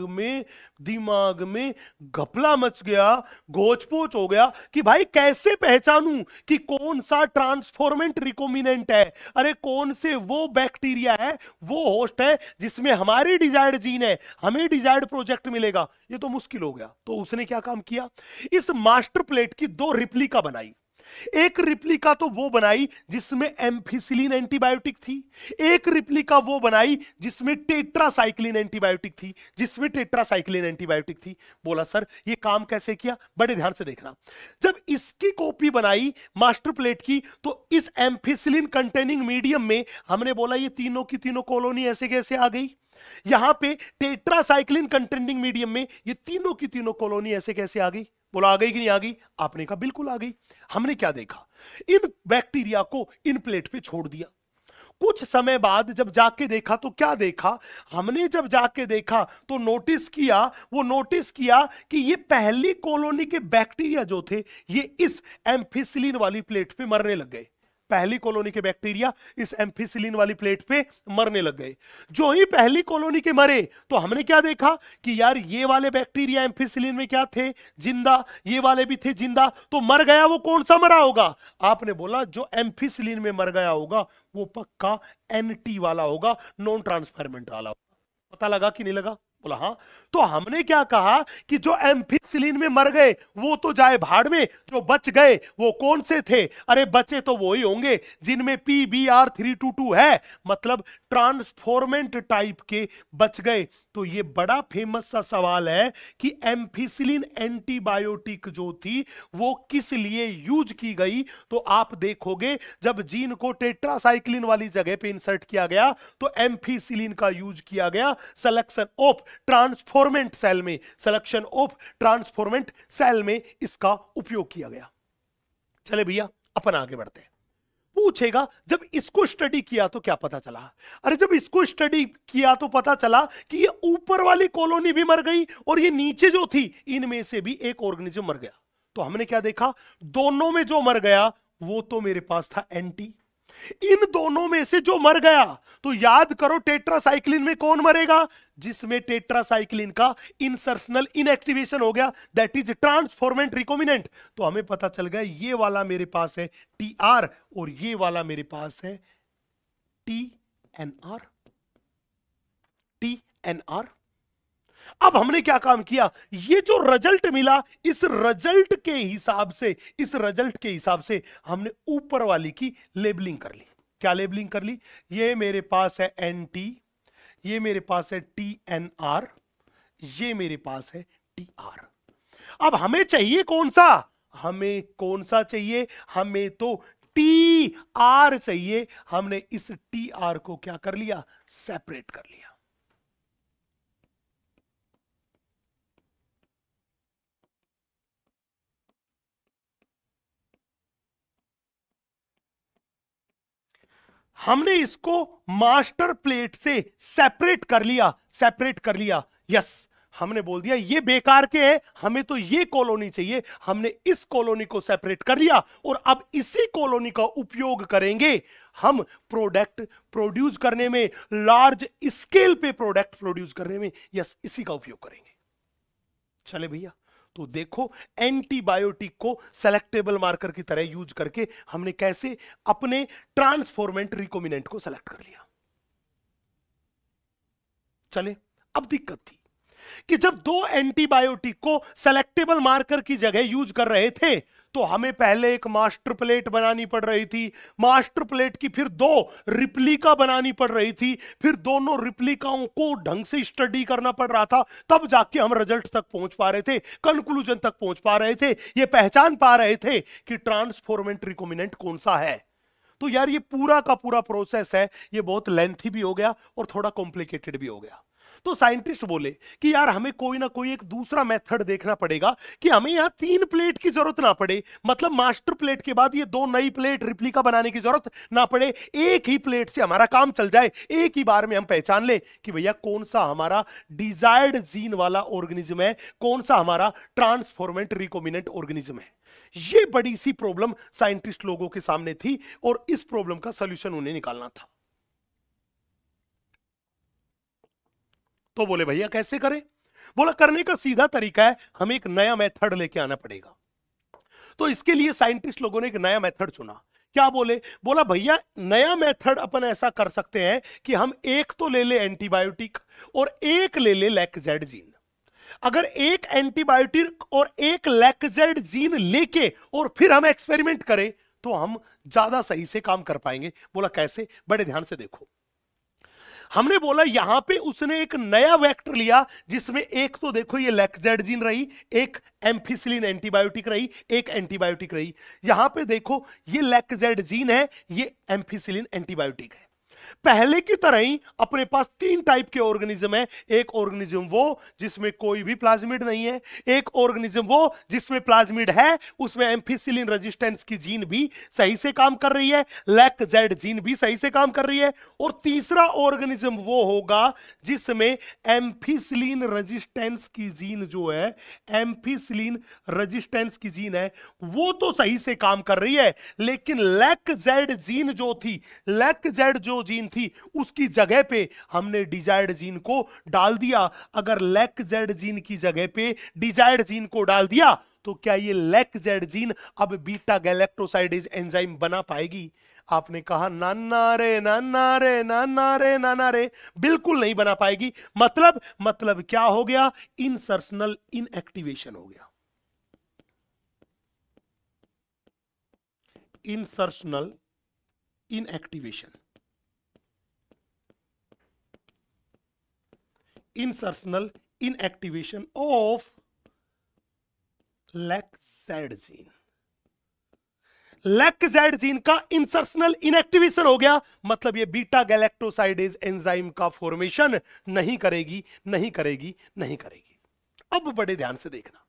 में घपला मच गया, घोचपोच हो गया कि भाई कैसे पहचानूं कि कौन सा ट्रांसफॉर्मेंट रिकॉम्बिनेंट है, अरे कौन से वो बैक्टीरिया है, वो होस्ट है जिसमें हमारी डिजायर्ड जीन है, हमें डिजायर्ड प्रोजेक्ट मिलेगा। ये तो मुश्किल हो गया। तो उसने क्या काम किया, इस मास्टर प्लेट की 2 रिप्लिका बनाई। एक रिप्लिका तो वो बनाई जिसमें एम्फिसिलिन एंटीबायोटिक थी, एक रिप्लिका वो बनाई जिसमें टेट्रासाइक्लिन एंटीबायोटिक थी। बोला सर ये काम कैसे किया, बड़े ध्यान से देखना। जब इसकी कॉपी बनाई मास्टर प्लेट की, तो इस एम्फिसिलिन कंटेनिंग मीडियम में हमने बोला ये तीनों की तीनों कॉलोनी ऐसे कैसे आ गई, यहां पे टेट्रासाइक्लिन कंटेनिंग मीडियम में ये तीनों की तीनों कॉलोनी ऐसे कैसे आ गई। बोला आ गई कि नहीं आ गई, आपने कहा बिल्कुल आ गई। हमने क्या देखा, इन बैक्टीरिया को इन प्लेट पे छोड़ दिया। कुछ समय बाद जब जाके देखा तो क्या देखा, हमने जब जाके देखा तो नोटिस किया कि ये पहली कॉलोनी के बैक्टीरिया जो थे ये इस एम्फिसिलिन वाली प्लेट पे मरने लग गए। पहली कॉलोनी के बैक्टीरिया इस एम्फिसिलिन वाली प्लेट पे मरने लग गए। जो ही पहली कॉलोनी के मरे तो हमने क्या देखा कि यार ये वाले बैक्टीरिया एम्फिसिलिन में क्या थे, जिंदा, ये वाले भी थे जिंदा। तो मर गया वो कौन सा मरा होगा, आपने बोला जो एम्फिसिलिन में मर गया होगा वो पक्का एनटी वाला होगा, नॉन ट्रांसफरमेंट वाला होगा। पता लगा कि नहीं लगा, बोला हाँ। तो हमने क्या कहा कि जो एम्फिसिलिन में मर गए वो तो जाए भाड़ में, जो बच गए वो कौन से थे, अरे बचे तो वही होंगे जिनमें PBr322 है, मतलब ट्रांसफॉर्मेंट टाइप के बच गए। तो ये बड़ा फेमस सा सवाल है कि एम्फिसिलिन एंटीबायोटिक जो थी वो किस लिए यूज की गई। तो आप देखोगे जब जीन को टेट्रासाइक्लिन वाली जगह पे इंसर्ट किया गया तो एम्फिसिलिन का यूज किया गया सिलेक्शन ऑफ ट्रांसफॉर्मेंट सेल में इसका उपयोग किया गया। चले भैया अपन आगे बढ़ते हैं। पूछेगा जब इसको स्टडी किया तो क्या पता चला, अरे जब इसको स्टडी किया तो पता चला कि ये ऊपर वाली कॉलोनी भी मर गई और ये नीचे जो थी इनमें से भी एक ऑर्गेनिज्म मर गया। तो हमने क्या देखा, दोनों में जो मर गया वो तो मेरे पास था एंटी, इन दोनों में से जो मर गया तो याद करो टेट्रासाइक्लिन में कौन मरेगा, जिसमें टेट्रासाइक्लिन का इंसर्शनल इनएक्टिवेशन हो गया, दैट इज ट्रांसफॉर्मेंट रिकॉम्बिनेंट। तो हमें पता चल गया ये वाला मेरे पास है TR और ये वाला मेरे पास है TNR। अब हमने क्या काम किया, ये जो रिजल्ट मिला इस रिजल्ट के हिसाब से हमने ऊपर वाली की लेबलिंग कर ली। क्या लेबलिंग कर ली, ये मेरे पास है NT, ये मेरे पास है TNR, ये मेरे पास है TR। अब हमें चाहिए कौन सा, चाहिए, हमें तो TR चाहिए। हमने इस TR को क्या कर लिया, सेपरेट कर लिया। हमने इसको मास्टर प्लेट से सेपरेट कर लिया। यस, हमने बोल दिया ये बेकार के है, हमें तो ये कॉलोनी चाहिए। हमने इस कॉलोनी को सेपरेट कर लिया और अब इसी कॉलोनी का उपयोग करेंगे हम प्रोडक्ट प्रोड्यूस करने में, लार्ज स्केल पे प्रोडक्ट प्रोड्यूस करने में। यस, इसी का उपयोग करेंगे। चले भैया, तो देखो एंटीबायोटिक को सेलेक्टेबल मार्कर की तरह यूज करके हमने कैसे अपने ट्रांसफॉर्मेंट रिकॉम्बिनेंट को सेलेक्ट कर लिया। चले, अब दिक्कत थी कि जब 2 एंटीबायोटिक को सेलेक्टेबल मार्कर की जगह यूज कर रहे थे तो हमें पहले एक मास्टर प्लेट बनानी पड़ रही थी, मास्टर प्लेट की फिर 2 रिप्लिका बनानी पड़ रही थी, फिर दोनों रिप्लिकाओं को ढंग से स्टडी करना पड़ रहा था, तब जाके हम रिजल्ट तक पहुंच पा रहे थे, कंक्लूजन तक पहुंच पा रहे थे, ये पहचान पा रहे थे कि ट्रांसफॉर्मेंट रिकॉम्बिनेंट कौन सा है। तो यार ये पूरा का पूरा प्रोसेस है, ये बहुत लेंथी भी हो गया और थोड़ा कॉम्प्लिकेटेड भी हो गया। तो साइंटिस्ट बोले कि यार हमें कोई ना कोई एक दूसरा मेथड देखना पड़ेगा कि हमें यहां 3 प्लेट की जरूरत ना पड़े, मतलब मास्टर प्लेट के बाद ये 2 नई प्लेट रिप्लिका बनाने की जरूरत ना पड़े, एक ही प्लेट से हमारा काम चल जाए, एक ही बार में हम पहचान ले कि भैया कौन सा हमारा डिजायर्ड जीन वाला ऑर्गेनिज्म है, कौन सा हमारा ट्रांसफॉर्मेंट रिकॉम्बिनेंट ऑर्गेनिज्म है। ये बड़ी सी प्रॉब्लम साइंटिस्ट लोगों के सामने थी और इस प्रॉब्लम का सॉल्यूशन उन्हें निकालना था। तो बोले भैया कैसे करें? बोला करने का सीधा तरीका है, हमें एक नया मेथड लेके आना पड़ेगा। तो इसके लिए साइंटिस्ट लोगों ने एक नया मेथड चुना। क्या बोले? बोला भैया नया मेथड अपन ऐसा कर सकते हैं कि हम एक तो ले ले एंटीबायोटिक और एक ले ले लैक्जेड जीन। अगर एक एंटीबायोटिक और एक लैक्जेड जीन लेके और फिर हम एक्सपेरिमेंट करें तो हम ज्यादा सही से काम कर पाएंगे। बोला कैसे? बड़े ध्यान से देखो। हमने बोला यहां पे उसने एक नया वेक्टर लिया जिसमें एक तो देखो ये लैक्जेड जीन रही, एक एम्फिसिलिन एंटीबायोटिक रही, एक एंटीबायोटिक रही। यहां पे देखो ये लैक्जेड जीन है, ये एम्फिसिलिन एंटीबायोटिक है। पहले की तरह ही अपने पास तीन टाइप के ऑर्गेनिज्म है। एक ऑर्गेनिज्म वो जिसमें कोई भी प्लाज्मिड नहीं है, एक ऑर्गेनिज्म वो जिसमें प्लाज्मिड है, उसमें एम्फिसिलिन रेजिस्टेंस की जीन भी सही से काम कर रही है, लैक्जेड जीन भी सही से काम कर रही है, और तीसरा ऑर्गेनिज्म वो होगा जिसमें एम्फिसिलिन रेजिस्टेंस की जीन जो है, एम्फिसिलिन रेजिस्टेंस की जीन है वो तो सही से काम कर रही है, लेकिन लैक्जेड जीन जो थी, लैक्जेड जो जीन थी उसकी जगह पे हमने डिजायर्ड जीन को डाल दिया। अगर लैक्जेड जीन की जगह पे डिजायर्ड जीन को डाल दिया तो क्या ये लैक्जेड जीन अब बीटा गैलेक्टोसाइडेज एंजाइम बना पाएगी? आपने कहा नाना रे नाना रे नाना रे नाना रे, बिल्कुल नहीं बना पाएगी। मतलब क्या हो गया? इंसर्शनल इनएक्टिवेशन हो गया। Insertional inactivation, insertional inactivation of lacZ gene. LacZ gene का इंसर्शनल इनएक्टिवेशन हो गया, मतलब ये बीटा गैलेक्टोसाइडेज एंजाइम का फॉर्मेशन नहीं करेगी, नहीं करेगी, नहीं करेगी। अब बड़े ध्यान से देखना,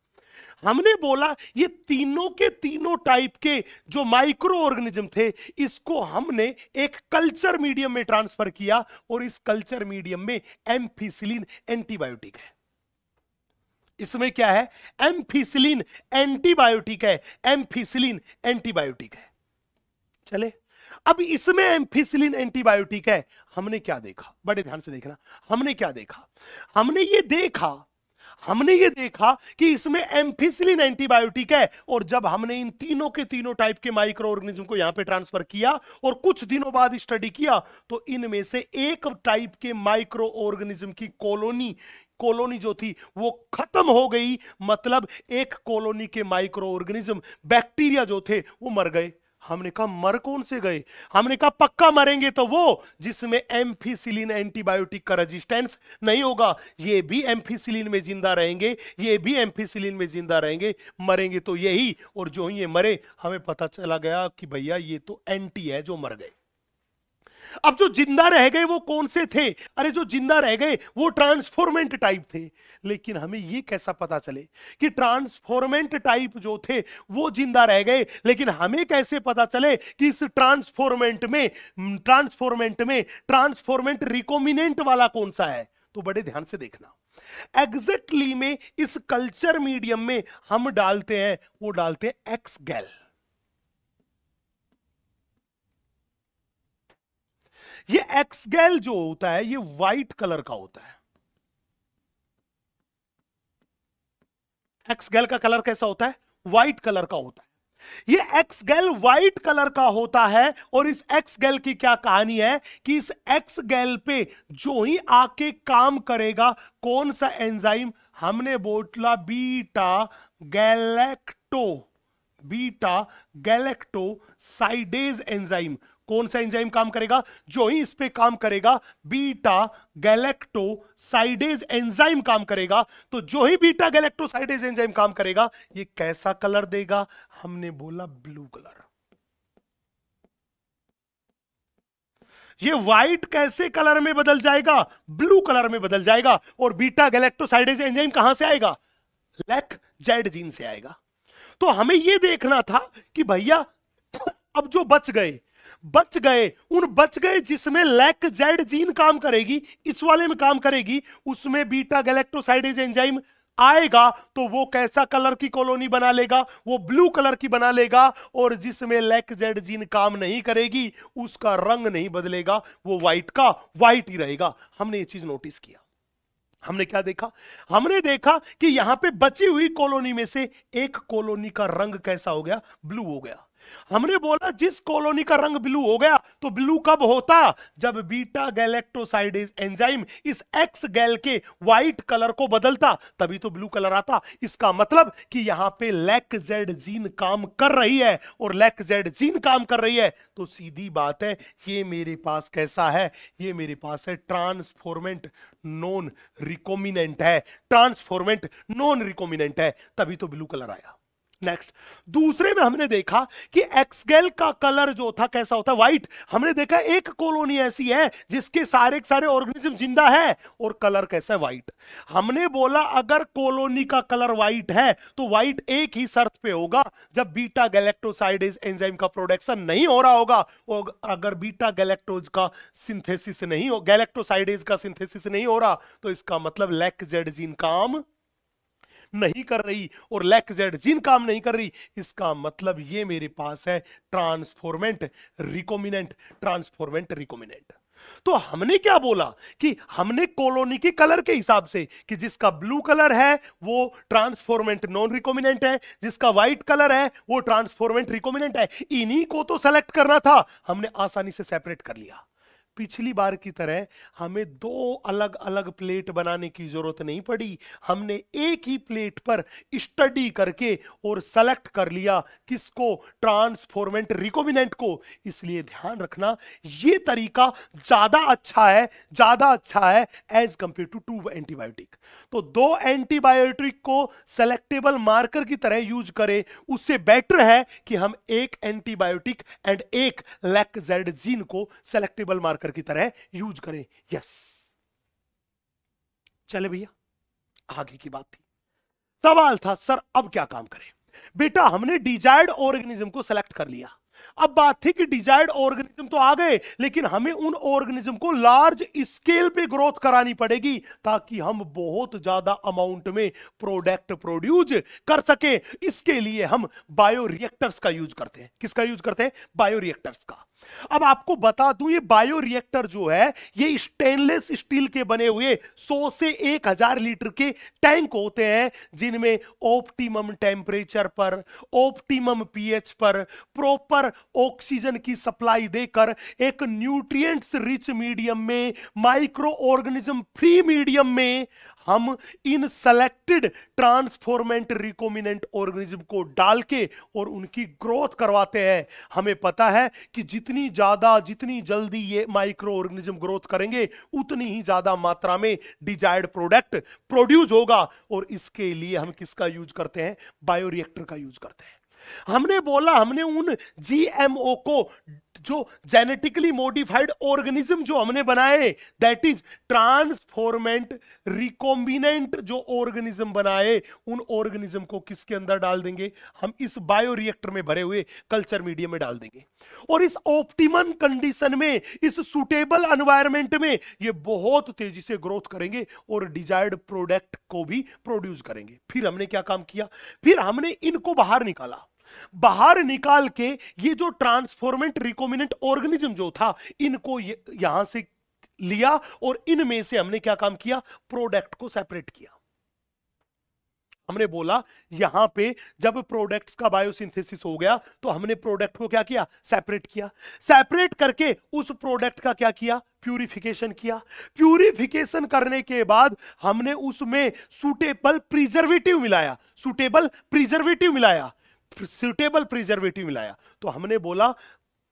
हमने बोला ये तीनों के तीनों टाइप के जो माइक्रो ऑर्गेनिज्म थे इसको हमने एक कल्चर मीडियम में ट्रांसफर किया, और इस कल्चर मीडियम में एम्फिसिलिन एंटीबायोटिक है। इसमें क्या है? एम्फिसिलिन एंटीबायोटिक है, एम्फिसिलिन एंटीबायोटिक है। चले, अब इसमें एम्फिसिलिन एंटीबायोटिक है। हमने क्या देखा? बड़े ध्यान से देखना, हमने क्या देखा? हमने ये देखा कि इसमें एम्फिसिलिन एंटीबायोटिक है, और जब हमने इन तीनों के तीनों टाइप के माइक्रो ऑर्गेनिज्म को यहां पे ट्रांसफर किया और कुछ दिनों बाद स्टडी किया तो इनमें से एक टाइप के माइक्रो ऑर्गेनिज्म की कॉलोनी जो थी वो खत्म हो गई। मतलब एक कॉलोनी के माइक्रो ऑर्गेनिज्म बैक्टीरिया जो थे वो मर गए। हमने कहा मर कौन से गए? हमने कहा पक्का मरेंगे तो वो जिसमें एम्फिसिलिन एंटीबायोटिक का रेजिस्टेंस नहीं होगा। ये भी एम्फिसिलिन में जिंदा रहेंगे, ये भी एम्फिसिलिन में जिंदा रहेंगे, मरेंगे तो यही। और जो ये मरे हमें पता चला गया कि भैया ये तो एंटी है जो मर गए। अब जो जिंदा रह गए वो कौन से थे? अरे जो जिंदा रह गए वो ट्रांसफॉर्मेंट टाइप थे। लेकिन हमें ये कैसा पता चले कि ट्रांसफॉर्मेंट टाइप जो थे वो जिंदा रह गए? लेकिन हमें कैसे पता चले कि इस ट्रांसफॉर्मेंट रिकॉम्बिनेंट वाला कौन सा है? तो बड़े ध्यान से देखना, एग्जैक्टली में इस कल्चर मीडियम में हम डालते हैं, वो डालते हैं एक्स गैल। ये एक्स गैल जो होता है ये व्हाइट कलर का होता है। एक्स गैल का कलर कैसा होता है? व्हाइट कलर का होता है। ये एक्स गैल व्हाइट कलर का होता है, और इस एक्स गैल की क्या कहानी है कि इस एक्स गैल पे जो ही आके काम करेगा कौन सा एंजाइम? हमने बोला बीटा गैलेक्टोसाइडेज एंजाइम। कौन सा एंजाइम काम करेगा? जो ही इस पे काम करेगा बीटा गैलेक्टोसाइडेज एंजाइम काम करेगा। तो जो ही बीटा गैलेक्टोसाइडेज एंजाइम काम करेगा ये कैसा कलर देगा? हमने बोला ब्लू कलर। ये व्हाइट कैसे कलर में बदल जाएगा? ब्लू कलर में बदल जाएगा। और बीटा गैलेक्टोसाइडेज एंजाइम कहां से आएगा? लैक्जेड जीन से आएगा। तो हमें यह देखना था कि भैया अब जो बच गए जिसमें लैक्जेड जीन काम करेगी, इस वाले में काम करेगी, उसमें बीटा गैलेक्टोसाइडेज एंजाइम आएगा तो वो कैसा कलर की कॉलोनी बना लेगा? वो ब्लू कलर की बना लेगा। और जिसमें लैक्जेड जीन काम नहीं करेगी उसका रंग नहीं बदलेगा, वो व्हाइट का व्हाइट ही रहेगा। हमने ये चीज नोटिस किया। हमने क्या देखा? हमने देखा कि यहां पे बची हुई कॉलोनी में से एक कॉलोनी का रंग कैसा हो गया? ब्लू हो गया। हमने बोला जिस कॉलोनी का रंग ब्लू हो गया, तो ब्लू कब होता? जब बीटा गैलेक्टोसाइडेज एंजाइम इस एक्स गैल के व्हाइट कलर को बदलता, तभी तो ब्लू कलर आता। इसका मतलब कि यहां पे लैक-जेड जीन काम कर रही है, और लैक-जेड जीन काम कर रही है तो सीधी बात है, ये मेरे पास कैसा है? ये मेरे पास है ट्रांसफॉर्मेंट नॉन रिकॉम्बिनेंट है, ट्रांसफॉर्मेंट नॉन रिकॉम्बिनेंट है, तभी तो ब्लू कलर आया। नेक्स्ट, दूसरे में हमने देखा कि एक्सगेल का कलर जो था कैसा होता है? व्हाइट। हमने देखा एक कॉलोनी ऐसी है जिसके सारे के सारे ऑर्गेनिज्म जिंदा है और कलर कैसा है? व्हाइट। हमने बोला अगर कॉलोनी का कलर व्हाइट है तो व्हाइट एक ही शर्त पे होगा, जब बीटा गैलेक्टोसाइडेज एंजाइम का प्रोडक्शन नहीं हो रहा होगा, और अगर बीटा गैलेक्टोज का सिंथेसिस नहीं हो, गैलेक्टोसाइडेज का सिंथेसिस नहीं हो रहा, तो इसका मतलब लैक-जेड जीन काम नहीं कर रही, और लैक-जेड जीन काम नहीं कर रही। इसका मतलब ये मेरे पास है ट्रांसफॉर्मेंट रिकॉम्बिनेंट, ट्रांसफॉर्मेंट रिकॉम्बिनेंट। तो हमने क्या बोला कि हमने कॉलोनी के कलर के हिसाब से कि जिसका ब्लू कलर है वो ट्रांसफॉर्मेंट नॉन रिकॉम्बिनेंट है, जिसका व्हाइट कलर है वो ट्रांसफॉर्मेंट रिकॉम्बिनेंट है। इन्हीं को तो सेलेक्ट करना था, हमने आसानी से सेपरेट कर लिया। पिछली बार की तरह हमें दो अलग अलग प्लेट बनाने की जरूरत नहीं पड़ी, हमने एक ही प्लेट पर स्टडी करके और सेलेक्ट कर लिया किसको? ट्रांसफॉर्मेंट रिकॉम्बिनेंट को। इसलिए ध्यान रखना यह तरीका ज्यादा अच्छा है एज कंपेयर टू 2 एंटीबायोटिक। तो 2 एंटीबायोटिक को सेलेक्टेबल मार्कर की तरह यूज करें, उससे बेटर है कि हम एक एंटीबायोटिक एंड एक लैक-जेड जीन को सेलेक्टेबल मार्कर की तरह यूज करें। यस, चले भैया, आगे की बात थी। सवाल था सर अब क्या काम करें? बेटा हमने डिजायर्ड ऑर्गेनिज्म को सेलेक्ट कर लिया, अब बात थी कि डिजायर्ड ऑर्गेनिज्म तो आ गए, लेकिन हमें उन ऑर्गेनिज्म को लार्ज स्केल पे ग्रोथ करानी पड़ेगी ताकि हम बहुत ज्यादा अमाउंट में प्रोडक्ट प्रोड्यूस कर सके। इसके लिए हम बायोरिएक्टर्स का यूज करते हैं। किसका यूज करते हैं? बायोरिएक्टर्स का। अब आपको बता दूं ये बायोरिएक्टर जो है ये स्टेनलेस स्टील के बने हुए 100 से 1000 लीटर के टैंक होते हैं, जिनमें ऑप्टिमम टेम्परेचर पर, ऑप्टिमम पीएच पर प्रॉपर ऑक्सीजन की सप्लाई देकर एक न्यूट्रिएंट्स रिच मीडियम में, माइक्रो ऑर्गेनिज्म फ्री मीडियम में हम इन सेलेक्टेड ट्रांसफॉर्मेंट रिकॉम्बिनेंट ऑर्गेनिज्म को डाल के और उनकी ग्रोथ करवाते हैं। हमें पता है कि जितनी जल्दी ये माइक्रो ऑर्गेनिज्म ग्रोथ करेंगे उतनी ही ज्यादा मात्रा में डिजायर्ड प्रोडक्ट प्रोड्यूस होगा, और इसके लिए हम किसका यूज करते हैं? बायोरिएक्टर का यूज करते हैं। हमने बोला हमने उन जीएमओ को, जो जेनेटिकली मॉडिफाइड ऑर्गेनिज्म जो हमने बनाए, दैट इज ट्रांसफॉर्मेंट रिकॉम्बिनेंट जो ऑर्गेनिज्म बनाए, उन ऑर्गेनिज्म को किसके अंदर डाल देंगे? हम इस बायोरिएक्टर में भरे हुए कल्चर मीडियम में डाल देंगे, और इस ऑप्टिमम कंडीशन में, इस सुटेबल एनवायरनमेंट में ये बहुत तेजी से ग्रोथ करेंगे और डिजायर्ड प्रोडक्ट को भी प्रोड्यूस करेंगे। फिर हमने क्या काम किया? फिर हमने इनको बाहर निकाला। बाहर निकाल के ये जो ट्रांसफॉर्मेंट रिकॉम्बिनेंट ऑर्गेनिज्म जो था, इनको यहां से लिया और इनमें से हमने क्या काम किया? प्रोडक्ट को सेपरेट किया। हमने बोला यहां पे जब प्रोडक्ट्स का बायोसिंथेसिस हो गया तो हमने प्रोडक्ट को क्या किया? सेपरेट किया। सेपरेट करके उस प्रोडक्ट का क्या किया? प्यूरिफिकेशन किया। प्यूरिफिकेशन करने के बाद हमने उसमें सुटेबल प्रिजर्वेटिव मिलाया। तो हमने बोला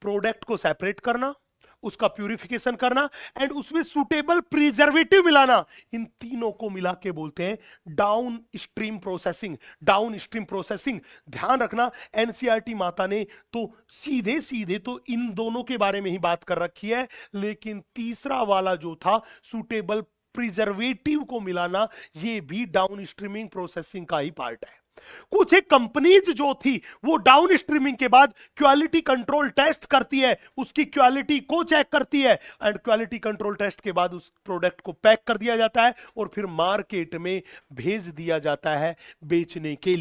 प्रोडक्ट को सेपरेट करना, उसका प्यूरिफिकेशन करना एंड उसमें सुटेबल प्रिजर्वेटिव मिलाना, इन तीनों को मिला के बोलते हैं डाउन स्ट्रीम प्रोसेसिंग। ध्यान रखना एनसीईआरटी माता ने तो सीधे तो इन दोनों के बारे में ही बात कर रखी है, लेकिन तीसरा वाला जो था सुटेबल प्रिजर्वेटिव को मिलाना, ये भी डाउन स्ट्रीमिंग प्रोसेसिंग का ही पार्ट है। कुछ एक कंपनीज जो थी वो डाउन स्ट्रीमिंग के बाद क्वालिटी कंट्रोल टेस्ट करती है, उसकी क्वालिटी को चेक करती है एंड क्वालिटी कंट्रोल टेस्ट के बाद उस प्रोडक्ट को पैक कर दिया जाता है और फिर मार्केट में भेज दिया जाता है बेचने के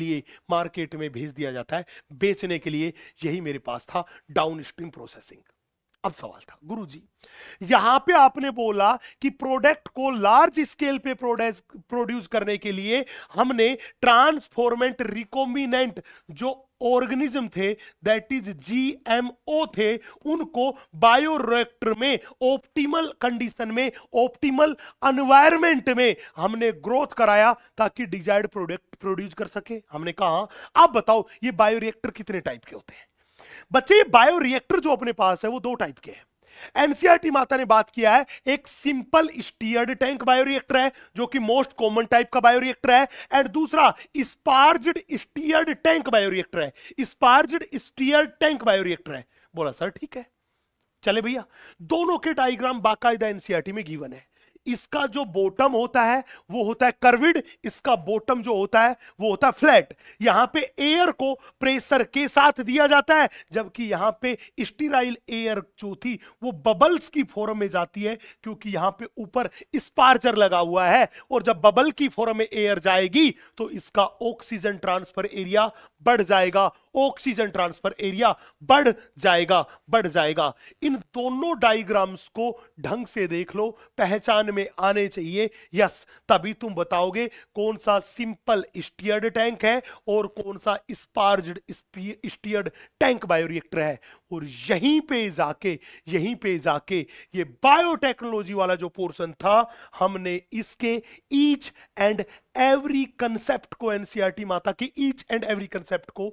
लिए। यही मेरे पास था डाउन स्ट्रीम प्रोसेसिंग। अब सवाल था गुरुजी, यहां पे आपने बोला कि प्रोडक्ट को लार्ज स्केल पे प्रोड्यूस करने के लिए हमने ट्रांसफॉर्मेंट रिकॉम्बिनेंट जो ऑर्गेनिज्म थे, दैट इज जीएमओ थे, उनको बायोरिएक्टर में ऑप्टिमल कंडीशन में, ऑप्टिमल एनवायरनमेंट में हमने ग्रोथ कराया ताकि डिजायर्ड प्रोडक्ट प्रोड्यूस कर सके। हमने कहा अब बताओ ये बायोरिएक्टर कितने टाइप के होते हैं? बच्चे, बायोरिएक्टर जो अपने पास है वो दो टाइप के हैं। एनसीईआरटी माता ने बात किया है, एक सिंपल स्टीयर्ड टैंक बायोरिएक्टर है जो कि मोस्ट कॉमन टाइप का बायोरिएक्टर है, एंड दूसरा स्पार्ज्ड स्टीयर्ड टैंक बायोरिएक्टर है। स्पार्ज्ड स्टीयर्ड टैंक बायोरिएक्टर है। बोला सर ठीक है, चले भैया, दोनों के डायग्राम बाकायदा एनसीईआरटी में गिवन है। इसका जो बॉटम होता है वो होता है कर्विड, इसका बॉटम जो होता है वो होता है फ्लैट। यहां पे एयर को प्रेशर के साथ दिया जाता है, जबकि यहां पे स्टीराइल एयर जो थी वो बबल्स की फॉर्म में जाती है, क्योंकि यहां पे ऊपर स्पार्चर लगा हुआ है, और जब बबल की फॉर्म में एयर जाएगी तो इसका ऑक्सीजन ट्रांसफर एरिया बढ़ जाएगा, ऑक्सीजन ट्रांसफर एरिया बढ़ जाएगा। इन दोनों डायग्राम्स को ढंग से देख लो, पहचान में आने चाहिए। यस, तभी तुम बताओगे कौन सा सिंपल स्टीयर्ड टैंक है और कौन सा स्पार्ज्ड स्टीयर्ड टैंक बायोरिएक्टर है। और यहीं पे जाके ये बायोटेक्नोलॉजी वाला जो पोर्शन था, हमने इसके ईच एंड एवरी कंसेप्ट को, एनसीईआरटी माता की ईच एंड एवरी कंसेप्ट को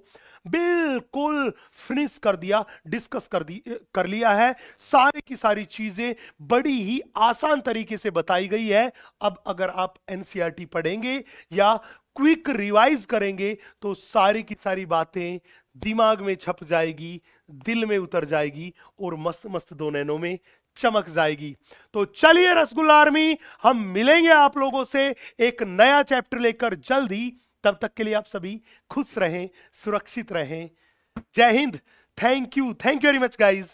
बिल्कुल फिनिश कर दिया, डिस्कस कर लिया है। सारी की सारी चीजें बड़ी ही आसान तरीके से बताई गई है। अब अगर आप एनसीईआरटी पढ़ेंगे या क्विक रिवाइज करेंगे तो सारी की सारी बातें दिमाग में छप जाएगी, दिल में उतर जाएगी और मस्त मस्त दो नैनों में चमक जाएगी। तो चलिए रसगुल्ला आर्मी, हम मिलेंगे आप लोगों से एक नया चैप्टर लेकर जल्द ही। तब तक के लिए आप सभी खुश रहें, सुरक्षित रहें। जय Hind. Thank you very much guys.